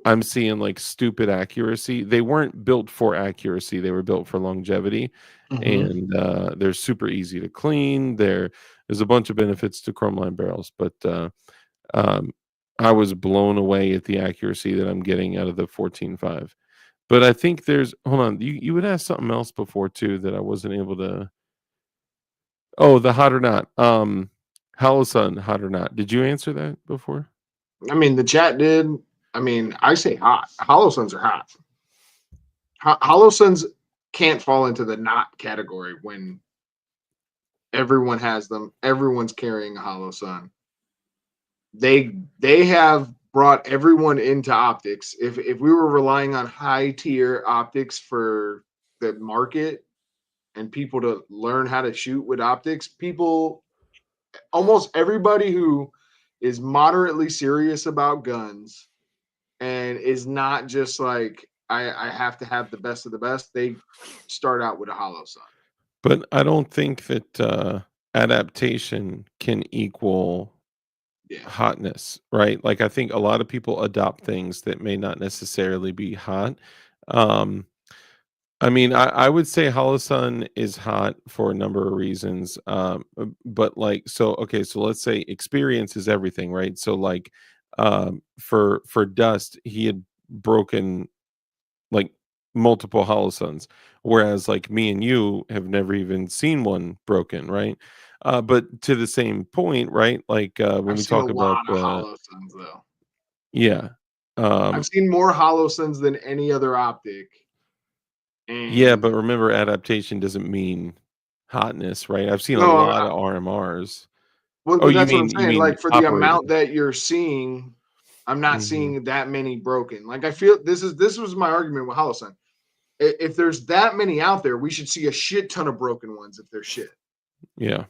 I'm seeing like stupid accuracy. They weren't built for accuracy, they were built for longevity. Mm-hmm. And they're super easy to clean. There's a bunch of benefits to chrome line barrels, but um, I was blown away at the accuracy that I'm getting out of the 14.5. But I think there's hold on, you would ask something else before too that I wasn't able to. Oh, the hot or not. Hollow Sun, hot or not. Did you answer that before? I mean, the chat did. I mean, I say hot. Hollow Suns are hot. Hollow Suns can't fall into the not category when everyone has them. Everyone's carrying a Hollow Sun. They have brought everyone into optics. If we were relying on high tier optics for the market and people to learn how to shoot with optics, people almost everybody who is moderately serious about guns and is not just like I have to have the best of the best, they start out with a Hollow Sun. But I don't think that adaptation can equal Yeah. hotness, right? Like I think a lot of people adopt things that may not necessarily be hot. Um, I mean, I would say Hollow Sun is hot for a number of reasons. But like, so okay, so let's say experience is everything, right? So like, for Dust, he had broken like multiple Hollow Suns, whereas like me and you have never even seen one broken, right? But to the same point, right? Like when I've we seen a talk about lot of Hollow Suns though. yeah, I've um, seen more Hollow Suns than any other optic. yeah, And but remember, adaptation doesn't mean hotness, right? I've seen a no, lot of RMRs. well, Oh, but that's what I'm you saying. mean Like for the amount operating? that you're seeing, I'm not Hmm. seeing that many broken. Like I feel this was my argument with Hollow Sun. If there's that many out there, we should see a shit ton of broken ones if they're shit. Yeah.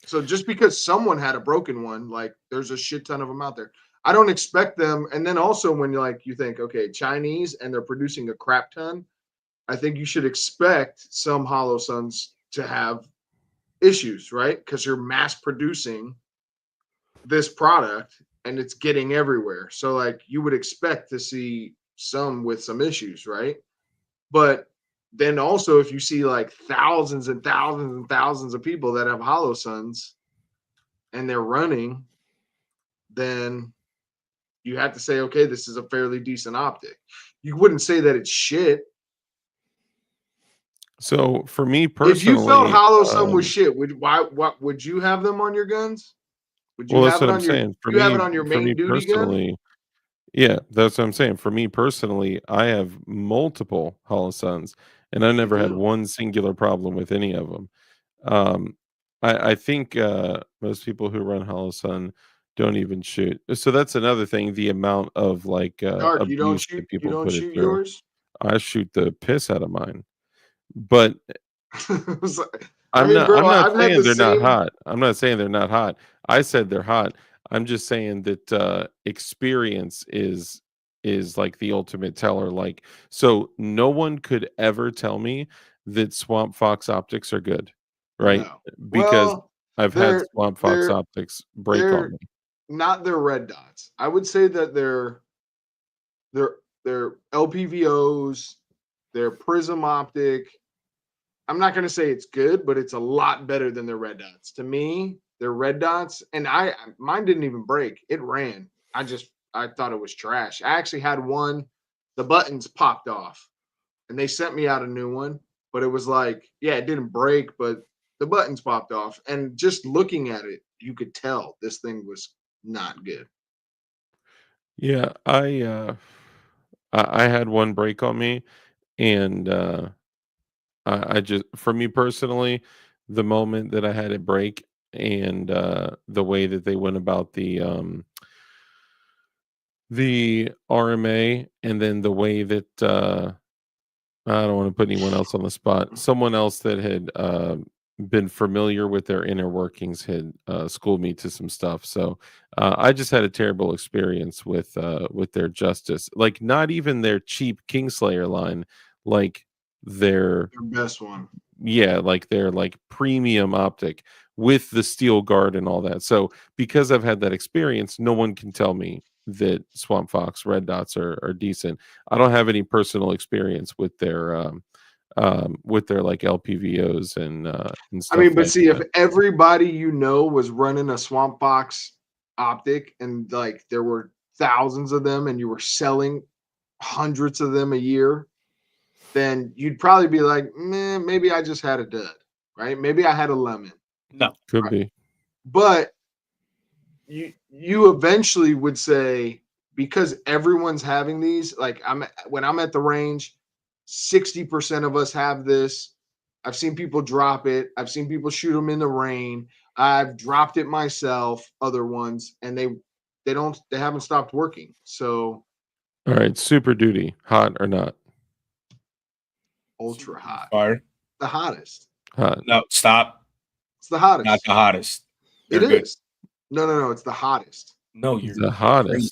So just because someone had a broken one, like there's a shit ton of them out there. I don't expect them. And then also when you think, okay, Chinese and they're producing a crap ton, I think you should expect some Hollow Suns to have issues, right? Because you're mass producing this product and it's getting everywhere. So like you would expect to see some with some issues, right? But then also if you see like thousands and thousands and thousands of people that have Hollow Suns and they're running, then you have to say, okay, this is a fairly decent optic. You wouldn't say that it's shit. So for me If you felt personally, Hollow Sun was shit, what would you have them on your guns? Would you well, that's have it what I'm on your saying. you have it on your For main me duty gun? personally, yeah, that's what I'm saying. For me personally, I have multiple Hollow Suns, and I've Me never had too. one singular problem with any of them. Um, I think most people who run Hollow Sun don't even shoot. So that's another thing. The amount of like Dark, abuse that you people don't put it shoot through. yours? I shoot the piss out of mine, but I mean, bro, I'm not I've had saying the they're not same. hot. I'm not saying they're not hot. I said they're hot. I'm just saying that experience is like the ultimate teller. Like, so no one could ever tell me that Swamp Fox optics are good, right? No. Because Well, I've had they're Swamp Fox they're optics break on they're me. not their red dots. I would say that they're they're LPVOs, they're prism optic. I'm not gonna say it's good, but it's a lot better than their red dots. To me, their red dots, and mine didn't even break. It ran. I thought it was trash. I actually had one, the buttons popped off, and they sent me out a new one. But it was like, yeah, it didn't break, but the buttons popped off. And just looking at it, you could tell this thing was not good. Yeah, I had one break on me, and I just, for me personally, the moment that I had it break, and the way that they went about the RMA, and then the way that I don't want to put anyone else on the spot. Someone else that had been familiar with their inner workings had schooled me to some stuff. So I just had a terrible experience with their justice. Like, not even their cheap Kingslayer line, like their, Your best one. yeah, like their like premium optic with the steel guard and all that. So because I've had that experience, no one can tell me that Swamp Fox red dots are decent. I don't have any personal experience with their like LPVOs and I stuff mean, but like see, if that. everybody you know was running a Swamp Fox optic and like there were thousands of them and you were selling hundreds of them a year, then you'd probably be like, man, maybe I just had a dud, right? Maybe I had a lemon. No. Could Right. be. But you eventually would say, because everyone's having these, like when I'm at the range, 60% of us have this. I've seen people drop it. I've seen people shoot them in the rain. I've dropped it myself, other ones, and they haven't stopped working. So All right, Super Duty, hot or not? ultra hot. Fire. The hottest. Hot. No, stop. It's the hottest. Not the hottest. It They're good. is. No. It's the hottest. No, you're The hottest. crazy.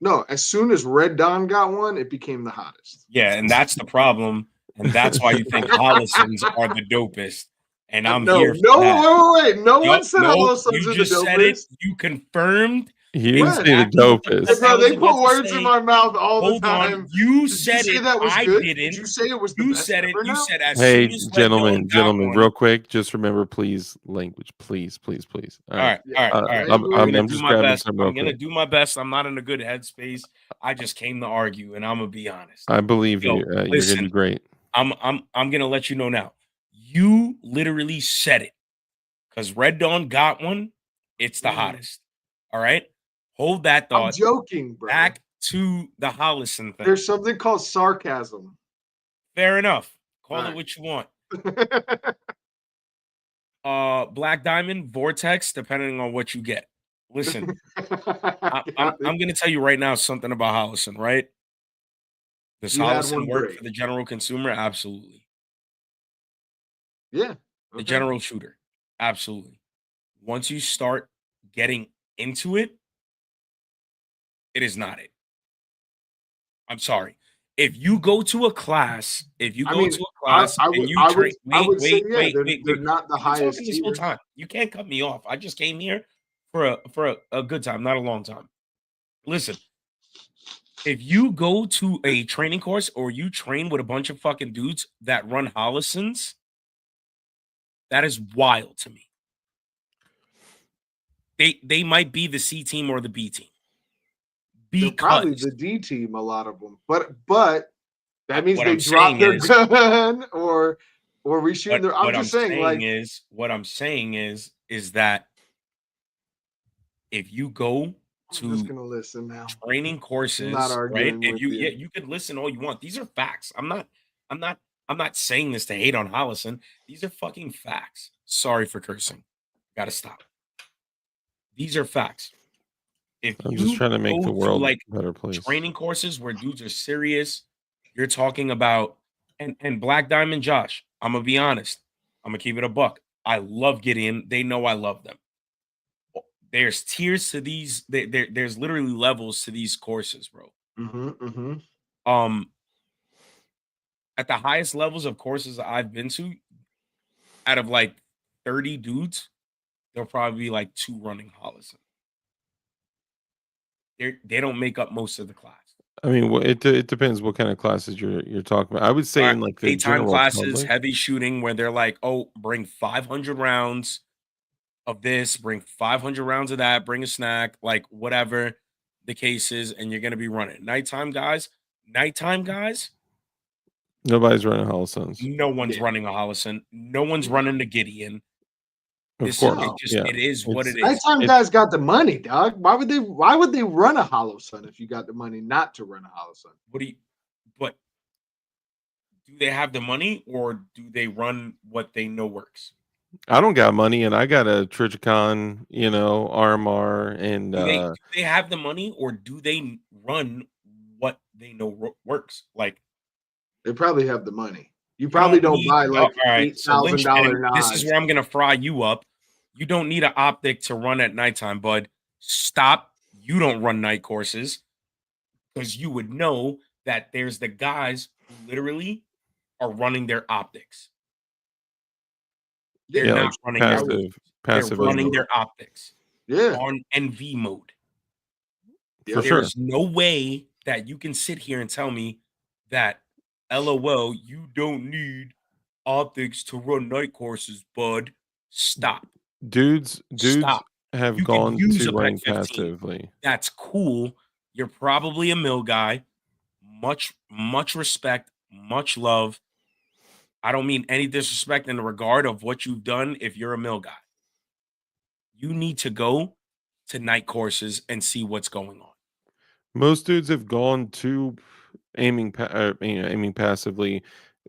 No, as soon as Red Dawn got one, it became the hottest. Yeah, and that's the problem. And that's why you think Hollisons are the dopest. And I'm here for that. Wait. No one said No, Hollisons you are the just said it. dopest. You confirmed. He didn't When? say the Exactly what the dopest. fuck Bro, I was they about put to words say. in my mouth all the Hold time. on. You Did said you say it. that was I good? didn't. Did you say it was the You best said it. ever You now? said as Hey, soon as Red Dawn got one. real quick, just remember, please, language, please. All right. All right. I'm just grabbing some real I'm gonna quick. do my best. I'm not in a good headspace. I just came to argue, and I'm gonna be honest. I believe Yo, you. You're gonna listen. do great. I'm gonna let you know now. You literally said it. Because Red Dawn got one. It's the hottest. All right. Hold that I'm thought. joking, bro. Back to the Hollison thing. There's something called sarcasm. Fair enough. Call All it right. what you want. Black Diamond, Vortex, depending on what you get. Listen, I'm gonna tell you right now something about Hollison, right? Does You had Hollison one work break. for the general consumer? Absolutely. Yeah. The Okay. general shooter. Absolutely. Once you start getting into it, it is not it. I'm sorry. If you go to a class, I and you train, I would say, yeah, wait, they're not the I've been highest talking this whole tier. time. You can't cut me off. I just came here for a good time, not a long time. Listen, if you go to a training course or you train with a bunch of fucking dudes that run Hollisons, that is wild to me. They might be the C team or the B team. They're probably Because the D team, a lot of them. But that means what they I'm drop saying their is- gun or we shoot their. I'm what just saying, like, what I'm saying is that if you go I'm just to gonna listen now. training courses, Not right? arguing If with you you. you can listen all you want. These are facts. I'm not saying this to hate on Hollison. These are fucking facts. Sorry for cursing. Gotta stop. These are facts. If I'm you just trying to make go the world like a better place. training courses where dudes are serious, you're talking about and Black Diamond Josh, I'm gonna be honest. I'm gonna keep it a buck. I love Gideon. They know I love them. There's tiers to these. There's literally levels to these courses, bro. At the highest levels of courses I've been to, out of like 30 dudes, there'll probably be like 2 running Hollison. They don't make up most of the class. I mean, it depends what kind of classes you're talking about. I would say in like the daytime general classes, public. heavy shooting, where they're like, oh, bring 500 rounds of this, bring 500 rounds of that, bring a snack, like whatever the case is, and you're gonna be running. Nighttime guys, Nobody's running Hollisons. no one's running a Hollison, no one's running the Gideon. Of course. Yeah. It is what It's it is. Nighttime guys got the money, dog. Why would they run a hollow sun if you got the money not to run a hollow sun? But do they have the money or do they run what they know works? I don't got money and I got a Trigicon, RMR and Do they have the money or do they run what they know works? Like, They probably have the money. You you probably don't need buy like all right, so $8,000 linchpin, this is knives. where I'm gonna fry you up. You don't need an optic to run at nighttime, bud. Stop. You don't run night courses because you would know that there's the guys who literally are running their optics. They're yeah, not like running their passive they're running aiming. their optics Yeah, on NV mode. For sure. There's no way that you can sit here and tell me that LOL, you don't need optics to run night courses, bud. Stop. Dudes Stop. have You can gone use to a running PEC 15. passively. That's cool. You're probably a mill guy. Much respect, much love. I don't mean any disrespect in the regard of what you've done if you're a mill guy. You need to go to night courses and see what's going on. Most dudes have gone to aiming passively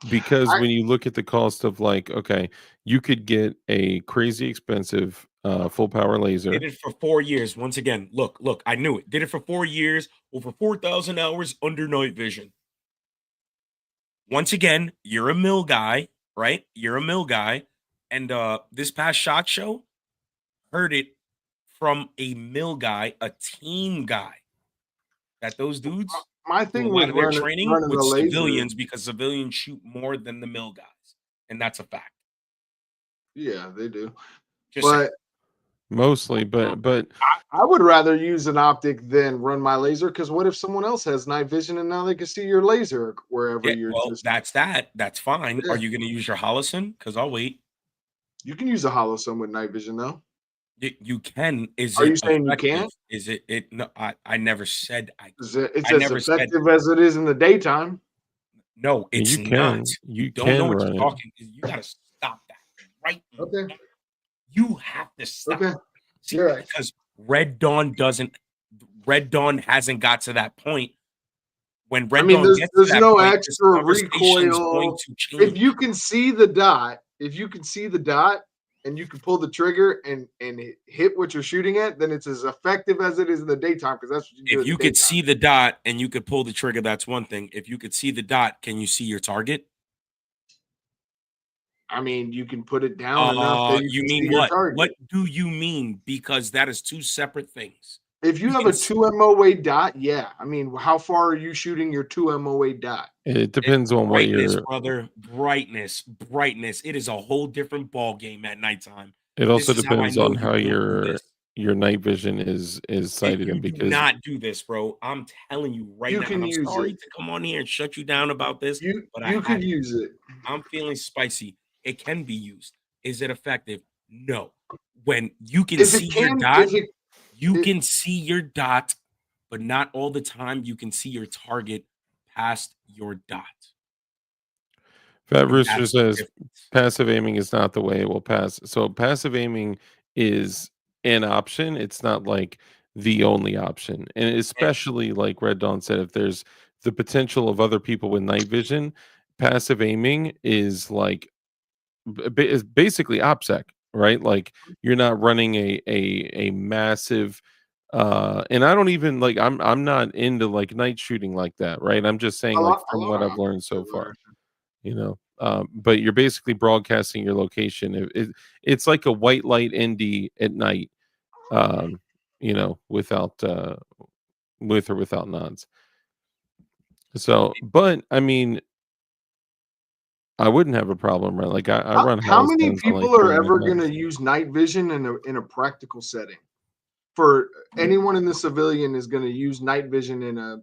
because I, when you look at the cost of like, okay, you could get a crazy expensive full power laser. Did it for 4 years. Once again, look, I knew it. Did it for 4 years, over 4,000 hours under night vision. Once again, you're a mill guy, right? You're a mill guy. And this past SHOT Show, heard it from a mill guy, a team guy, that those dudes my do a thing lot with of their running training running with the laser. civilians because civilians shoot more than the mill guys. And that's a fact. Yeah, they do. Just saying. But Mostly, but I would rather use an optic than run my laser because what if someone else has night vision and now they can see your laser wherever Yeah, you're well, just. that's fine. Yeah. Are you going to use your Holosun? Because I'll wait. You can use a hollow sun with night vision though. You can. Is Are it you saying you effective? can't? Is it? No, I never said I. It's I as never said effective as it is in the daytime. no. It's you not. can You you don't know can what run you're it. talking. You got to stop that right now. Okay. You have to stop. Okay. See, You're right. because Red Dawn hasn't got to that point. When Red Dawn there's, gets there's to that no point, this extra conversation's going recoil. to change. If you can see the dot, and you can pull the trigger and hit what you're shooting at, then it's as effective as it is in the daytime because that's what you do. If you could see the dot and you could pull the trigger, that's one thing. If you could see the dot, can you see your target? You can put it down enough that You can mean see your what? target. What do you mean? Because that is two separate things. If you have a 2 MOA dot, yeah. How far are you shooting your 2 MOA dot? It depends on what Brightness, you're. brother. Brightness. It is a whole different ball game at nighttime. It also This is how I depends know on you how don't do your this. night vision is sighted in You do because not do this, bro. I'm telling you right You now. can And I'm use sorry it. to come on here and shut you down about this, but You could use it. I'm feeling spicy. It can be used. Is it effective? No. When you can see your dot, you can see your dot, but not all the time you can see your target past your dot. Fat And Rooster that's the says difference. passive aiming is not the way it will pass. So passive aiming is an option. It's not like the only option. And especially like Red Dawn said, if there's the potential of other people with night vision, passive aiming is like is basically OPSEC, right? Like you're not running a massive and I don't even like I'm not into like night shooting like that, right? I'm just saying like A from lot what I've of learned so optics far, are- but you're basically broadcasting your location. It's like a white light indie at night, without with or without nods. So, but I wouldn't have a problem, right? Like I run How many Holosuns on like people are 3 ever minute going to nods. use night vision in a practical setting? For anyone in the civilian is going to use night vision in a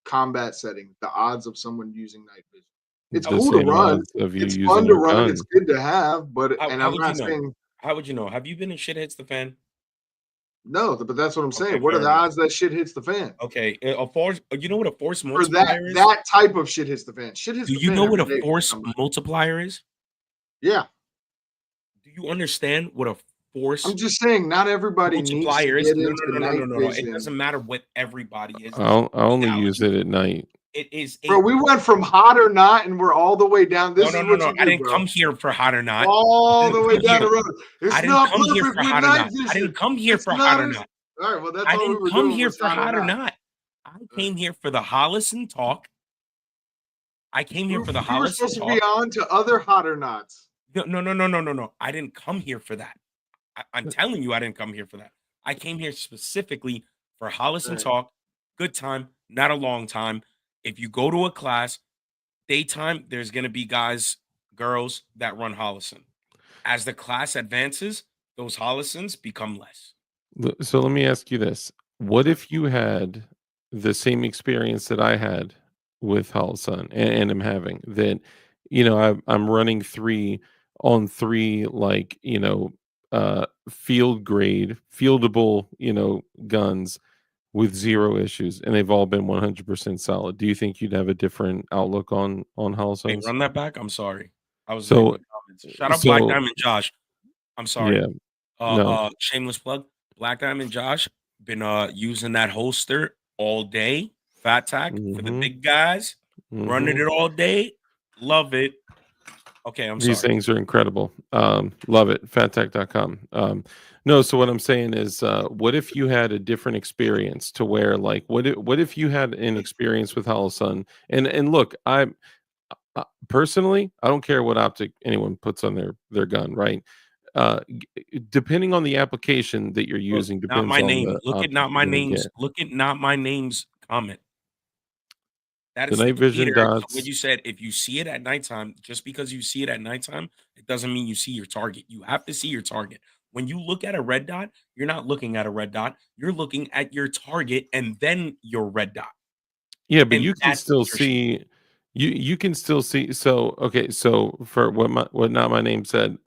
combat setting. The odds of someone using night vision. It's The cool to same run. odds of you It's using fun to your run. gun. It's good to have, but How I'm would you not know? saying How would you know? Have you been in Shit Hits the Fan? no, but that's what I'm saying. Okay, What are fair the enough. odds that shit hits the fan? Okay, a force. You know what a force For multiplier is? that type of shit hits the fan. Shit hits Do the you fan know what every a day for force somebody. multiplier is? Yeah. Do you understand what a force I'm just saying, not everybody needs to multipliers. get No, into no, no, no, night no, no, no. It vision. doesn't matter what everybody is. I This is only use reality. it at night. It is a Bro, we went from hot or not, and we're all the way down. This no, is no, no, what no. you I do, didn't bro. come here for hot or not. All the way come down here. the road. It's I didn't not come here perfect for with hot or night not. I vision. didn't come here It's for not hot or as- not. All right, well, that's I all we didn't were come doing here was for hot or not. not. I came here for the Hollison talk. I came here for the We were Hollison supposed to talk. be on to other hot or nots. No, no, no, no, no, no, no. I didn't come here for that. I'm telling you, I didn't come here for that. I came here specifically for Hollison Right. talk. Good time, not a long time. If you go to a class, daytime, there's going to be guys, girls that run Hollison. As the class advances, those Hollisons become less. So let me ask you this: what if you had the same experience that I had with Holosun and am having that? I'm running 3-on-3, like field grade, fieldable, guns with zero issues, and they've all been 100% solid. Do you think you'd have a different outlook on Wait, Holosuns? run that back. I'm sorry. I was reading So, the comments. Shout out Black so Diamond Josh. I'm sorry. yeah, no. Shameless plug. Black Diamond Josh been using that holster all day. Fat tack for the Hmm. big guys. Running it all day. Love it. Okay, I'm These sorry. things are incredible. Love it. Fattech.com. No, so what I'm saying is, what if you had a different experience to where, like, what if you had an experience with Holosun? And look, personally, I don't care what optic anyone puts on their gun, right? Depending on the application that you're Look, using, not depends my on name. the Look at optic not my you're gonna names. get. Look at not my name's comment. That The is the night vision leader. So what dots. you said, if you see it at nighttime, just because you see it at nighttime, it doesn't mean you see your target. You have to see your target. When you look at a red dot, you're not looking at a red dot. You're looking at your target and then your red dot. Yeah, but And you can that's still what you're shooting. see. You can still see. So okay, so for what not my name said,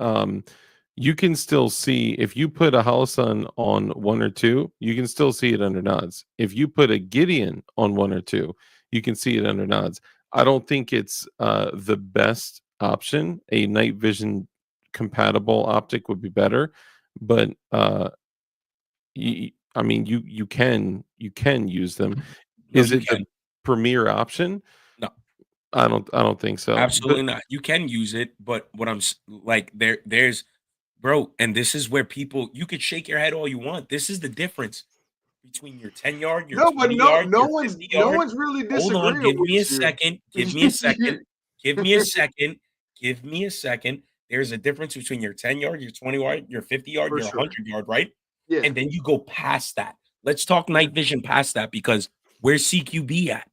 you can still see if you put a Holosun on 1 or 2, you can still see it under nods. If you put a Gideon on 1 or 2, you can see it under nods. I don't think it's the best option. A night vision compatible optic would be better, but I mean you can use them. No, Is you it the can. premier option? No, I don't think so. But absolutely not. You can use it, but what like there's bro, and this is where people you could shake your head all you want. This is the difference between your 10 yard, your No, but 20 yard, no your one's 50 no yard. one's really Hold on, disagreeing give me a with you. second. Give me a second. Give me a second. Give me a second. There's a difference between your 10 yard, your 20 yard, your 50 yard, For your sure. 100 yard, right? Yeah. And then you go past that. Let's talk night vision past that because where's CQB at?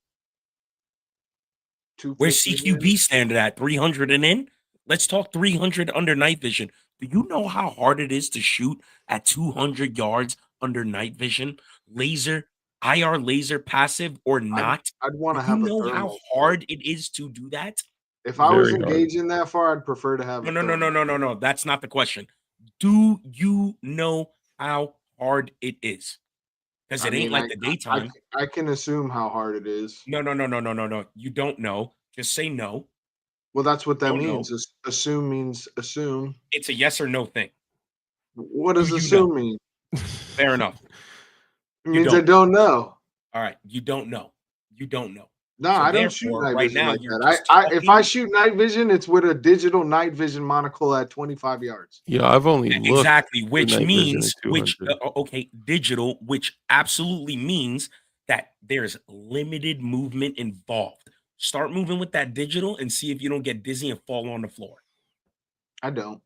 Where's 250 CQB standard at? 300 and in? Let's talk 300 under night vision. Do you know how hard it is to shoot at 200 yards under night vision? Laser, IR laser, passive or I'd not? I'd want Do to you have a know how thermal. hard it is to do that? If I was very hard. engaging that far, I'd prefer to have No, a no, no, no, thermal. no, no, no. That's not the question. Do you know how hard it is? Because I it ain't mean, like the daytime. I can assume how hard it is. No, no, no, no, no, no, no. You don't know. Just say no. Well, that's what that Don't know. means. Assume means assume. It's a yes or no thing. What Do does you know? assume mean? Fair enough. It You means I don't. don't know. All right. You don't know. You don't know. No, So I don't shoot therefore, night right vision now like you're that. just If I talking. shoot night vision, it's with a digital night vision monocle at 25 yards. Yeah, I've only looked Exactly, for which night vision at means 200. okay, digital, which absolutely means that there's limited movement involved. Start moving with that digital and see if you don't get dizzy and fall on the floor. I don't.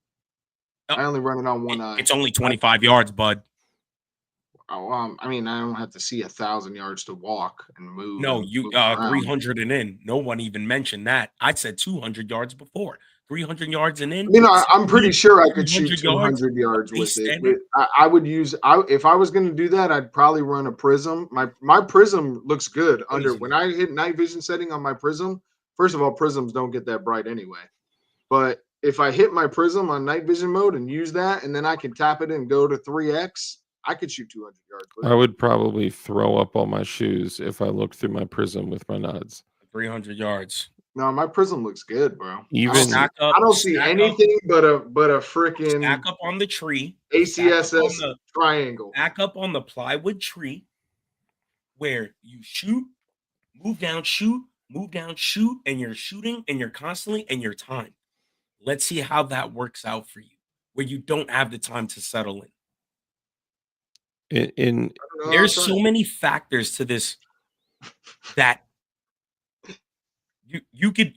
Uh, I only run it on one eye. It's only 25 yards, bud. I mean, I don't have to see 1,000 yards to walk and move No, and you move around. 300 and in. No one even mentioned that. I said 200 yards before. 300 yards and in. You know, I'm pretty sure I could shoot 200 yards. 200 yards Base with it. standard. I would use. If I was going to do that, I'd probably run a prism. My prism looks good under when I hit night vision setting on my prism. First of all, prisms don't get that bright anyway. But if I hit my prism on night vision mode and use that, and then I can tap it and go to 3x, I could shoot 200 yards with I it. would probably throw up all my shoes if I looked through my prism with my nods. 300 yards. No, my prism looks good, bro. Even Stack up. I don't see stack up, anything but a freaking stack up on the tree. Stack up on ACSS the triangle. stack up on the plywood tree where you shoot, move down, shoot, and you're shooting and you're constantly and you're timed. Let's see how that works out for you, where you don't have the time to settle in. in I don't know, There's I'm so many factors to this that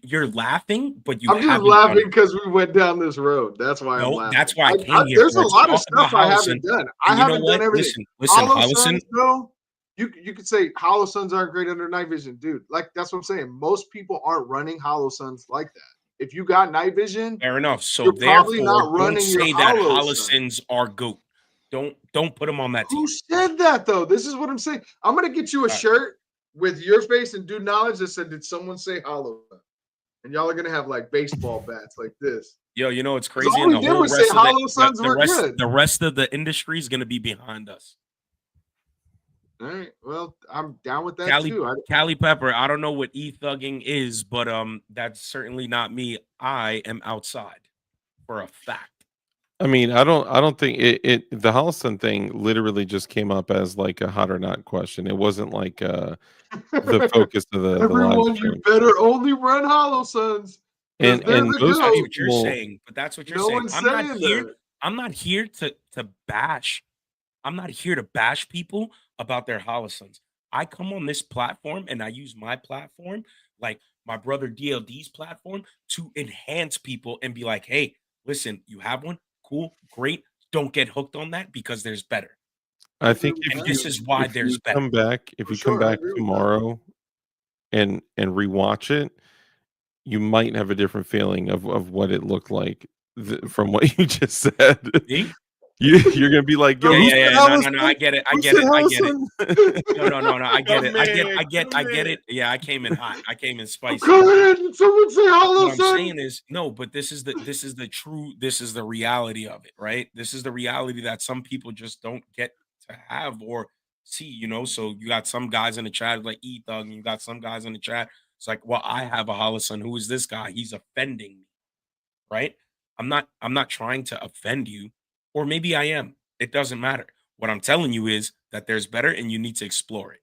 you're laughing, but you just haven't laughing done it. because we went down this road. That's why I'm No, laughing. that's why I came here There's for. a To lot of talk about stuff I Hollow haven't Sun. done. I And you know haven't what? done everything. Listen, Hollow Hollow Sun. Suns, though, you could say Hollow Suns aren't great under night vision, dude. Like that's what I'm saying. Most people aren't running Hollow Suns like that. If you got night vision, Fair enough. So you're probably therefore, not don't running your say that Hollow Sun. Holocens are goat. Don't put them on that team. Who said that though? This is what I'm saying. I'm gonna get you a right. shirt with your face and Dude Knowledge that said, "Did someone say Hollow Sun?" And y'all are gonna have like baseball bats like this. Yo, you know what's crazy? All And we the did whole was say rest of Hollow Suns were good. the rest of the industry is gonna be behind us. All right. Well, I'm down with that too. Cali Pepper, I don't know what e-thugging is, but that's certainly not me. I am outside for a fact. I mean, I don't think the Holliston thing literally just came up as like a hot or not question. It wasn't like the focus of the live Everyone, you stream. better only run Hollow Suns. And They're and the most That's goat. what you're people, saying, but that's what you're No saying. one's I'm not saying here. that. I'm not here to bash. I'm not here to bash people about their Hollisons. I come on this platform and I use my platform, like my brother DLD's platform, to enhance people and be like, hey, listen, you have one, cool, great. Don't get hooked on that because there's better. I think And this is why if there's you better. come back, if For you come sure, I back agree with that. tomorrow and rewatch it, you might have a different feeling of what it looked like from what you just said. See? You're gonna be like, yo, who said No, Holliston? I get it. I Who get said it. I get it. Holliston? No, I get it. I Come get in. it. Yeah, I came in hot. I came in spicy. Come in. Someone say Hollow What I'm Sun. saying is no, but this is the reality of it, right? This is the reality that some people just don't get to have or see, you know. So you got some guys in the chat like E Thug, and you got some guys in the chat. It's like, well, I have a Holison. Who is this guy? He's offending me, right? I'm not trying to offend you, or maybe I am. It doesn't matter. What I'm telling you is that there's better, and you need to explore it.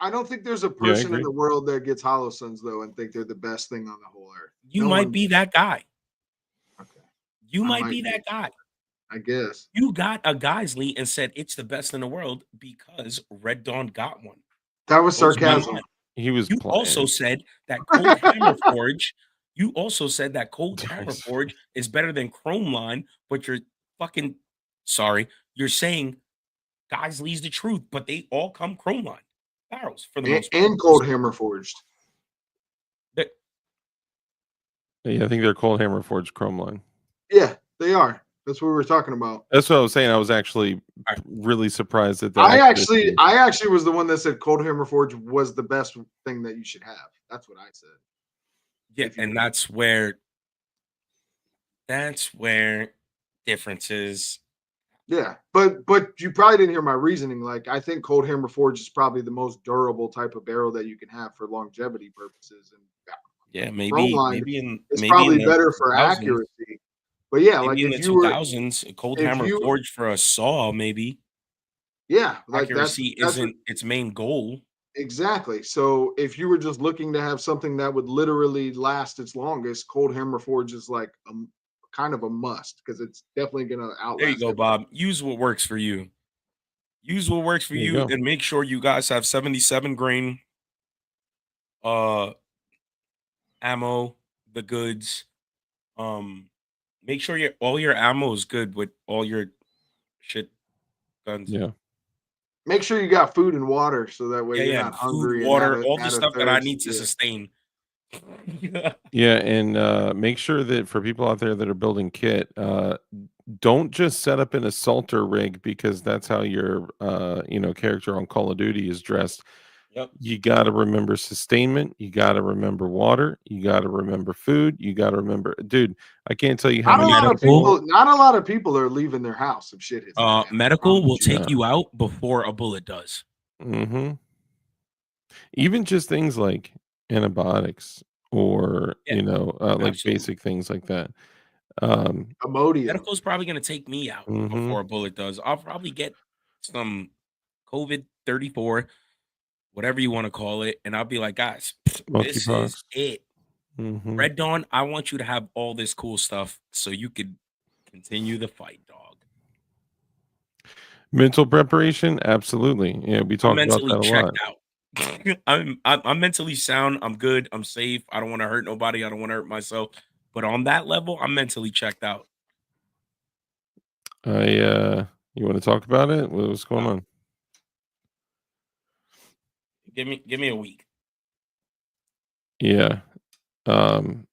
I don't think there's a I person in agree. the world that gets Hollow Suns though and think they're the best thing on the whole earth. You No might one- be that guy. Okay. You I might might be be. that guy. I guess. You got a Geisley and said it's the best in the world because Red Dawn got one. That was Blows my sarcasm. mind. He was You playing. also said that Cold Hammer Forge. You also said that Cold Hammer Nice. Forge is better than Chrome Line, but you're fucking sorry. You're saying Geisley's the truth, but they all come Chrome Line barrels for the most part. And Cold Hammer Forged. That- Yeah, I think they're Cold Hammer Forged Chrome line. Yeah, they are. That's what we were talking about. That's what I was saying. I was actually really surprised that I actually was the one that said Cold Hammer Forge was the best thing that you should have. That's what I said. Yeah, If you- and that's where differences. Yeah, but you probably didn't hear my reasoning. Like, I think Cold Hammer Forge is probably the most durable type of barrel that you can have for longevity purposes, and Yeah, Chrome maybe line it's probably better for accuracy. But yeah, like Maybe in if the you were, 2000s, a Cold if Hammer you- Forge for a saw, maybe yeah, like accuracy that's isn't its main goal. exactly. So if you were just looking to have something that would literally last its longest, Cold Hammer Forge is like kind of a must because it's definitely gonna outlast. There you go, everything. Bob. Use what works for you. Use what works for There you you, go. and make sure you guys have 77 grain ammo, the goods. Make sure all your ammo is good with all your shit guns. Yeah. Make sure you got food and water so that way you're not hungry. Food, water, and all the stuff that I need to yeah. sustain. Yeah, and make sure that for people out there that are building kit, don't just set up an assaulter rig because that's how your character on Call of Duty is dressed. Yep. You got to remember sustainment. You got to remember water. You got to remember food. You got to remember, dude. I can't tell you how Not a many lot of people. Not a lot of people are leaving their house if shit hits. the fan. Medical will You. take you out before a bullet does. Mm-hmm. Even just things like antibiotics, or Yeah, like absolutely. basic things like that. Um, Imodium. Medical's probably gonna take me out mhm. before a bullet does. I'll probably get some COVID 34, whatever you want to call it, and I'll be like, guys, this is Monkeypox. it. Mhm. Red Dawn, I want you to have all this cool stuff so you could continue the fight, dog. Mental preparation, absolutely. Yeah, we I'm talk about mentally that a checked lot. out. I'm mentally sound. I'm good. I'm safe. I don't want to hurt nobody. I don't want to hurt myself. But on that level, I'm mentally checked out. You want to talk about it? What's going Uh, on? give me a week. Yeah. Um,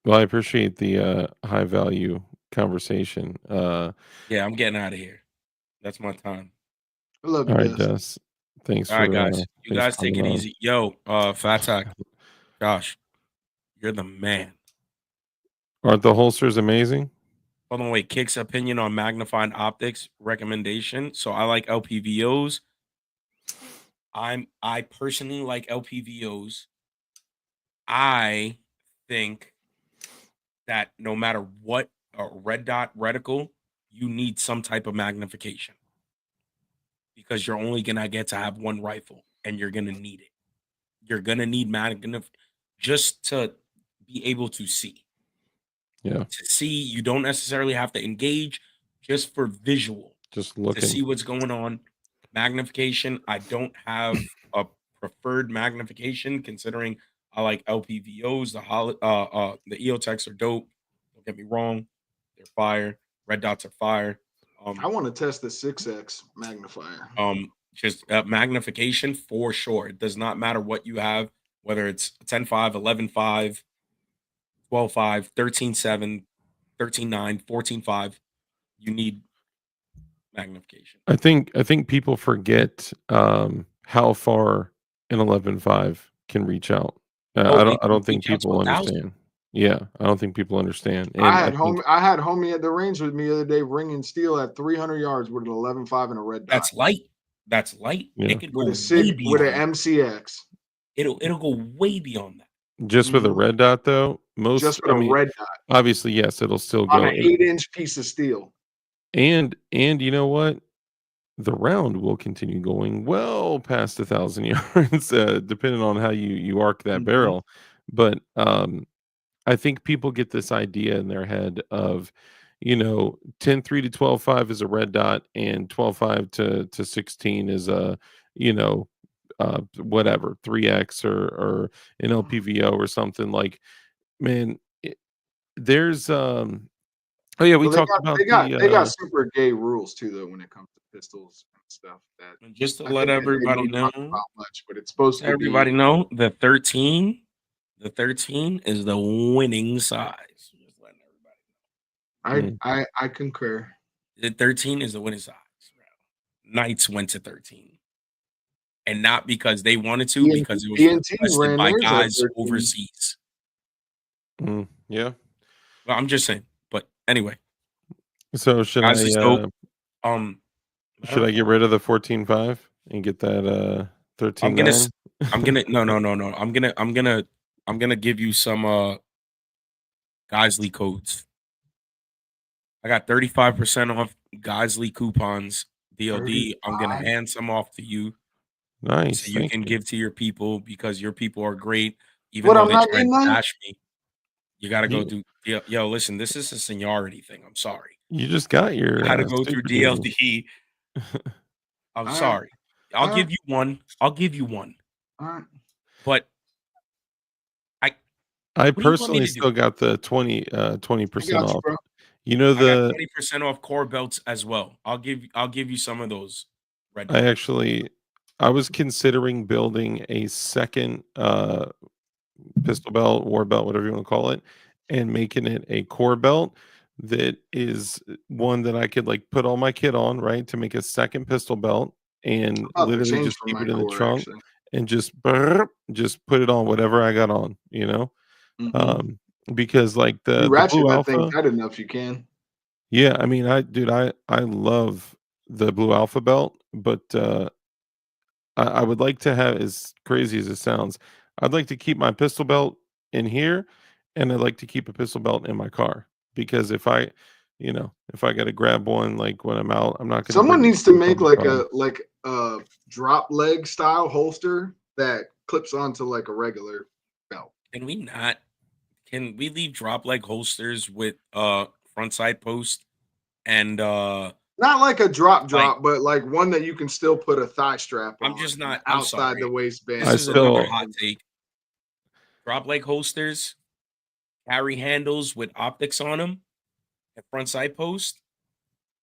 well, I appreciate the high value conversation. Yeah, I'm getting out of here. That's my time. I love you, All right, Des. Des. All right, guys. You Thanks guys for take coming it on. easy. Yo, Fat Tack, Josh, you're the man. Aren't the holsters amazing? Hold on, wait. Kick's opinion on magnified optics recommendation. So I like LPVOs. I personally like LPVOs. I think that no matter what red dot reticle, you need some type of magnification because you're only gonna get to have one rifle and you're gonna need it. You're gonna need just to be able to see. Yeah, To see, you don't necessarily have to engage, just for visual just to looking. see what's going on. Magnification, I don't have a preferred magnification considering I like LPVOs. The EOTechs are dope. Don't get me wrong, they're fire. Red dots are fire. I want to test the 6X magnifier. Just magnification for sure. It does not matter what you have, whether it's 10.5, 11.5, 12.5, 13.7, 13.9, 14.5. You need magnification. I think people forget how far an 11.5 can reach out. Oh, I it can don't think reach out to people 1,000. understand. Yeah, I don't think people understand, and I think I had homie at the range with me the other day, ringing steel at 300 yards with an 11.5 and a red dot That's light. That's light. yeah, It could with go a way sig with an beyond that. MCX, It'll go way beyond that. just with a Mhm. red dot though. Just with I a mean, red dot obviously, yes, it'll still on go. an 8-inch piece of steel. And you know what? The round will continue going well past 1,000 yards, depending on how you arc that Mhm. barrel. But I think people get this idea in their head of, 10.3 to 12.5 is a red dot, and 12.5 to 16 is a, whatever 3x or an LPVO or something like. Man, there's oh yeah, we Well, talked about they got super gay rules too, though, when it comes to pistols and stuff. That And just to I let think that they everybody don't know, talk about much, but it's supposed to be. the 13 is the winning size. Just letting everybody mm, I concur. know. The 13 is the winning size. Bro. Knights went to 13. And not because they wanted to, because it was BNT requested ran by theirs at guys 13. overseas. yeah. Well, I'm just saying. But anyway, So guys is dope. Matter should of I get fact, rid of the 14.5 and get that I'm gonna 13.9? I'm gonna no. I'm gonna give you some Geisley codes. I got 35% off Geisley coupons. DLD. I'm gonna 35. hand some off to you so Nice, you thank can you. give to your people because your people are great. Even What, though I'm they not tried getting to none? bash me, you gotta go You do yo, listen, this is a seniority thing. I'm sorry. you just got You your gotta go through super duty. DLD. I'm All right. sorry. I'll All right. give you one. I'll give you one. All right. But I I what do you want me personally to do? still got the 20% I got you, off. bro. You know I got the 20% off core belts as well. I'll give you some of those red I dot. actually I was considering building a second pistol belt, war belt, whatever you want to call it, and making it a core belt that is one that I could like put all my kit on, right? To make a second pistol belt and I'm about to literally change just from keep my it in the core, trunk actually. and just put it on whatever I got on, Mm-hmm. Um, because like You the ratchet Blue that thing Alpha, tight enough, you can. yeah, I mean, I love the Blue Alpha belt, but I would like to have, as crazy as it sounds, I'd like to keep my pistol belt in here, and I'd like to keep a pistol belt in my car because if I got to grab one like when I'm out, I'm not going to Someone bring it needs to from make the car. like a drop leg style holster that clips onto like a regular belt. Can we not? Can we leave drop leg holsters with front side post and Not like a drop, like but like one that you can still put a thigh strap on. I'm just not. I'm outside the sorry. waistband. This I is another still hot take. Drop leg holsters carry handles with optics on them and front side post.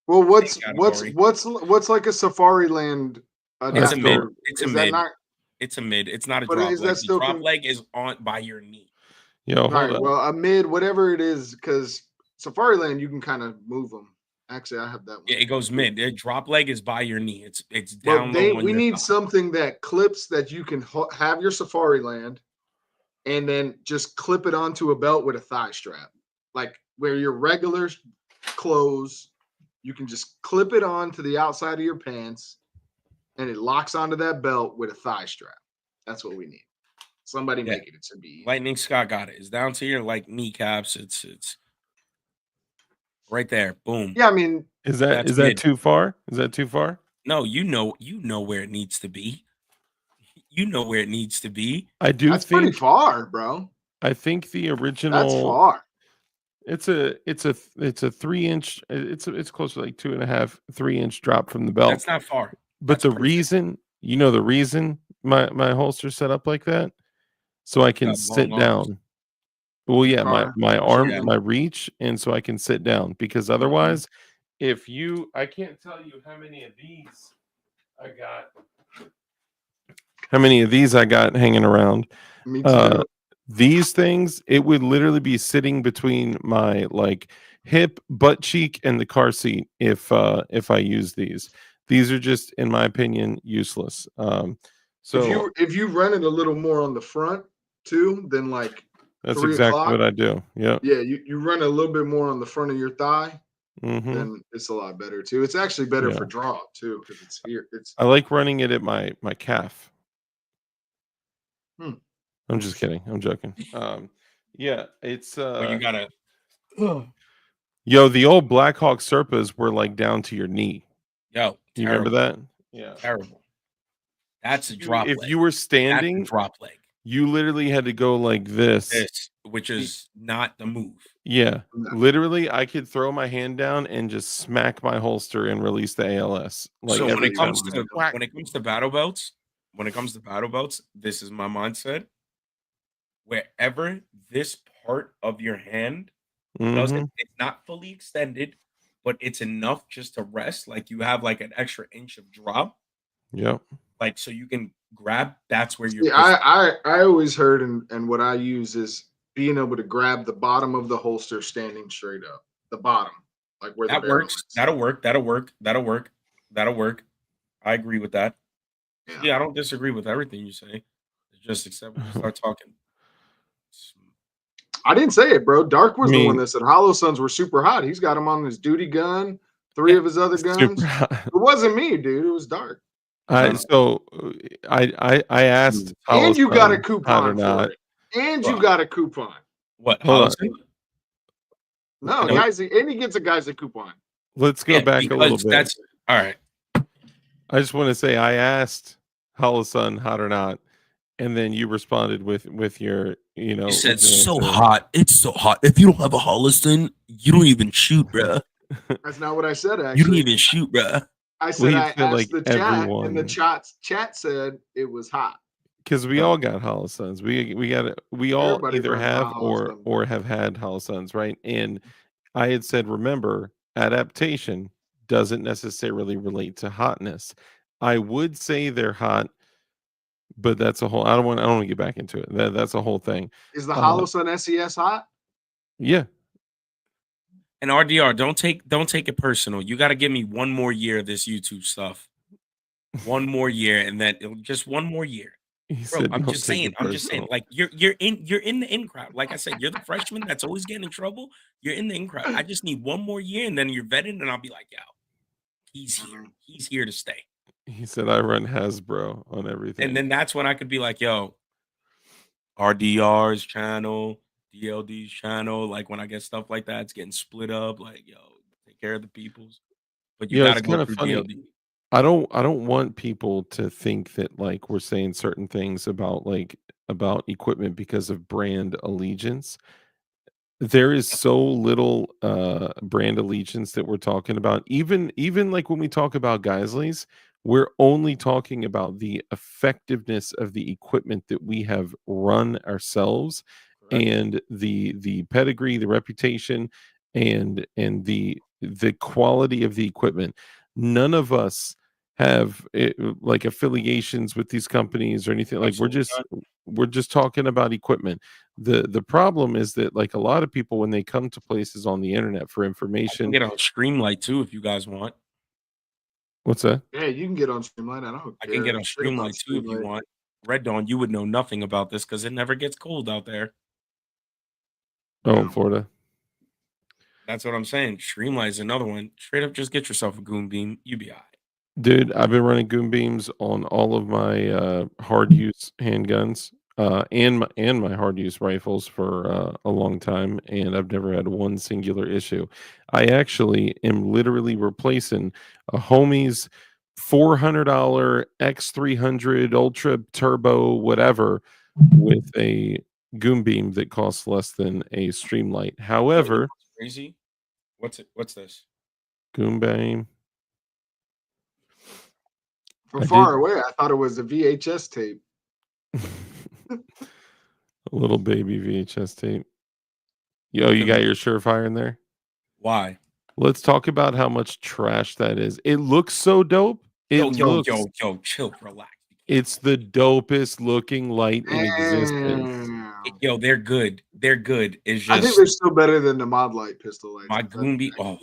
Well, Same category. what's like a Safari Land It's a I mid. adapter? It's a Is that mid. not? It's a mid. It's not a But drop is leg. that The still drop leg is on by your knee. yo All hold right. up. Well, a mid, whatever it is, because Safari Land you can kind of move them. Actually, I have that one. Yeah, it goes mid. The drop leg is by your knee. It's But down low on we your need thigh. something that clips that you can have your Safari Land, and then just clip it onto a belt with a thigh strap, like where your regular clothes, you can just clip it on to the outside of your pants, and it locks onto that belt with a thigh strap. That's what we need. Somebody Yeah. make it. It should be easy. Lightning Scott got it. It's down to your like kneecaps. It's right there. Boom. Yeah, I mean, Is That's that mid. too far? Is that too far? No, you know where it needs to be. You know where it needs to be. I do that's pretty think far, bro. I think the That's original far. it's a 3-inch it's close to like 2.5 3-inch drop from the belt. That's not far. But That's the perfect. reason the reason my holster set up like that, so I can Got sit long arms. down. Well, yeah, Car. my arm, Yeah. my reach, and so I can sit down because otherwise, I can't tell you how many of these I got. How many of these I got hanging around? Me too. These things, it would literally be sitting between my like hip, butt cheek, and the car seat if I use these. These are just, in my opinion, useless. So If you run it a little more on the front too, then like that's 3 exactly o'clock. what I do. Yeah. Yeah, you run a little bit more on the front of your thigh, Mm-hmm. then it's a lot better too. It's actually better Yeah. for draw too because it's here. It's I like running it at my calf. Hmm. I'm just kidding. I'm joking. Yeah, it's Well, you gotta. yo, the old Black Hawk Serpas were like down to your knee. Yo, You remember that? Yeah. Terrible. That's a drop If leg. you were That's a standing, drop leg. you literally had to go like this. This, which is not the move. Yeah. No. Literally, I could throw my hand down and just smack my holster and release the ALS. Like So when every it comes time. to battle belts, this is my mindset. Wherever this part of your hand Mhm. it's not fully extended, but it's enough just to rest, like you have like an extra inch of drop, Yep. like so you can grab. That's where you're. Yeah, I always heard and what I use is being able to grab the bottom of the holster standing straight up. The bottom, like where the That barrel works. is. That'll work. That'll work. I agree with that. Yeah, I don't disagree with everything you say. It's just except when you start talking. I didn't say it, bro. Dark was I the one mean- that said Hollow Suns were super hot. He's got him on his duty gun, 3 Yeah. of his other guns. Super. It wasn't me, dude. It was Dark. I asked And you got a Holliston hot or coupon for not. it. And Well, you got a coupon. What? Hold on. Hollison? No, No. guys, and he gets a guy's a coupon. Let's go Yeah, back a little because bit. that's all right. I just want to say I asked Holliston hot or not, and then you responded with your You said with your so answer. hot. It's so hot. If you don't have a Holliston, you don't even shoot, bruh. That's not what I said, You don't actually. even shoot, bruh. I said he I said, asked like, the chat, everyone. and the chat said it was hot. Because we all got Hollisons. We all Everybody either runs have a Holliston. or have had Hollisons, right? And I had said, remember, adaptation doesn't necessarily relate to hotness. I would say they're hot, but that's a whole. I don't want to get back into it. That's a whole thing. Is the Hollow Sun SES hot? Yeah. And RDR, don't take it personal. You got to give me one more year of this YouTube stuff. One more year, and then just one more year. He Bro, said, I'm "Don't just take saying. it I'm just saying. personal." Like you're in the in crowd. Like I said, you're the freshman that's always getting in trouble. You're in the in crowd. I just need one more year, and then you're vetted, and I'll be like, yo, he's here. He's here to stay. He said, "I run Hasbro on everything." And then that's when I could be like, yo, RDR's channel, DLD's channel. Like when I get stuff like that, it's getting split up. Like, yo, take care of the peoples. But you Yeah, got it's to go kind of through funny. DLD. I don't want people to think that like we're saying certain things about equipment because of brand allegiance. There is so little brand allegiance that we're talking about. Even like when we talk about Geisleys, we're only talking about the effectiveness of the equipment that we have run ourselves Correct. and the pedigree, the reputation, and the quality of the equipment. None of us have like affiliations with these companies or anything. Like Absolutely not. we're just talking about equipment. The problem is that like a lot of people when they come to places on the internet for I can information. get on Streamlight too if you guys want. What's that? Yeah, you can get on Streamline. I don't I can get care on shit about Streamlight too if you Streamline. want. Red Dawn, you would know nothing about this because it never gets cold out there. Oh, in Yeah. Florida. That's what I'm saying. Streamlight is another one. Straight up, just get yourself a goon beam. You be all right. Dude, I've been running goon beams on all of my hard use handguns and my hard use rifles for a long time, and I've never had one singular issue. I actually am literally replacing a homie's $400 X300 Ultra Turbo whatever with a goon beam that costs less than a Streamlight. Yo, you know However, what's crazy? What's it? What's this? goon beam, From I did far away, I thought it was a VHS tape. a little baby VHS tape. Yo, you got your Surefire in there? Why? Let's talk about how much trash that is. It looks so dope. It Yo, yo, looks yo, yo, chill, relax. it's the dopest looking light in existence. Damn. Yo, they're good. They're good. It's I think just they're still better than the Mod Light pistol lights. my But goon beam. Oh,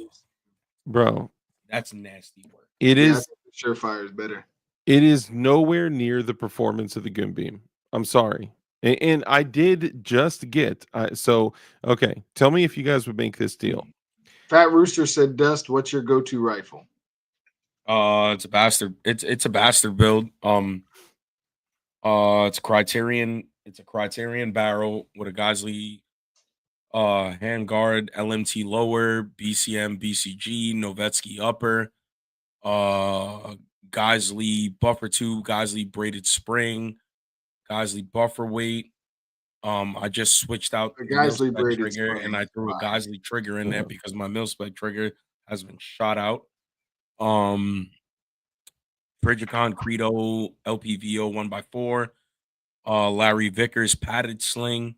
Bro, that's nasty work. it yeah, I is think the Surefire is better. it is nowhere near the performance of the Goon Beam. I'm sorry. And I did just get so okay, tell me if you guys would make this deal. Fat Rooster said, "Dust, what's your go-to rifle?" It's a bastard. It's a bastard build. It's a Criterion. It's a Criterion barrel with a Geisley handguard, LMT lower, BCM, BCG, Novetzky upper, uh, Geisley buffer tube, Geisley braided spring, Geisley buffer weight. I just switched out The the mil Geisley spec braided trigger and spring. I threw a Fire. Geisley trigger in there Yeah. because my mil spec trigger has been shot out. Um, Frigicon Credo LPVO 1x4, Larry Vickers padded sling,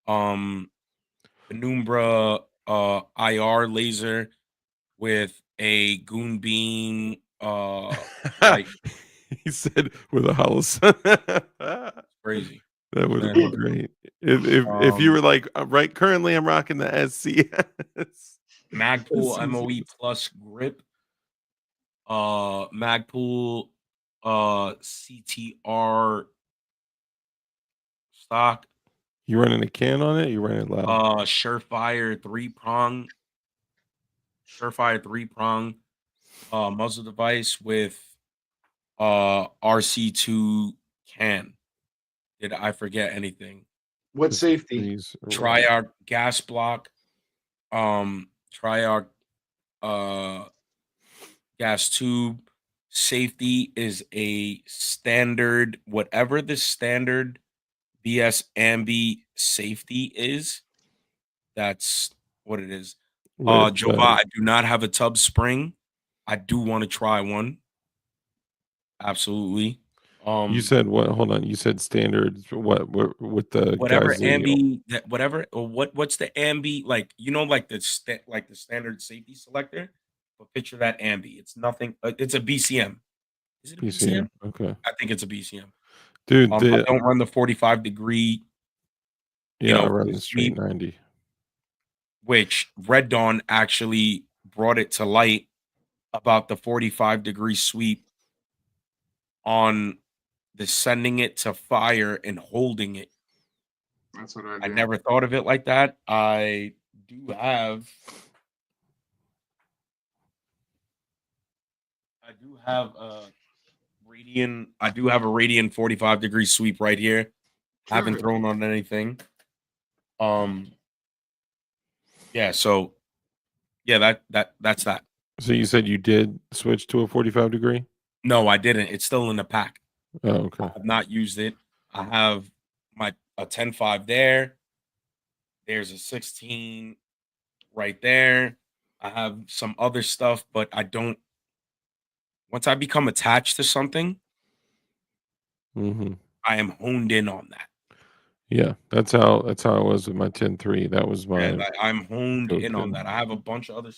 um, Penumbra IR laser with a goon beam light. He said with a house. Crazy. That would have been Then great. If you um were like, right, currently I'm rocking the SCS. Magpul MOE SCS. plus grip, Magpul CTR stock, You running a can on it? You running it loud? Surefire three prong muzzle device with RC2 can. Did I forget anything? What Just the safety? trees around. Triarch gas block, Triarch uh gas tube. Safety is a standard, whatever the standard BS Ambi safety is, that's what it is. With Jova, I do not have a tub spring. I do want to try one. Absolutely. you said what? Hold on. You said standard. What with the Whatever guys? ambi that whatever or what's the ambi like, like the standard safety selector, but picture that ambi. It's nothing. It's a BCM. Is it a BCM? PCM. Okay, I think it's a BCM. dude. I don't run the 45-degree, I run the straight sweep, 90. which Red Dawn actually brought it to light about the 45-degree sweep on the sending it to fire and holding it. That's what I I do. never thought of it like that. I do have a Radian 45-degree sweep right here. Haven't thrown on anything. Yeah, so yeah, that's that. So you said you did switch to a 45 degree? No, I didn't. It's still in the pack. Oh, I okay. have not used it. I have a 10.5 there. There's a 16 right there. I have some other stuff, but I don't. Once I become attached to something, Hmm. I am honed in on that. Yeah, that's how it was with my 10-3. That was Yeah, my I'm honed in on go-to. that. I have a bunch of other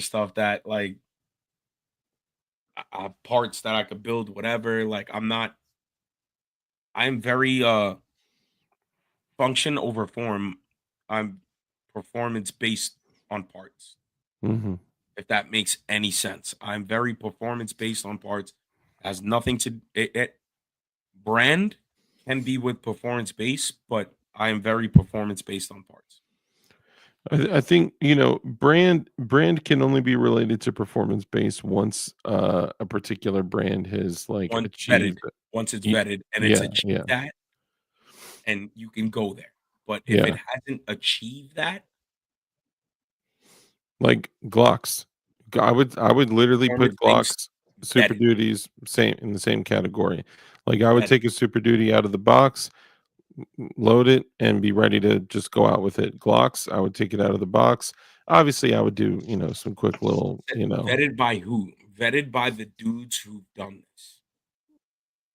stuff that like I have parts that I could build whatever. Like I'm very function over form. I'm performance based on parts. Hmm. If that makes any sense. I'm very performance based on parts. Has nothing to it brand can be with performance based, but I am very performance based on parts. I think brand can only be related to performance based once a particular brand has like Once vetted, achieved. once it's y- vetted and it's Yeah, yeah, achieved that, and you can go there. But if it yeah. hasn't achieved that, Like Glocks. I would literally put performance based Glocks, Super vetted. Duties, same in the same category. Like I would Vetted. take a Super Duty out of the box, load it, and be ready to just go out with it. Glocks, I would take it out of the box. Obviously, I would do some quick little Vetted by who? Vetted by the dudes who've done this,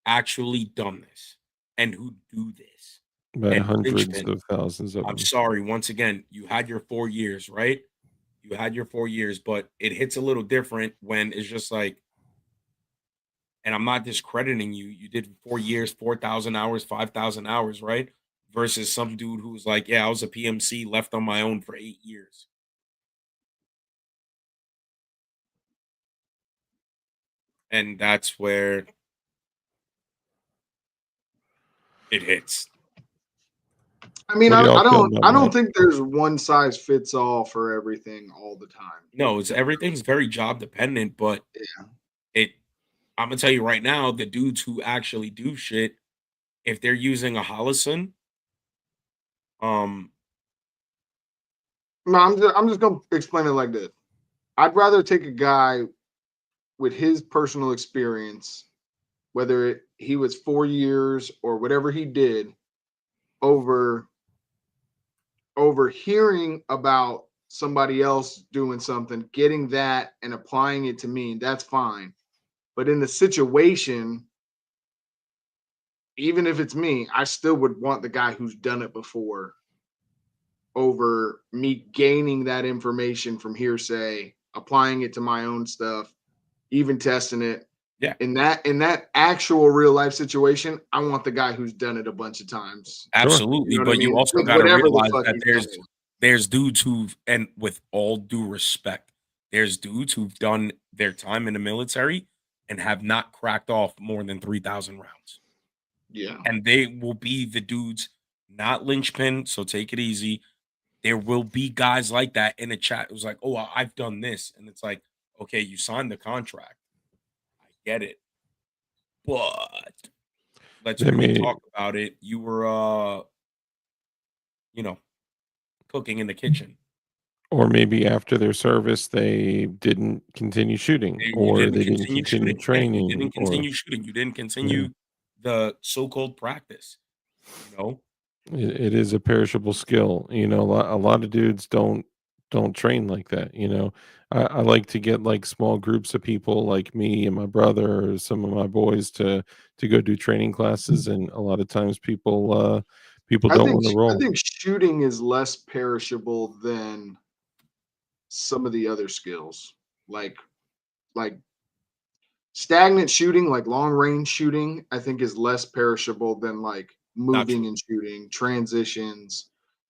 actually done this, and who do this. by And hundreds linchpin, of thousands of I'm them. sorry, once again, you had your 4 years, right? You had your 4 years, but it hits a little different when it's just like, and I'm not discrediting you. You did 4 years, 4,000 hours, 5,000 hours, right? Versus some dude who's like, yeah, I was a PMC left on my own for 8 years. And that's where it hits. I mean, What do y'all feel about I don't that? think there's one size fits all for everything all the time. No, it's everything's very job dependent, but Yeah. it I'm gonna tell you right now, the dudes who actually do shit, if they're using a Holison, um, No, I'm just gonna explain it like this. I'd rather take a guy with his personal experience, whether he was 4 years or whatever he did, over hearing about somebody else doing something, getting that and applying it to me. That's fine. But in the situation, even if it's me, I still would want the guy who's done it before over me gaining that information from hearsay, applying it to my own stuff, even testing it. yeah, In that actual real life situation, I want the guy who's done it a bunch of times. Sure. You absolutely. know what I But you mean? also With gotta whatever the realize fuck that he's done it. there's dudes who've, and with all due respect, there's dudes who've done their time in the military and have not cracked off more than 3,000 rounds. Yeah. And they will be the dudes, not linchpin. So take it easy. There will be guys like that in a chat who's like, oh, I've done this. And it's like, okay, you signed the contract. I get it. But let's They really may talk about it. You were you know, cooking in the kitchen. or maybe after their service, they didn't continue shooting, You or didn't they didn't continue continue shooting. Yeah, you training, didn't or continue shooting. You didn't yeah. continue the so-called practice, you know? It is a perishable skill. A lot of dudes don't train like that. I like to get like small groups of people like me and my brother or some of my boys to go do training classes, and a lot of times people don't want to I roll. think shooting is less perishable than some of the other skills. Like like stagnant shooting, like long range shooting, I think is less perishable than like Not moving true. and shooting, transitions.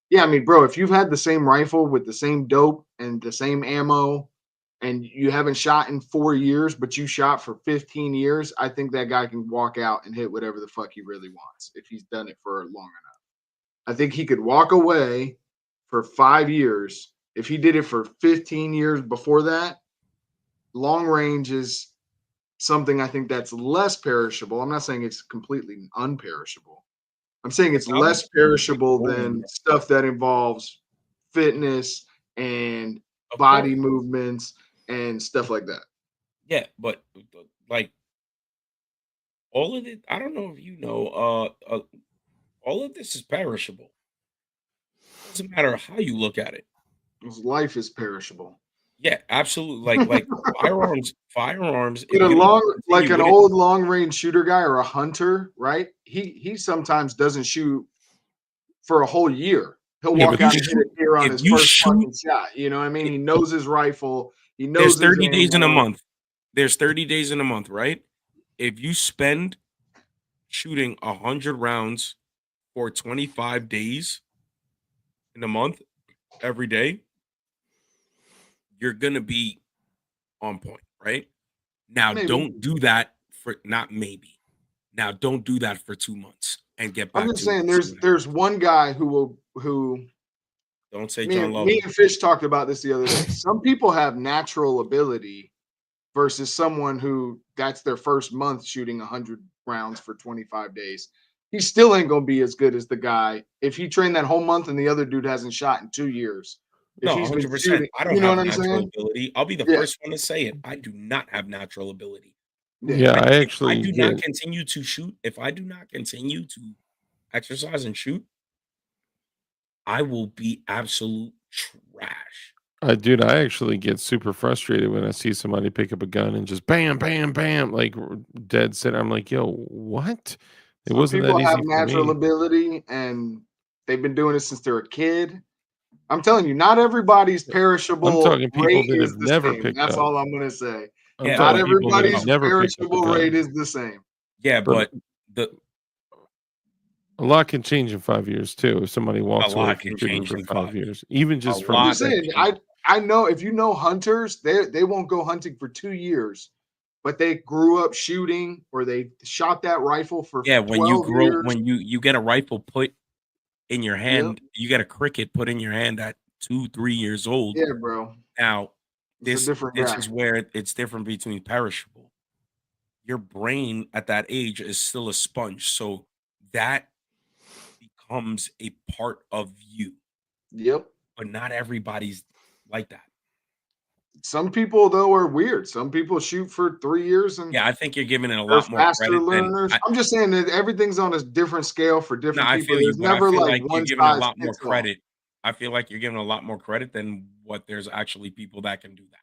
Yeah, I mean, bro, if you've had the same rifle with the same dope and the same ammo and you haven't shot in 4 years, but you shot for 15 years, I think that guy can walk out and hit whatever the fuck he really wants if he's done it for long enough. I think he could walk away for 5 years. If he did it for 15 years before that, long range is something I think that's less perishable. I'm not saying it's completely unperishable. I'm saying it's I'm less perishable going than there. stuff that involves fitness and Of body course. movements and stuff like that. Yeah, but like all of it, I don't know if you know, all of this is perishable. Doesn't matter how you look at it. 'Cause life is perishable. Yeah, absolutely. Like firearms. But If you don't like continue an with it, old long range shooter guy or a hunter, right? He sometimes doesn't shoot for a whole year. He'll Yeah, if walk but you out and hit shoot, a deer on if his you first shoot, fucking shot. You know what I mean? it, He knows his rifle. He there's knows his 30 days in a ammo. month. There's 30 days in a month, right? If you spend shooting 100 rounds for 25 days in a month every day, you're gonna be on point, right? Now, Maybe. don't do that for not maybe. Now, don't do that for 2 months and get I'm back just to it. saying And see what happens. there's one guy who Don't say me John and me Lovell. and Fish talked about this the other day. Some people have natural ability versus someone who that's their first month shooting 100 rounds for 25 days. He still ain't gonna be as good as the guy if he trained that whole month and the other dude hasn't shot in 2 years. If No, he's been 100%. shooting, I don't you know what have I'm natural saying? ability. I'll be the Yeah, first one to say it. I do not have natural ability. yeah. yeah, I If I actually do not get. continue to shoot, if I do not continue to exercise and shoot, I will be absolute trash. Dude, I actually get super frustrated when I see somebody pick up a gun and just bam, bam, bam, like dead set. I'm like, yo, what? It Some wasn't that people have easy for natural me. ability and they've been doing it since they're a kid. I'm telling you, not everybody's I'm perishable talking people rate that is have the never same. picked That's up. all I'm gonna say. I'm Yeah, Not talking but people that have everybody's never picked up a perishable rate gun. is the same. yeah, But but the a lot can change in 5 years too. If somebody a walks away lot from can shooting change for in 5 5 years, years. even A just I'm from just lot can saying, change. I know if you know hunters, they won't go hunting for 2 years, but they grew up shooting or they shot that rifle for Yeah, when you 12 grow years. when you get a rifle put in your Yep. hand, you get a cricket put in your hand at 2, 3 years old. Yeah, bro. Now, It's a different this guy. is where it's different between perishable. Your brain at that age is still a sponge, so that becomes a part of you, Yep. but not everybody's like that. Some people though are weird. Some people shoot for 3 years and Yeah, I think you're giving it a they're lot more faster credit than learners. I I'm just saying that everything's on a different scale for no, different I people. feel you, There's but I never feel like like you're one giving a size lot more fits all. credit. I feel like you're giving a lot more credit than what there's actually people that can do that.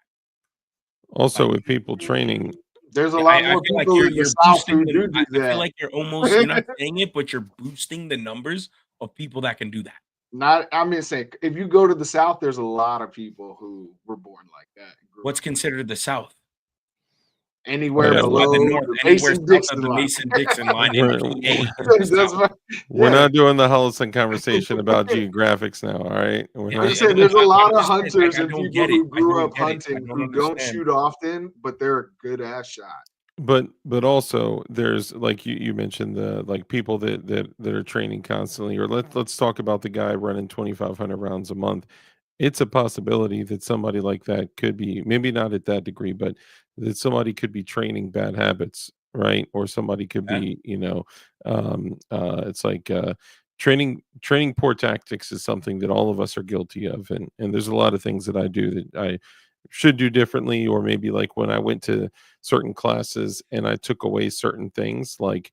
also Like with people training. There's a yeah, lot I more feel like people in the you're South boosting who them. do I feel that. like you're almost you're not saying it, but you're boosting the numbers of people that can do that. Not, I'm gonna say, if you go to the South, there's a lot of people who were born like that and grew What's up like considered the South? that. Oh Anywhere yeah, That's why the below North, the anywhere Mason south of Dixon the line. Mason-Dixon line, we're MDA is the That's South. right. we're Yeah, not doing the Hullison conversation about geographics now. All right, we're Yeah, I'm not. just yeah, saying no, there's a lot I'm of just saying, like, hunters I and don't people get it. who I grew don't up get it. I hunting don't who don't understand. shoot often, but they're a good ass shot. But also there's like you mentioned the like people that are training constantly. Or let's talk about the guy running 2,500 rounds a month. It's a possibility that somebody like that could be, maybe not at that degree, but that somebody could be training bad habits, right? Or somebody could Yeah. be, it's like training poor tactics is something that all of us are guilty of, and there's a lot of things that I do that I should do differently, or maybe like when I went to certain classes and I took away certain things, like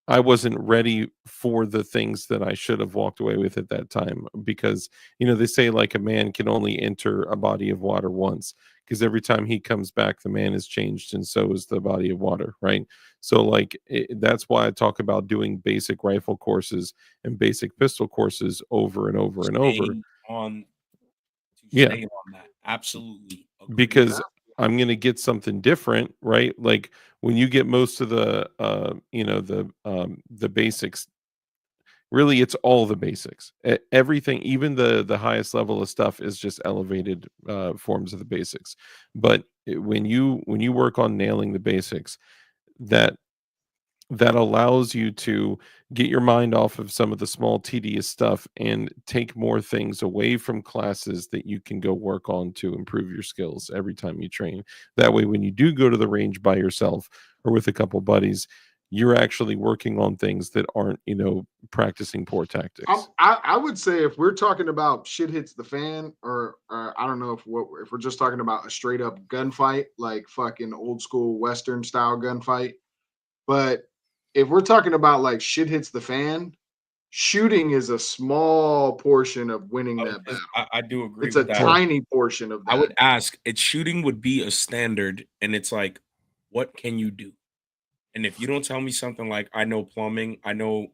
I wasn't ready for the things that I should have walked away with at that time, because they say like a man can only enter a body of water once, because every time he comes back the man is changed, and so is the body of water, right? So like that's why I talk about doing basic rifle courses and basic pistol courses over and over and over. Stay on Yeah, stay on that. Absolutely agree. because I'm going to get something different, right? Like when you get most of the basics, really it's all the basics. Everything, even the highest level of stuff is just elevated forms of the basics. But when you work on nailing the basics, that that allows you to get your mind off of some of the small tedious stuff and take more things away from classes that you can go work on to improve your skills every time you train. That way, when you do go to the range by yourself or with a couple buddies, you're actually working on things that aren't, practicing poor tactics. I would say if we're talking about shit hits the fan, or I don't know if we're just talking about a straight up gunfight, like fucking old school Western style gunfight. But if we're talking about like shit hits the fan, shooting is a small portion of winning that battle. I do agree It's a with that. tiny portion of that. I would ask, it's shooting would be a standard, and it's like, what can you do? And if you don't tell me something like, I know plumbing, I know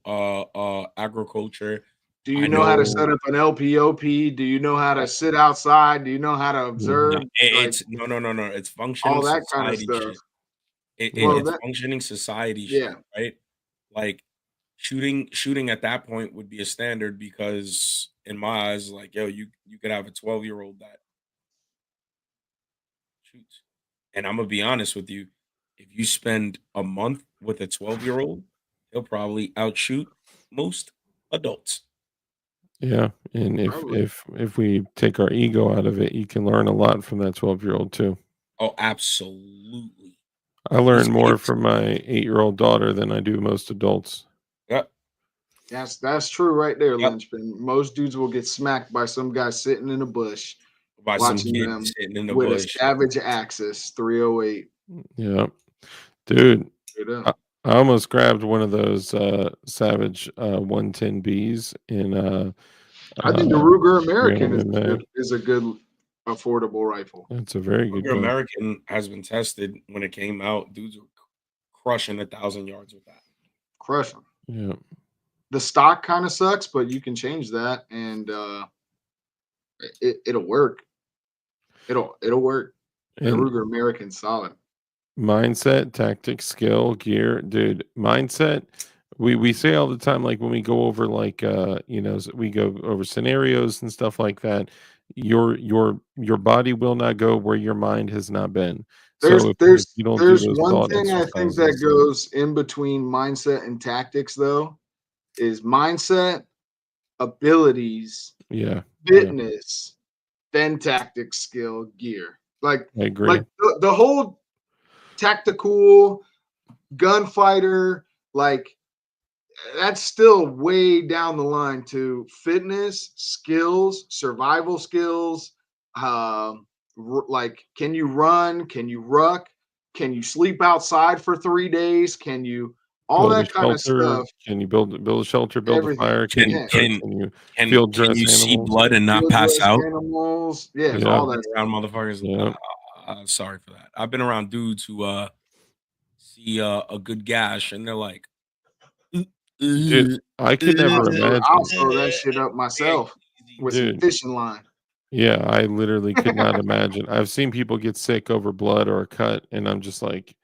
agriculture, Do you I know how to know set up an LPOP? Do you know how to sit outside? Do you know how to observe? it's no, it's functioning all that kind of society stuff. shit. Well, It's that functioning society yeah. shit, right? Like shooting at that point would be a standard because in my eyes, like, yo, you could have a 12-year-old that shoots. And I'm gonna be honest with you, if you spend a month with a 12-year-old, he'll probably outshoot most adults. Yeah, and if Probably. if we take our ego out of it, you can learn a lot from that 12-year-old too. Oh, absolutely. I learn These more kids, from my 8-year-old daughter than I do most adults. yep, That's true right there, yep, Lynchpin. Most dudes will get smacked by some guy sitting in a bush by some watching kid them sitting in the with a bush. Savage Axis 308. Yeah. Dude, Straight up. I almost grabbed one of those Savage 110Bs in I think the Ruger Grand American MMA. is a good affordable rifle. It's a very good Ruger gun. American has been tested when it came out. Dudes were crushing 1,000 yards with that. Crush them. Yeah. The stock kind of sucks, but you can change that, and it'll work. It'll work. The And Ruger American's solid. mindset, tactics, skill, gear, dude. Mindset. We say all the time, like when we go over like we go over scenarios and stuff like that. Your body will not go where your mind has not been. So if you don't do There's those one thought thing I think that exercises, goes in between mindset and tactics, though, is mindset, abilities, yeah, fitness, then tactics, skill, gear. Like I agree. the whole tactical gunfighter, like that's still way down the line to fitness, skills, survival skills. Like, can you run? Can you ruck? Can you sleep outside for 3 days? Can you all Build a that kind of shelter. stuff? Can you build a shelter, build a Everything. fire? Can you Yeah. cook? Field Can dress you see animals? blood and not Field pass dress out? animals. Yeah, Because Yeah. all I've that. been around motherfuckers. Yeah. Sorry for that. I've been around dudes who see a good gash and they're like, Dude, I could never imagine. I'll sew that shit up myself with some Dude, fishing line. yeah, I literally could not imagine. I've seen people get sick over blood or a cut, and I'm just like,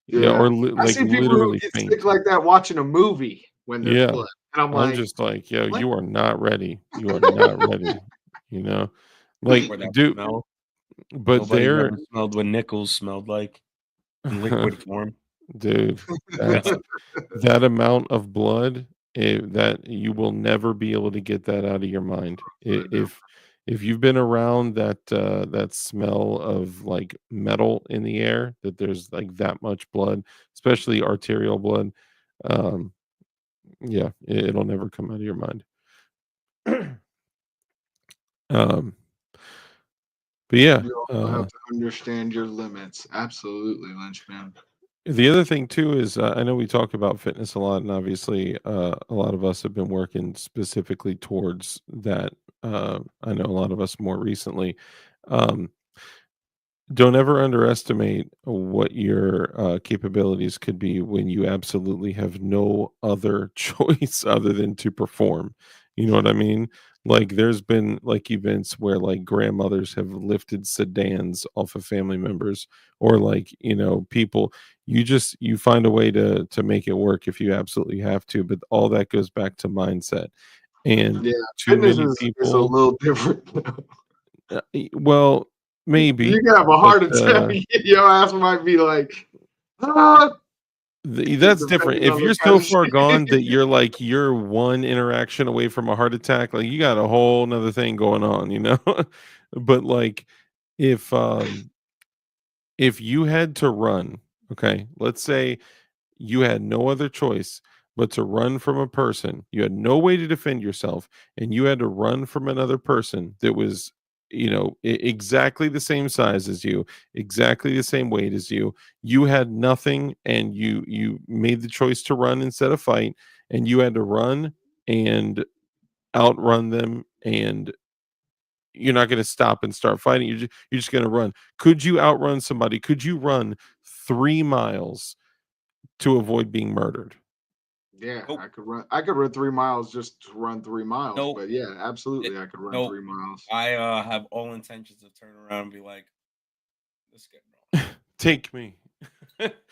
yeah, Yeah. or I like see people who literally get faint. sick like that watching a movie when there's Yeah, blood. And I'm I'm like, just like, yo, what? you are not ready. You are not ready. You know, like, for that dude, smell. but Nobody's there, ever smelled what Nichols smelled like in liquid form. dude, that's that amount of blood that you will never be able to get that out of your mind. If you've been around that smell of like metal in the air, that there's like that much blood, especially arterial blood, um, yeah, it'll never come out of your mind. um, but yeah, You also have to understand your limits. Absolutely, Lynchman. the other thing too is I know we talk about fitness a lot, and obviously a lot of us have been working specifically towards that. I know a lot of us more recently. Um, don't ever underestimate what your capabilities could be when you absolutely have no other choice other than to perform. You know what I mean? Like there's been like events where like grandmothers have lifted sedans off of family members, or like people. You find a way to make it work if you absolutely have to, but all that goes back to mindset. And Yeah, too fitness many is a people, little different. well, maybe, You can have a but heart attack. Your ass might be like, ah, That's different. Depending If on the you're so far country. gone that you're one interaction away from a heart attack, like you got a whole nother thing going on, you know? But like if if you had to run, okay, let's say you had no other choice but to run from a person. You had no way to defend yourself, and you had to run from another person that was, exactly the same size as you, exactly the same weight as you. You had nothing, and you made the choice to run instead of fight, and you had to run and outrun them, and you're not going to stop and start fighting. You're just going to run. Could you outrun somebody? Could you run 3 miles to avoid being murdered? Yeah, Nope. I could run. I could run 3 miles just to run 3 miles. Nope. But yeah, absolutely, It- I could run nope. 3 miles. I have all intentions of turning around and be like, let's get wrong. Take me.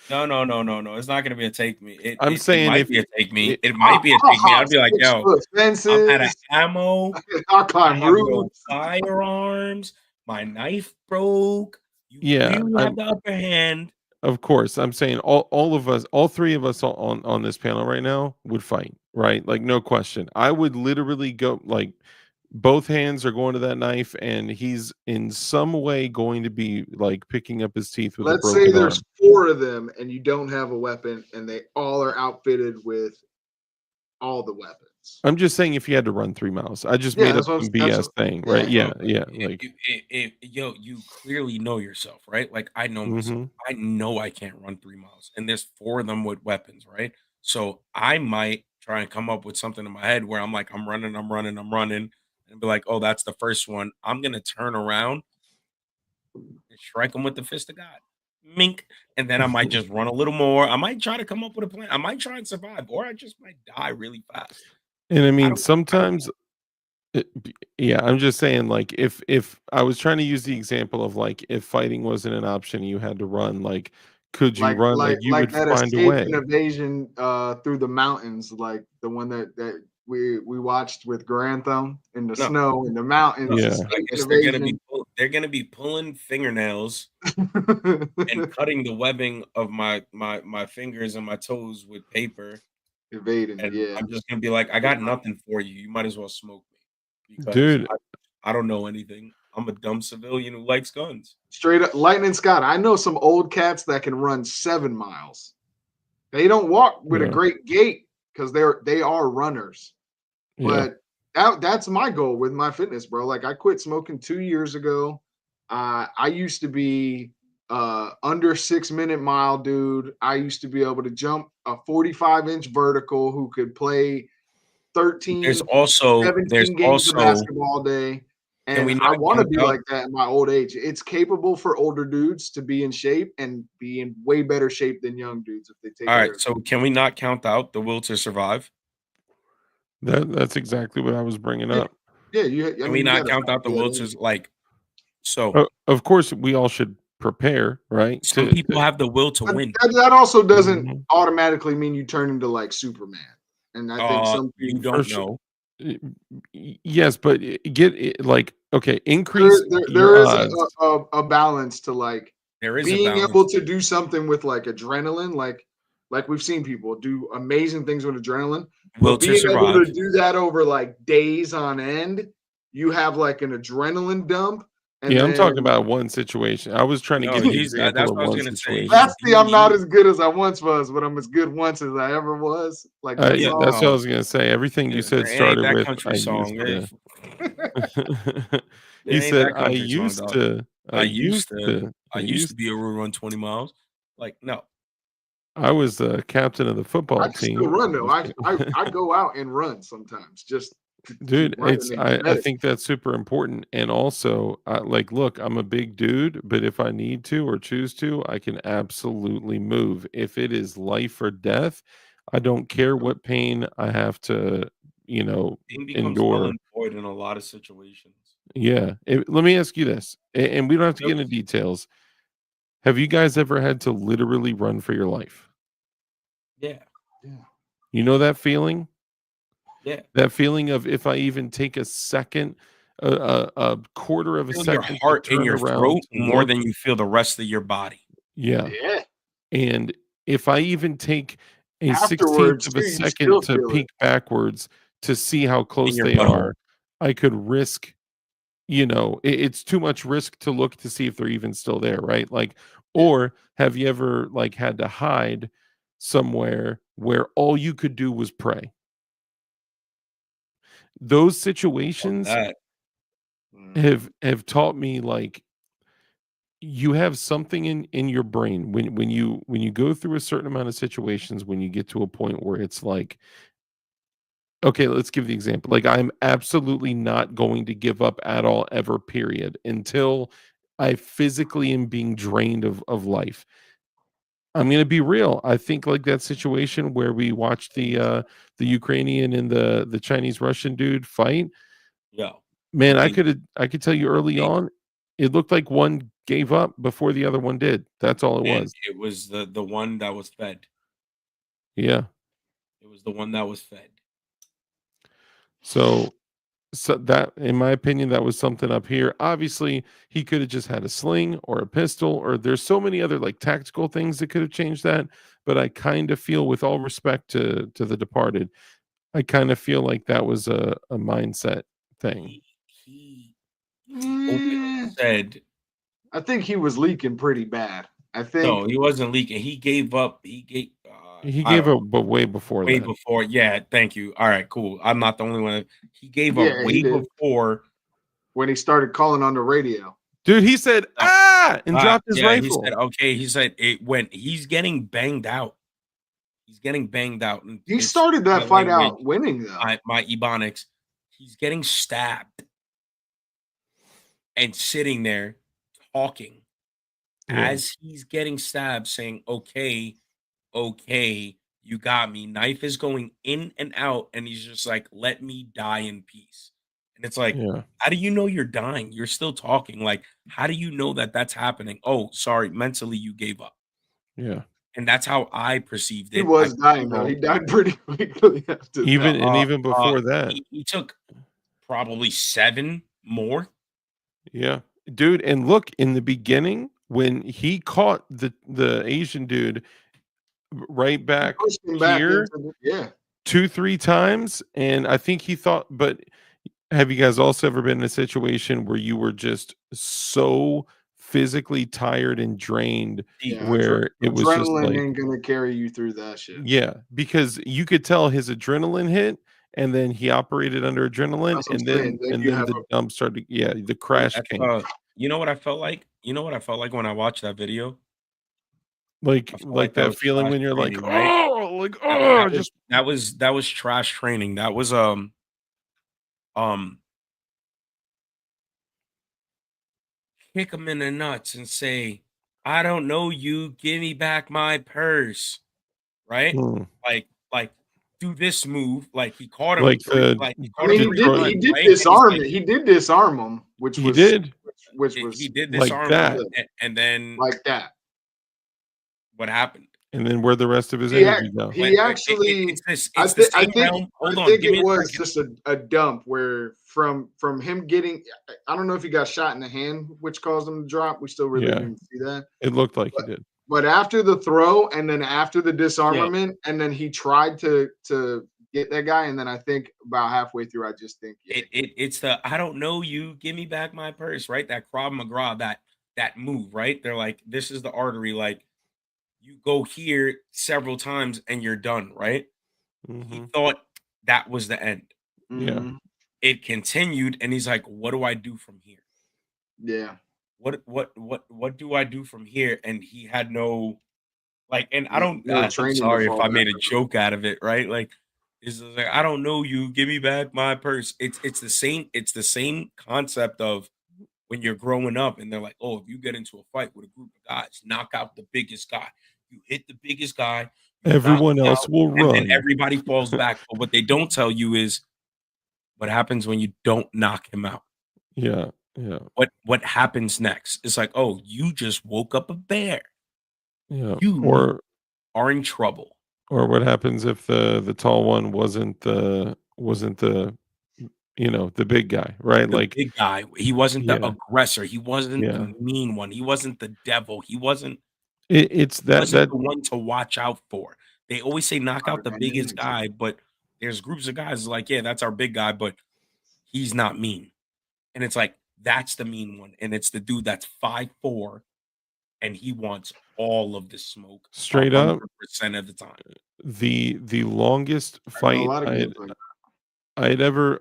No. It's not gonna be a take me. I'm It saying might if be a take me. it, It might be a take me. I'd be like, 6 yo, foot I'm out of fences. ammo. I'll I climb have no roofs. firearms. My knife broke. You yeah, clearly have the upper hand. of course, I'm saying all of us, all three of us on this panel right now would fight, right? Like no question. I would literally go like both hands are going to that knife, and he's in some way going to be like picking up his teeth with a Let's say broken there's arm. 4 of them and you don't have a weapon, and they all are outfitted with all the weapons. I'm just saying if you had to run 3 miles, I just Yeah, made up that's what I'm. some That's BS what, thing, right? yeah. Yeah, Bro, yeah, like yo, you clearly know yourself, right? Like I know myself. mhm. I know I can't run 3 miles, and there's 4 of them with weapons, right? So I might try and come up with something in my head where I'm like, I'm running, and be like, oh, that's the first one. I'm gonna turn around and strike him with the fist of God. Mink. And then I might just run a little more. I might try to come up with a plan. I might try and survive, or I just might die really fast. And I I mean, don't know. sometimes yeah, I'm just saying, like, if I was trying to use the example of like if fighting wasn't an option, you had to run. Like, could you like run? like Like, you like would that find a escape and way. evasion through the mountains, like the one that we watched with Grantham in the No, snow in the no. mountains, Yeah, I escape and guess they're gonna be pulling fingernails and evasion. cutting the webbing of my fingers and my toes with paper. Evading, And yeah. I'm just gonna be like, I got nothing for you. You might as well smoke me because dude. I don't know anything. I'm a dumb civilian who likes guns. Straight up, Lightning Scott. I know some old cats that can run 7 miles. They don't walk with a Yeah, great gait because they are runners. yeah, But that's my goal with my fitness, bro. Like I quit smoking 2 years ago. I used to be under 6 minute mile dude. I used to be able to jump a 45-inch vertical who could play 13, There's 17 games of also basketball a day. can And we I not want to count be out like that in my old age. It's capable for older dudes to be in shape and be in way better shape than young dudes if they take all care right, of so can we not count out the will to survive? that's exactly what I was bringing it. up. Yeah, I Can we mean, you not got to count out the factor will that to in. like so Of course, we all should prepare, right? some people have the will to But win. that also doesn't Mhm. automatically mean you turn into like Superman. And I think some You people For don't sure. know. Yes, but get it like okay, increase there your is odds. a balance to like There is a being balance. able to do something with like adrenaline, like we've seen people do amazing things with adrenaline, Will but to being able survive. to do that over like days on end, you have like an adrenaline dump, and Yeah, I'm talking then about one situation. I was trying to No, get the he's example that's of what I was one gonna say. situation. that's the I'm not as good as I once was, but I'm as good once as I ever was. Like that Yeah, song. That's what I no, was gonna say. Everything you said there ain't started that with country I used song. to. There You ain't said that country song, dog. I used to, I I used used to be able to run 20 miles. Like, no. I was the captain of the I football can still team. run though. I go out and run sometimes just to keep Dude, running and be I better. think that's super important. And also, like, look, I'm a big dude, but if I need to or choose to, I can absolutely move. If it is life or death, I don't care what pain I have to, you know, Pain becomes null endure. and void in a lot of situations. Yeah. Let me ask you this, and we don't have to Yep. get into details. Have you guys ever had to literally run for your life? Yeah. Yeah. You know that feeling? Yeah. That feeling of if I even take a second, a quarter of a Feel your second to heart in turn your around throat to more look. than you feel the rest of your body. Yeah. Yeah. And if I even take a 16th Afterwards, of too, a you still second to feel it. peek backwards to see how In close your they butthole. are, I could risk, it's too much risk to look to see if they're even still there, right? Like, Yeah. or have you ever like had to hide somewhere where all you could do was pray? Those Fuck situations that. Mhm. have taught me like you have something in your brain when you go through a certain amount of situations, when you get to a point where it's like, okay, let's give the example. Like, I'm absolutely not going to give up at all ever, period, until I physically am being drained of life. I'm gonna be real. I think like that situation where we watched the Ukrainian and the Chinese Russian dude fight. Yo, Man, okay. I could tell you early Okay. on, it looked like one gave up before the other one did. That's all it And was. it was the one that was fed. Yeah. It was the one that was fed. So that, in my opinion, that was something up here. Obviously, he could have just had a sling or a pistol, or there's so many other like tactical things that could have changed that. But I kind of feel, with all respect to the departed, I kind of feel like that was a mindset thing. He openly Mm, said I think he was leaking pretty bad. I no, think, he wasn't leaking. He gave up. He gave He I gave don't know, up, but way before way that. before. Yeah, thank you. All right, cool. I'm not the only one. He gave up yeah, he way did before. when he started calling on the radio. Dude, he said, "Ah!" and dropped his Yeah, he said, rifle. okay. He said it when he's getting banged out. He's getting banged out, and He it's started my that fight language, out winning though. my ebonics. He's getting stabbed and sitting there talking Yeah, as he's getting stabbed, saying, "Okay, okay, you got me." Knife is going in and out, and he's just like, "Let me die in peace." And it's like, yeah, how do you know you're dying? You're still talking. Like, how do you know that that's happening? Oh, sorry, mentally you gave up. yeah. And that's how I perceived He it. I was could be dying though. He wrong. died pretty quickly after Even that. and even Uh, before that. he took probably 7 more. Yeah. Dude, and look, in the beginning, when he caught the Asian dude right He back pushed him back into here the, yeah. 2, 3 times, and I think he thought, but have you guys also ever been in a situation where you were just so physically tired and drained Deep. Yeah, where it was just adrenaline like, ain't gonna carry you through that shit. yeah, because you could tell his adrenaline hit, and then he operated under adrenaline, That's what I'm saying. Then and you then have the a dump started, yeah, the Dude, crash that's, came. you know what I felt like? You know what I felt like when I watched that video? I felt Like like that that was feeling trash when you're like, training, right? "Oh," like, "Oh," just That was trash training. That was um kick him in the nuts and say, "I don't know you. Give me back my purse." Right? mm, Like do this move. Like like the he I caught mean him he 3 did Detroit. he times, did right? And he's disarm like, it. He did disarm him, He did, which he was did like disarm him, that, good. and then Like that. what happened? and then where'd the rest of his He ac energy go? When he actually it's the I same think realm. Hold I on, think give it me a was second. just a dump where from him getting I don't know if he got shot in the hand, which caused him to drop. We still really Yeah, didn't see that. it looked like he But did. but after the throw and then after the Yeah. disarmament, and then he tried to get that guy, and then I think about halfway through, I just think, yeah, It's the "I don't know you, give me back my purse," right? That Krav Maga, that move, right? They're like, "This is the artery." Like, you go here several times and you're done, right? He Mhm. thought that was the end. Yeah, mhm, It continued, and he's like, "What do I do from here? yeah, What do I do from here?" And he had no like, and I no, don't. no I'm training to sorry if fall I back made a joke out of it, right? Like, it's just like, "I don't know you. Give me back my purse." It's the same. It's the same concept of when you're growing up, and they're like, "Oh, if you get into a fight with a group of guys, knock out the biggest guy. You hit the biggest guy, you knock everyone him else out, will and then run. everybody falls back." But what they don't tell you is what happens when you don't knock him out. Yeah, yeah, What happens next? It's like, "Oh, you just woke up a bear. yeah, You are in trouble." or what happens if the tall one wasn't the, the big guy, right? The Like, big guy. He wasn't the yeah, aggressor. He wasn't yeah, the mean one. He wasn't the devil. He wasn't. It's He that wasn't that the one to watch out for. They always say knock out the biggest guy, but there's groups of guys like, yeah, that's our big guy, but he's not mean. And it's like, that's the mean one. And it's the dude that's 5'4", and he wants all of the smoke straight up 100% of the time. the longest I know a fight lot of dudes like that. I'd ever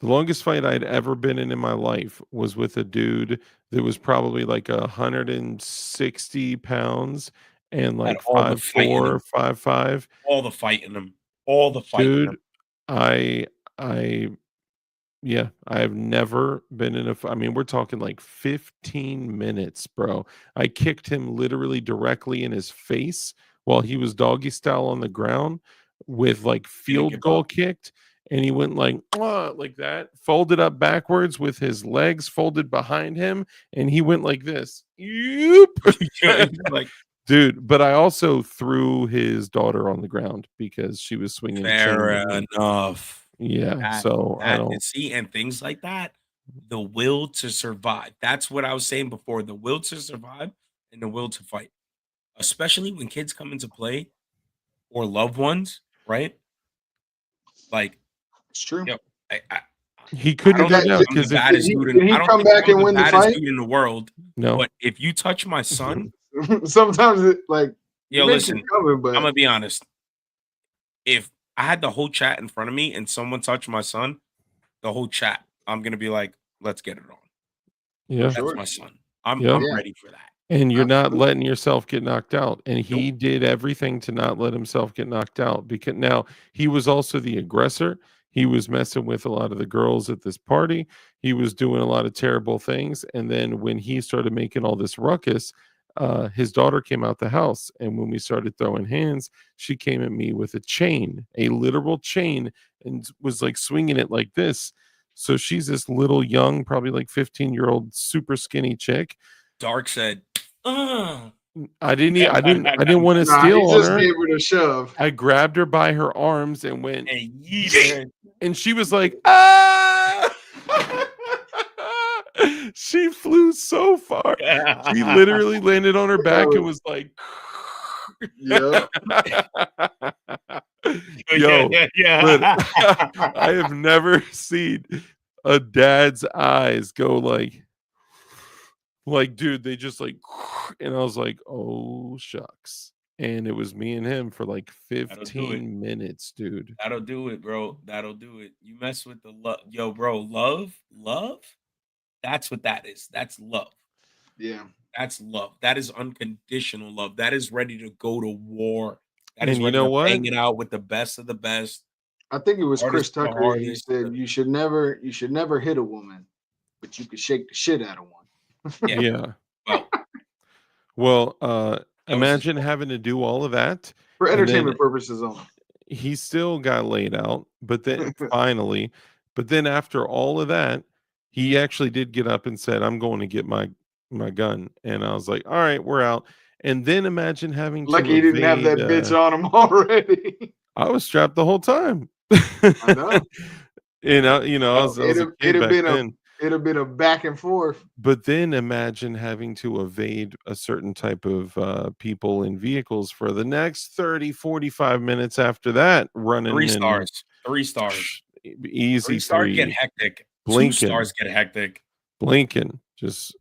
the longest fight I'd ever been in my life was with a dude that was probably like 160 pounds and Had like all the five fight in four, him, 5'5". all the fight in him, all the fight in him. Dude, I I yeah, I've never been in I mean, we're talking like 15 minutes, bro. I kicked him literally directly in his face while he was doggy style on the ground with like Didn't field give goal up. kicked. And he went like, like that, folded up backwards with his legs folded behind him. And he went like this. Yoop. Like, Dude, but I also threw his daughter on the ground because she was swinging a chain fair at me. enough. Yeah, so I And don't. see, and things like that, the will to survive. That's what I was saying before. The will to survive and the will to fight. Especially when kids come into play or loved ones, right? Like, It's true. yo, I He I couldn't don't go think down Did, I'm the because if baddest dude in did he I don't come think back I'm and the win the baddest fight? dude in the world, no, but if you touch my son, Sometimes it like yo, eventually listen, coming, I'm but gonna be honest. If I had the whole chat in front of me and someone touched my son, the whole chat, I'm gonna be like, let's get it on. for yeah, That's sure. my son. I'm yeah, I'm Yeah, ready for that. and you're not absolutely. letting yourself get knocked out, and he Nope. did everything to not let himself get knocked out because now he was also the aggressor. He was messing with a lot of the girls at this party. He was doing a lot of terrible things, and then when he started making all this ruckus, his daughter came out the house, and when we started throwing hands, she came at me with a chain, a literal chain, and was like swinging it like this. So she's this little young, probably like 15-year-old, super skinny chick. Dark said, "Ugh." I didn't want to Nah, steal he on just her. gave her the shove. I grabbed her by her arms and went, And yeeted "Yeet!" And she was like, "Ah!" She flew so far. She her. literally landed on her back and Yo, was like, yep. yo, but Yeah. I have never seen a dad's eyes go like, dude, they just like, and I was like, oh shucks. And it was me and him for like That'll do it. 15 minutes, dude. That'll do it, bro. That'll do it. You mess with the love, yo, bro. Love. That's what that is. That's love. Yeah. That's love. That is unconditional love. That is ready to go to war. That is And you ready know to what? bang it out with the best of the best, I think it was hardest Chris of the Tucker. He hardest. said you should never hit a woman, but you could shake the shit out of one. Yeah. Yeah. Well, Well, that was his imagine fault. having to do all of that, For and then entertainment purposes only. he still got laid out, but then finally, but then after all of that, he actually did get up and said, "I'm going to get my gun." And I was like, "All right, we're out." And then imagine having Lucky to he didn't have evade. that bitch on him already. I was strapped the whole time. I know. I Oh, was a kid back then. it'd have been a back and forth. But then imagine having to evade a certain type of people in vehicles for the next 30, 45 minutes after that, Three running and stars. 3 stars. easy 3 stars get three, hectic. 2 blinking, stars get hectic. blinking. Just,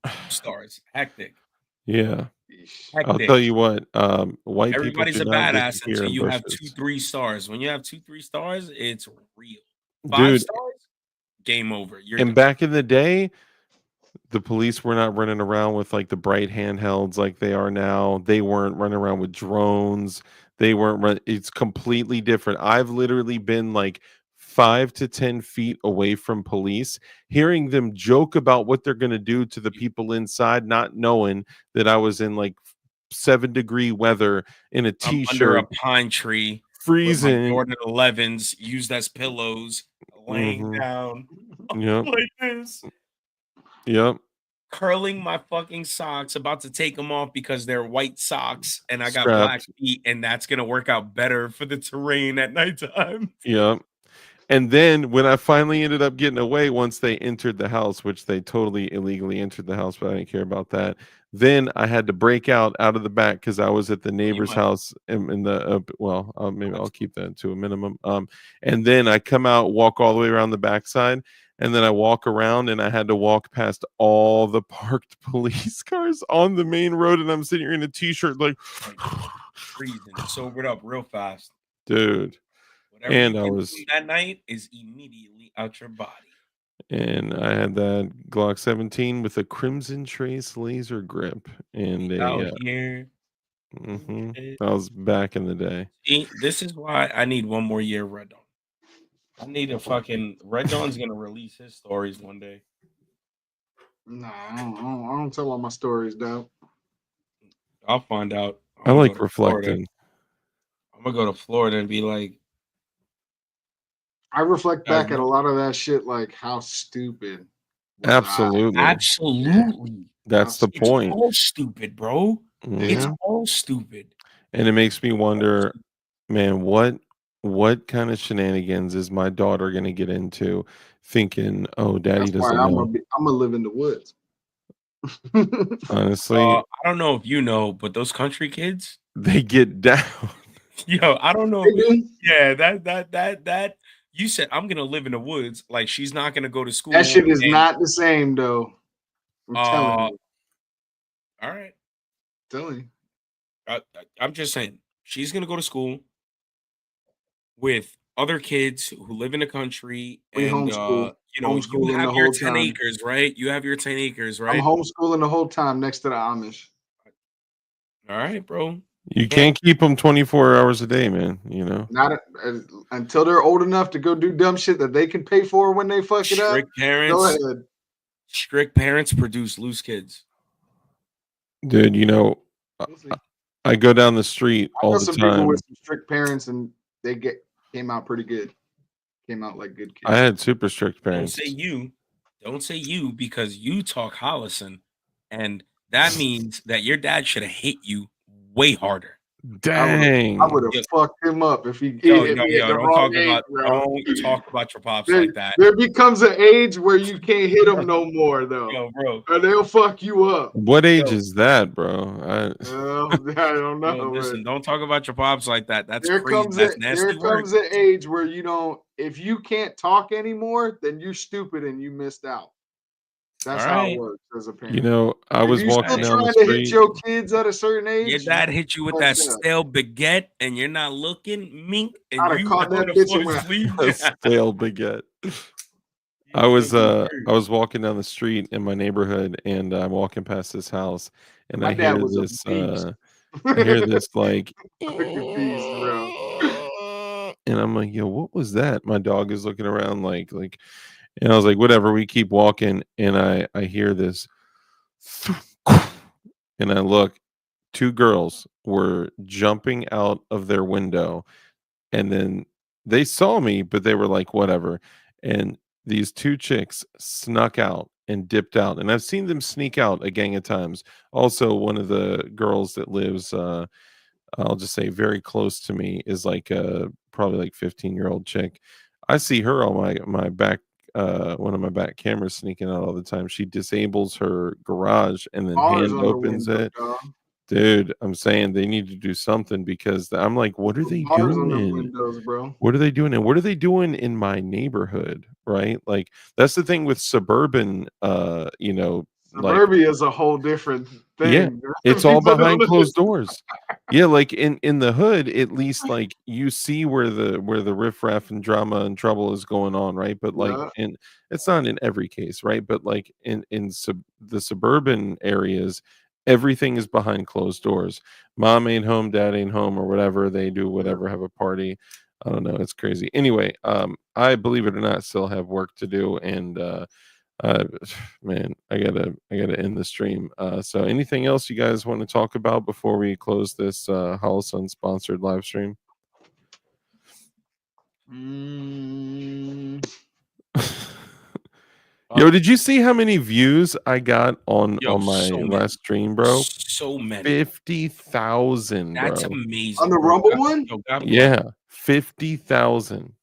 2 stars. Hectic. yeah. I'll Hectic. tell you what, white people Everybody's do a not badass disappear until in you have two, bushes. 3 stars. When you have 2, 3 stars, it's real. 5 Dude, stars, game over. You're and done. back in the day, the police were not running around with like the bright handhelds like they are now. They weren't running around with drones. They weren't it's completely different. I've literally been like 5 to 10 feet away from police, hearing them joke about what they're going to do to the people inside, not knowing that I was in like 7-degree weather in a I'm under a t-shirt, pine tree with my freezing. Jordan 11s used as pillows, laying Hmm. down Yep. like this, Yep. curling my fucking socks, about to take them off because they're white socks and I got black Strapped. feet, and that's gonna work out better for the terrain at nighttime. Yep. And then when I finally ended up getting away, once they entered the house, which they totally illegally entered the house, but I didn't care about that. Then I had to break out of the back because I was at the You neighbor's might. house in the maybe I'll keep that to a minimum. And then I come out, walk all the way around the backside, and then I walk around, and I had to walk past all the parked police cars on the main road, and I'm sitting here in a t-shirt like, Freezing, sobered up real fast. dude. Whatever And you I consume was, that night is immediately out your body. and I had that Glock 17 with a Crimson Trace laser grip, and Out a here. that was back in the day. See, this is why I need one more year of Red Dawn. I need a fucking Red Dawn's gonna release his stories one day. Nah, I don't tell all my stories, dog. I'll find out. I like reflecting. I'm gonna go to Florida and be like, I reflect back at a lot of that shit, like how stupid. Was Absolutely. absolutely. That's the It's point. all stupid, bro. It's Mhm. all stupid. And it makes me wonder, man, what kind of shenanigans is my daughter gonna get into thinking, oh, daddy That's why doesn't I'm know? gonna live in the woods. Honestly, I don't know if you know, but those country kids, they get down. yo, I don't know. They do. Yeah, that. You said I'm gonna live in the woods. Like she's not gonna go to school. That shit is and, not the same, though. I'm telling you. All right. Telling you. I'm just saying she's gonna go to school with other kids who live in the country, We and homeschool. you know, you Homeschooling have the your whole 10 time. acres, right? You have your 10 acres, I'm right? homeschooling the whole time next to the Amish. All right, bro. You can't keep them 24 hours a day, man. You know, Not until they're old enough to go do dumb shit that they can pay for when they fuck it up. Strict Go parents. ahead. Strict parents produce loose kids. dude. You know, We'll see. I go down the street I all know the some people time. with some strict parents, and they came out pretty good. Came out like good kids. I had super strict Don't parents. say you. Don't say you because you talk Hollison, and that means that your dad should have hit you way harder. Dang. I would have fucked him up if he Yo, hit me at the don't wrong age, bro. don't talk about your pops There, like that. there becomes an age where you can't hit them no more, though. Yo, bro. Or they'll fuck you up. What age is that, bro? I don't know. Yo, listen, don't talk about your pops like that. That's There crazy. comes That's it. nasty There work. comes an age where you don't. If you can't talk anymore, then you're stupid and you missed out. That's how it works as a parent. You know, I was If walking you're down still the trying to hit street. your kids at a certain age, Your dad hit you with that stale baguette, and you're not looking, mink, and I'd have you caught go that to bitch full in my sleep. A stale baguette. I was walking down the street in my neighborhood, and I'm walking past this house, and My I dad hear was a this. beast. I hear this like, Fucking beast, bro. and I'm like, yo, what was that? My dog is looking around like, and I was like, whatever. We keep walking, and I hear this, and I look. Two girls were jumping out of their window, and then they saw me, but they were like, whatever. And these two chicks snuck out and dipped out. And I've seen them sneak out a gang of times. Also, one of the girls that lives, I'll just say very close to me, is like probably like 15-year-old chick. I see her on my back, one of my back cameras sneaking out all the time. She disables her garage and then Bars hand on the opens window, it. dog. Dude, I'm saying they need to do something because I'm like, what are they Bars on the doing? windows, bro. What are they doing? And what are they doing in my neighborhood? Right? Like that's the thing with suburban, like Suburbia is a whole different thing. yeah, it's all People behind don't closed understand. doors. Yeah, like in the hood, at least like you see where the riffraff and drama and trouble is going on, right? But like Yeah. it's not in every case, right? But like in the suburban areas, everything is behind closed doors. Mom ain't home, dad ain't home, or whatever. They do whatever, have a party. I don't know. It's crazy. Anyway, I believe it or not still have work to do, and man, I gotta end the stream. So anything else you guys want to talk about before we close this House unsponsored live stream? Yo, did you see how many views I got on my last stream, bro? So many. 50,000, bro. That's amazing. On the Rumble one? Yeah, 50,000.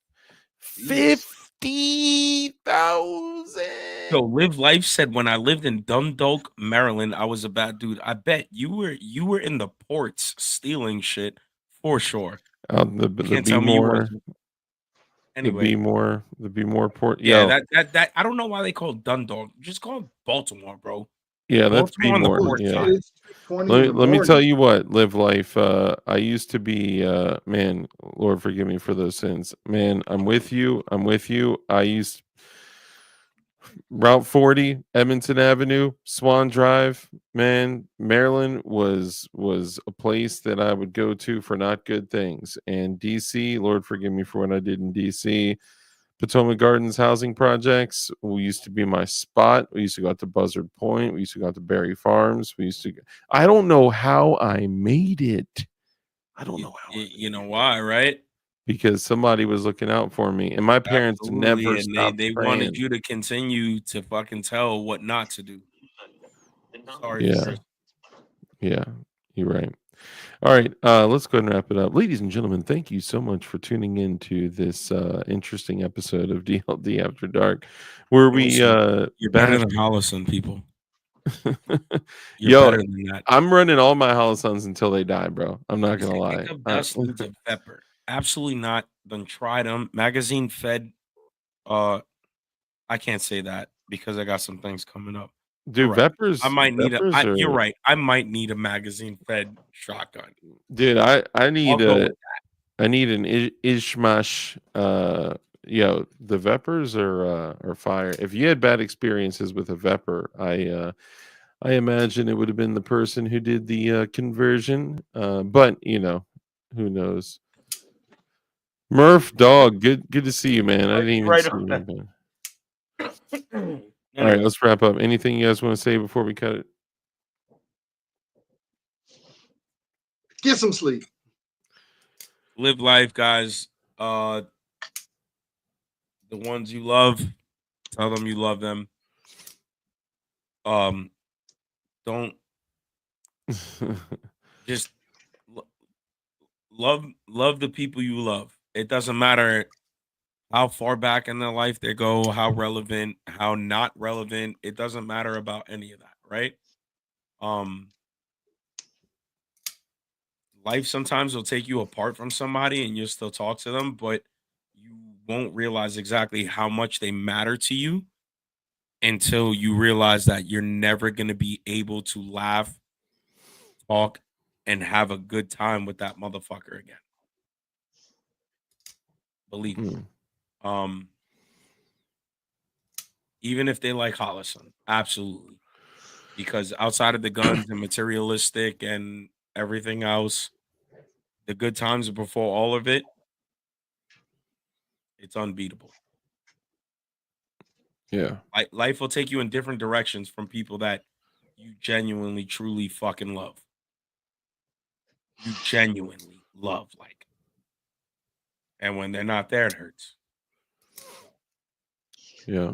50,000. Yo, Live Life said when I lived in Dundalk, Maryland, I was a bad dude. I bet you were in the ports stealing shit for sure. You The can't be tell me you more, wasn't. Anyway, the be more port. yeah, Yo, that I don't know why they call it Dundalk. Just call it Baltimore, bro. yeah, that's be Baltimore on the more. Oh port Yeah. side. shit! It's 2:20 in the Let me tell morning. you what, Live Life. I used to be, man, Lord forgive me for those sins. Man, I'm with you. I'm with you. I used Route 40, Edmonton Avenue, Swan Drive. Man, Maryland was a place that I would go to for not good things. And DC, Lord forgive me for what I did in DC. Potomac Gardens housing projects used to be my spot. We used to go out to Buzzard Point. We used to go out to Berry Farms. I don't know how I made it. I don't know how I made You know it why, right? because somebody was looking out for me, and my parents never Absolutely, and stopped they wanted praying. you to continue to fucking tell what not to do. Sorry, Yeah, Chris. yeah, you're right. All right, let's go ahead and wrap it up. Ladies and gentlemen, thank you so much for tuning in to this interesting episode of DLD After Dark, where we Listen, you're better bash. than Hollison, people. You're Yo, better than that. I'm running all my Hollisons until they die, bro. I'm not You gonna say lie. Hiccup Dust needs a pepper. Absolutely not. Done tried them. Magazine fed. Uh, I can't say that because I got some things coming up. You're Dude, right. I might need a. Vepers You're are, right. I might need a magazine fed shotgun. dude. I'll go with I need an Ishmash. Yo, the Vepers are fire. If you had bad experiences with a Vepper, I imagine it would have been the person who did the conversion. But who knows? Murph, dog, good to see you, man. I didn't even right see on you, that. man. Anyway, All right, let's wrap up. Anything you guys want to say before we cut it? Get some sleep. live life, guys. The ones you love, tell them you love them. Um, don't just lo- love the people you love. It doesn't matter how far back in their life they go, how relevant, how not relevant. It doesn't matter about any of that, right? Um, life sometimes will take you apart from somebody and you'll still talk to them, but you won't realize exactly how much they matter to you until you realize that you're never going to be able to laugh, talk, and have a good time with that motherfucker again. Believe me. Mm, Um, even if they like Hollison, absolutely. Because outside of the guns and materialistic and everything else, the good times before all of it, it's unbeatable. yeah, Life will take you in different directions from people that you genuinely, truly fucking love. You genuinely love, like, and when they're not there, it hurts. yeah,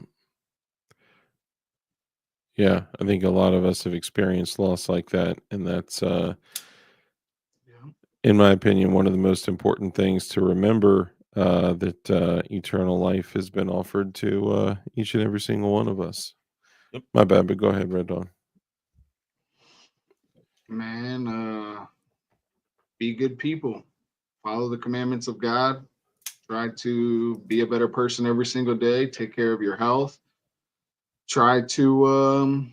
yeah. I think a lot of us have experienced loss like that, and that's Yeah. in my opinion, one of the most important things to remember that eternal life has been offered to each and every single one of us. Yep. My bad, but go ahead, Red Dawn. Man, be good people. Follow the commandments of God. Try to be a better person every single day. Take care of your health. Try to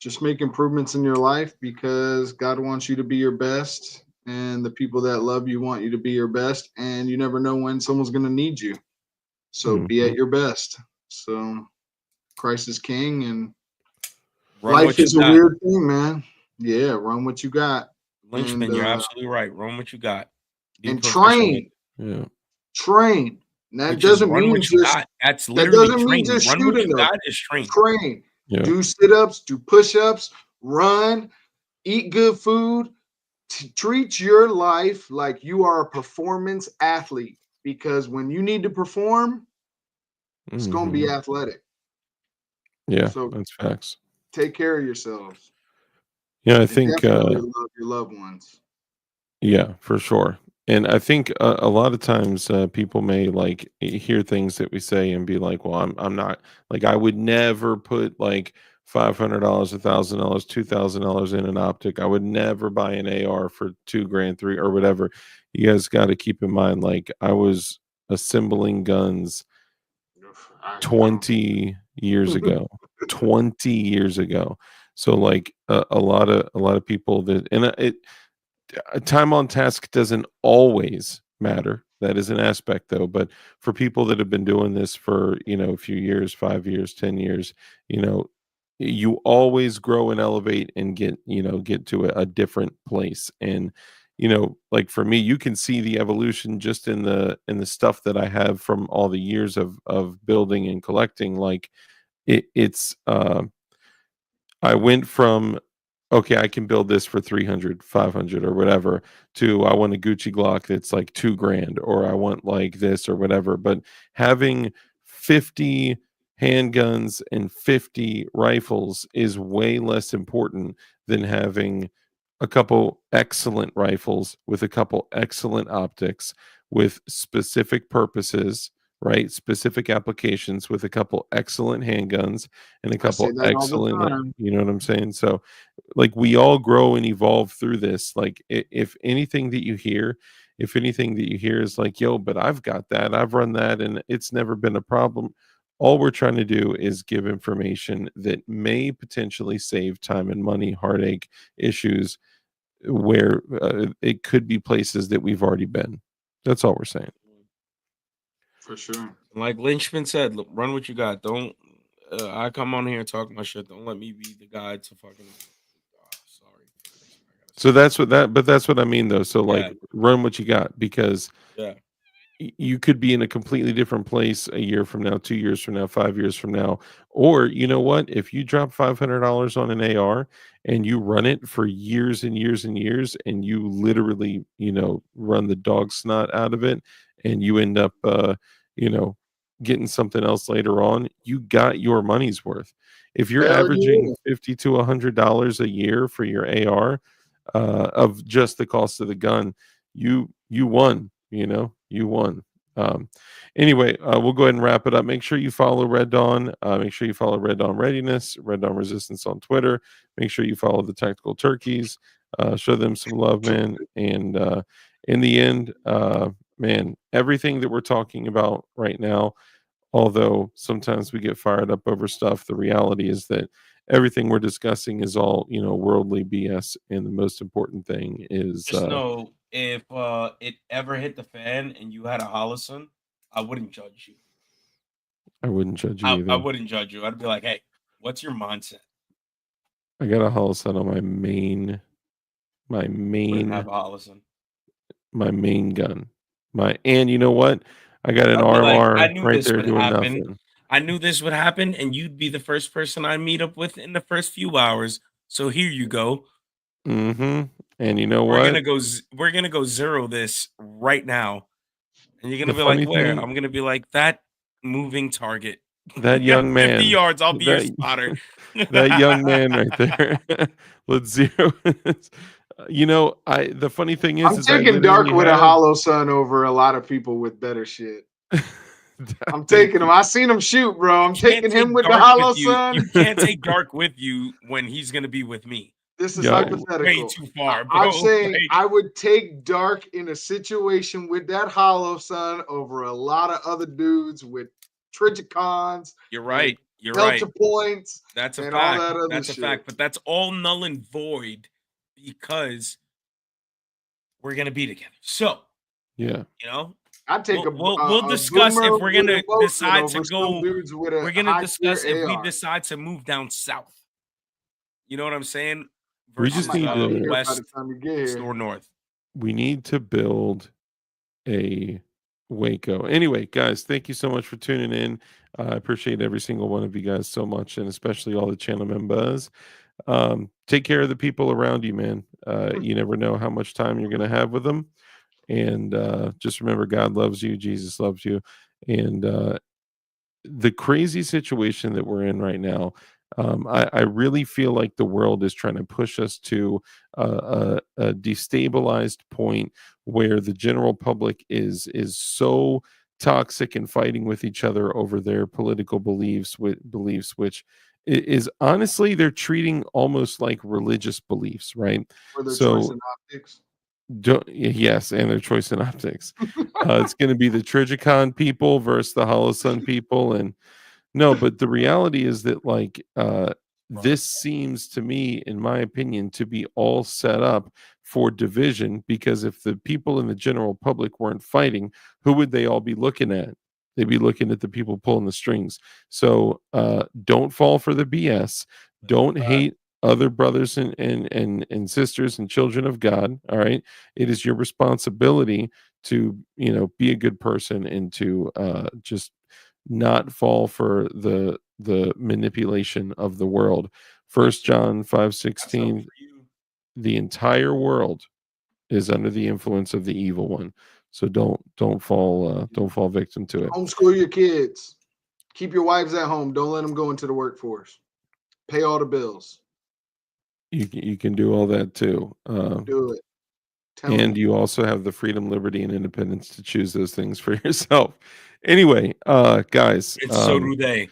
just make improvements in your life because God wants you to be your best. And the people that love you want you to be your best. And you never know when someone's going to need you. So be Mhm. at your best. So Christ is king and Run life what you is a got. weird thing, man. Yeah, run what you got. And Lynchpin, you're absolutely right. Run what you got. Be and proficient with train. it. Yeah, Train. And that Which is doesn't run mean what you just got. That's that literally doesn't mean training. just Run what shooting you though. got is training. Train. yeah, Do sit-ups, do push-ups, run, eat good food. Treat your life like you are a performance athlete because when you need to perform, it's going to be hmm athletic. yeah. So That's facts. take care of yourselves Yeah, I and think definitely love your loved ones. yeah, for sure. And I think a lot of times people may like hear things that we say and be like, "Well, I'm not like I would never put like $500, $1,000, $2,000 in an optic. I would never buy an AR for 2 grand, three or whatever." You guys got to keep in mind, like I was assembling guns I know. 20 years ago. 20 years ago. So like a lot of people that and it time on task doesn't always matter. That is an aspect though, but for people that have been doing this for, a few years, 5 years, 10 years, you know, you always grow and elevate and get to a different place. And like for me, you can see the evolution just in the stuff that I have from all the years of building and collecting. Like it's I went from, okay, I can build this for 300, 500, or whatever, to I want a Gucci Glock that's like 2 grand, or I want like this or whatever. But having 50 handguns and 50 rifles is way less important than having a couple excellent rifles with a couple excellent optics with specific purposes, right? Specific applications with a couple excellent handguns and a I say couple that all the excellent, time. you know what I'm saying? So, like, we all grow and evolve through this. Like, if anything that you hear is like, yo, but I've got that, I've run that, and it's never been a problem. All we're trying to do is give information that may potentially save time and money, heartache, issues where it could be places that we've already been. That's all we're saying. For sure. Like Lynchman said, look, run what you got. Don't. I come on here and talk my shit. Don't let me be the guy to fucking. Sorry for cursing. I gotta So say. that's what I mean though. So like Yeah, run what you got, because yeah. you could be in a completely different place a year from now, 2 years from now, 5 years from now. Or you know what? If you drop $500 on an AR and you run it for years and years and years, and you literally, run the dog snot out of it, and you end up, you know, getting something else later on, you got your money's worth. If you're Hell averaging yeah. $50 to $100 a year for your AR, of just the cost of the gun, you won. You won. Um, anyway, we'll go ahead and wrap it up. Make sure you follow Red Dawn. Make sure you follow Red Dawn Readiness, Red Dawn Resistance on Twitter. Make sure you follow the Tactical Turkeys. Show them some love, man. And in the end, man, everything that we're talking about right now, although sometimes we get fired up over stuff, the reality is that everything we're discussing is all, worldly BS. And the most important thing is, Just know if it ever hit the fan and you had a Hollison, I wouldn't judge you. I wouldn't judge you I either. wouldn't judge you. I'd be like, hey, what's your mindset? I got a hollow set on my Wouldn't have main a Hollison. my main gun. And you know what? I got an I'd be like, I RMR knew right this there would doing happen. nothing. I knew this would happen, and you'd be the first person I meet up with in the first few hours. So here you go. Mhm. And you know We're what? gonna go. We're gonna go zero this right now, and you're The gonna be like, funny "Where?" thing, I'm gonna be like, "That moving target that at young 50 man, yards. I'll be your that spotter." that young man right there. Let's zero this. The funny thing I'm is I taking Dark literally with a have hollow sun over a lot of people with better shit. I'm taking thank him. you. I seen him shoot, bro. I'm Can't taking him take with the dark with hollow you. You sun. can't take dark with you when he's gonna be with me. This is Yeah, That's way hypothetical. too far, I'm bro. saying Like, I would take Dark in a situation with that hollow sun over a lot of other dudes with Trigicons you're and right. You're right. Delta points That's a and all fact. that other That's a shit. fact. But that's all null and void because we're gonna be together. So yeah. you know, I'd take we'll a discuss boomer if we're with a gonna Mosin decide to over some go. dudes with a We're gonna high discuss if tier we AR. decide to move down south. You know what I'm saying? We I just Versus might need not be to here by the west, time you get east, here. or north. we need to build a Waco. Anyway, guys, thank you so much for tuning in. I appreciate every single one of you guys so much, and especially all the channel members. Take care of the people around you, man. You never know how much time you're going to have with them. And just remember, God loves you, Jesus loves you. And the crazy situation that we're in right now, I really feel like the world is trying to push us to a destabilized point where the general public is so toxic and fighting with each other over their political beliefs, which is honestly they're treating almost like religious beliefs, right? For their choice So in optics. yes, and their choice in optics. It's going to be the Trigicon people versus the Hollow Sun people, and no, but the reality is that this seems to me, in my opinion, to be all set up for division because if the people in the general public weren't fighting, who would they all be looking at? They'd be looking at the people pulling the strings. So don't fall for the BS. Don't hate other brothers and sisters and children of God. All right. It is your responsibility to, be a good person and to just not fall for the manipulation of the world. First John That's hope 5:16, for you. the entire world is under the influence of the evil one. So don't fall victim to it. Homeschool your kids. Keep your wives at home. Don't let them go into the workforce. Pay all the bills. You can do all that too. Do it. Tell And them. you also have the freedom, liberty, and independence to choose those things for yourself. Anyway, guys, And so do they.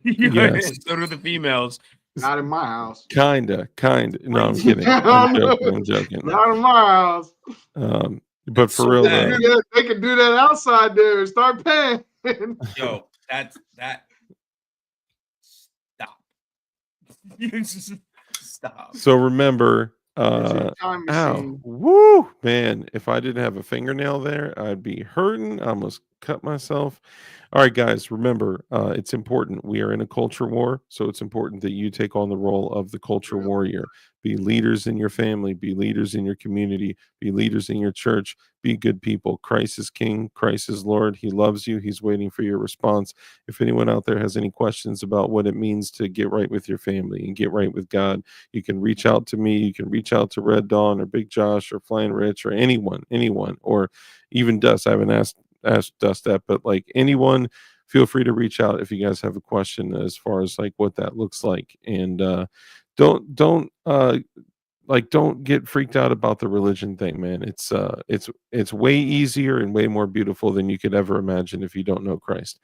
yes, And so do the females. Not in my house. kinda. No, I'm Wait. kidding. I'm joking. Not in my house. But It's for so real They bad. can, though, do that, they can do that outside there and start paying. Yo, that's that. Stop. Stop. so remember, It's your time ow, machine. woo, man, if I didn't have a fingernail there, I'd be hurting. I almost cut myself. All right, guys, remember, it's important. We are in a culture war, so it's important that you take on the role of the culture Real. warrior. Be leaders in your family, be leaders in your community, be leaders in your church, be good people. Christ is King, Christ is Lord. He loves you. He's waiting for your response. If anyone out there has any questions about what it means to get right with your family and get right with God, you can reach out to me. You can reach out to Red Dawn or Big Josh or Flying Rich or anyone, or even Dust. I haven't asked Dust that, but like anyone, feel free to reach out if you guys have a question as far as like what that looks like. And don't get freaked out about the religion thing, man. It's way easier and way more beautiful than you could ever imagine if you don't know Christ.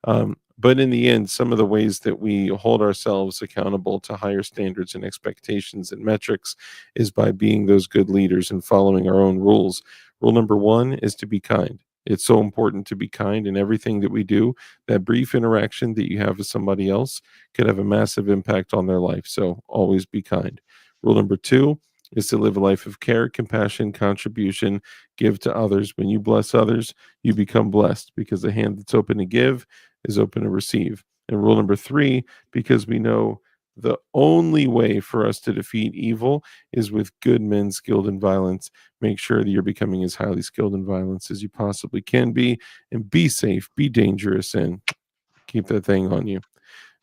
But in the end, some of the ways that we hold ourselves accountable to higher standards and expectations and metrics is by being those good leaders and following our own rules. Rule number one is to be kind. It's so important to be kind in everything that we do. That brief interaction that you have with somebody else could have a massive impact on their life. So always be kind. Rule number two is to live a life of care, compassion, contribution, give to others. When you bless others, you become blessed because the hand that's open to give is open to receive. And rule number three, because we know the only way for us to defeat evil is with good men skilled in violence. Make sure that you're becoming as highly skilled in violence as you possibly can be, and be safe, be dangerous, and keep that thing on you.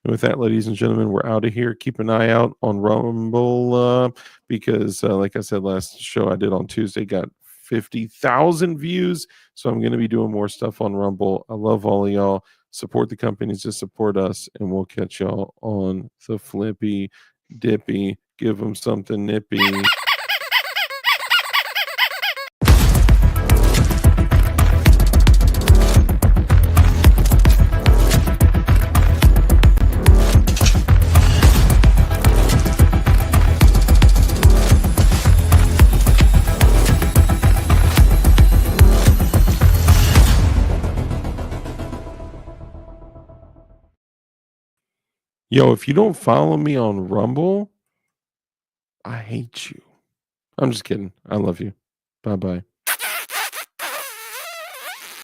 And with that, ladies and gentlemen, we're out of here. Keep an eye out on Rumble because, like I said, last show I did on Tuesday got 50,000 views. So I'm going to be doing more stuff on Rumble. I love all of y'all. Support the companies that support us, and we'll catch y'all on the flippy dippy. Give them something nippy. Yo, if you don't follow me on Rumble, I hate you. I'm just kidding. I love you. Bye bye.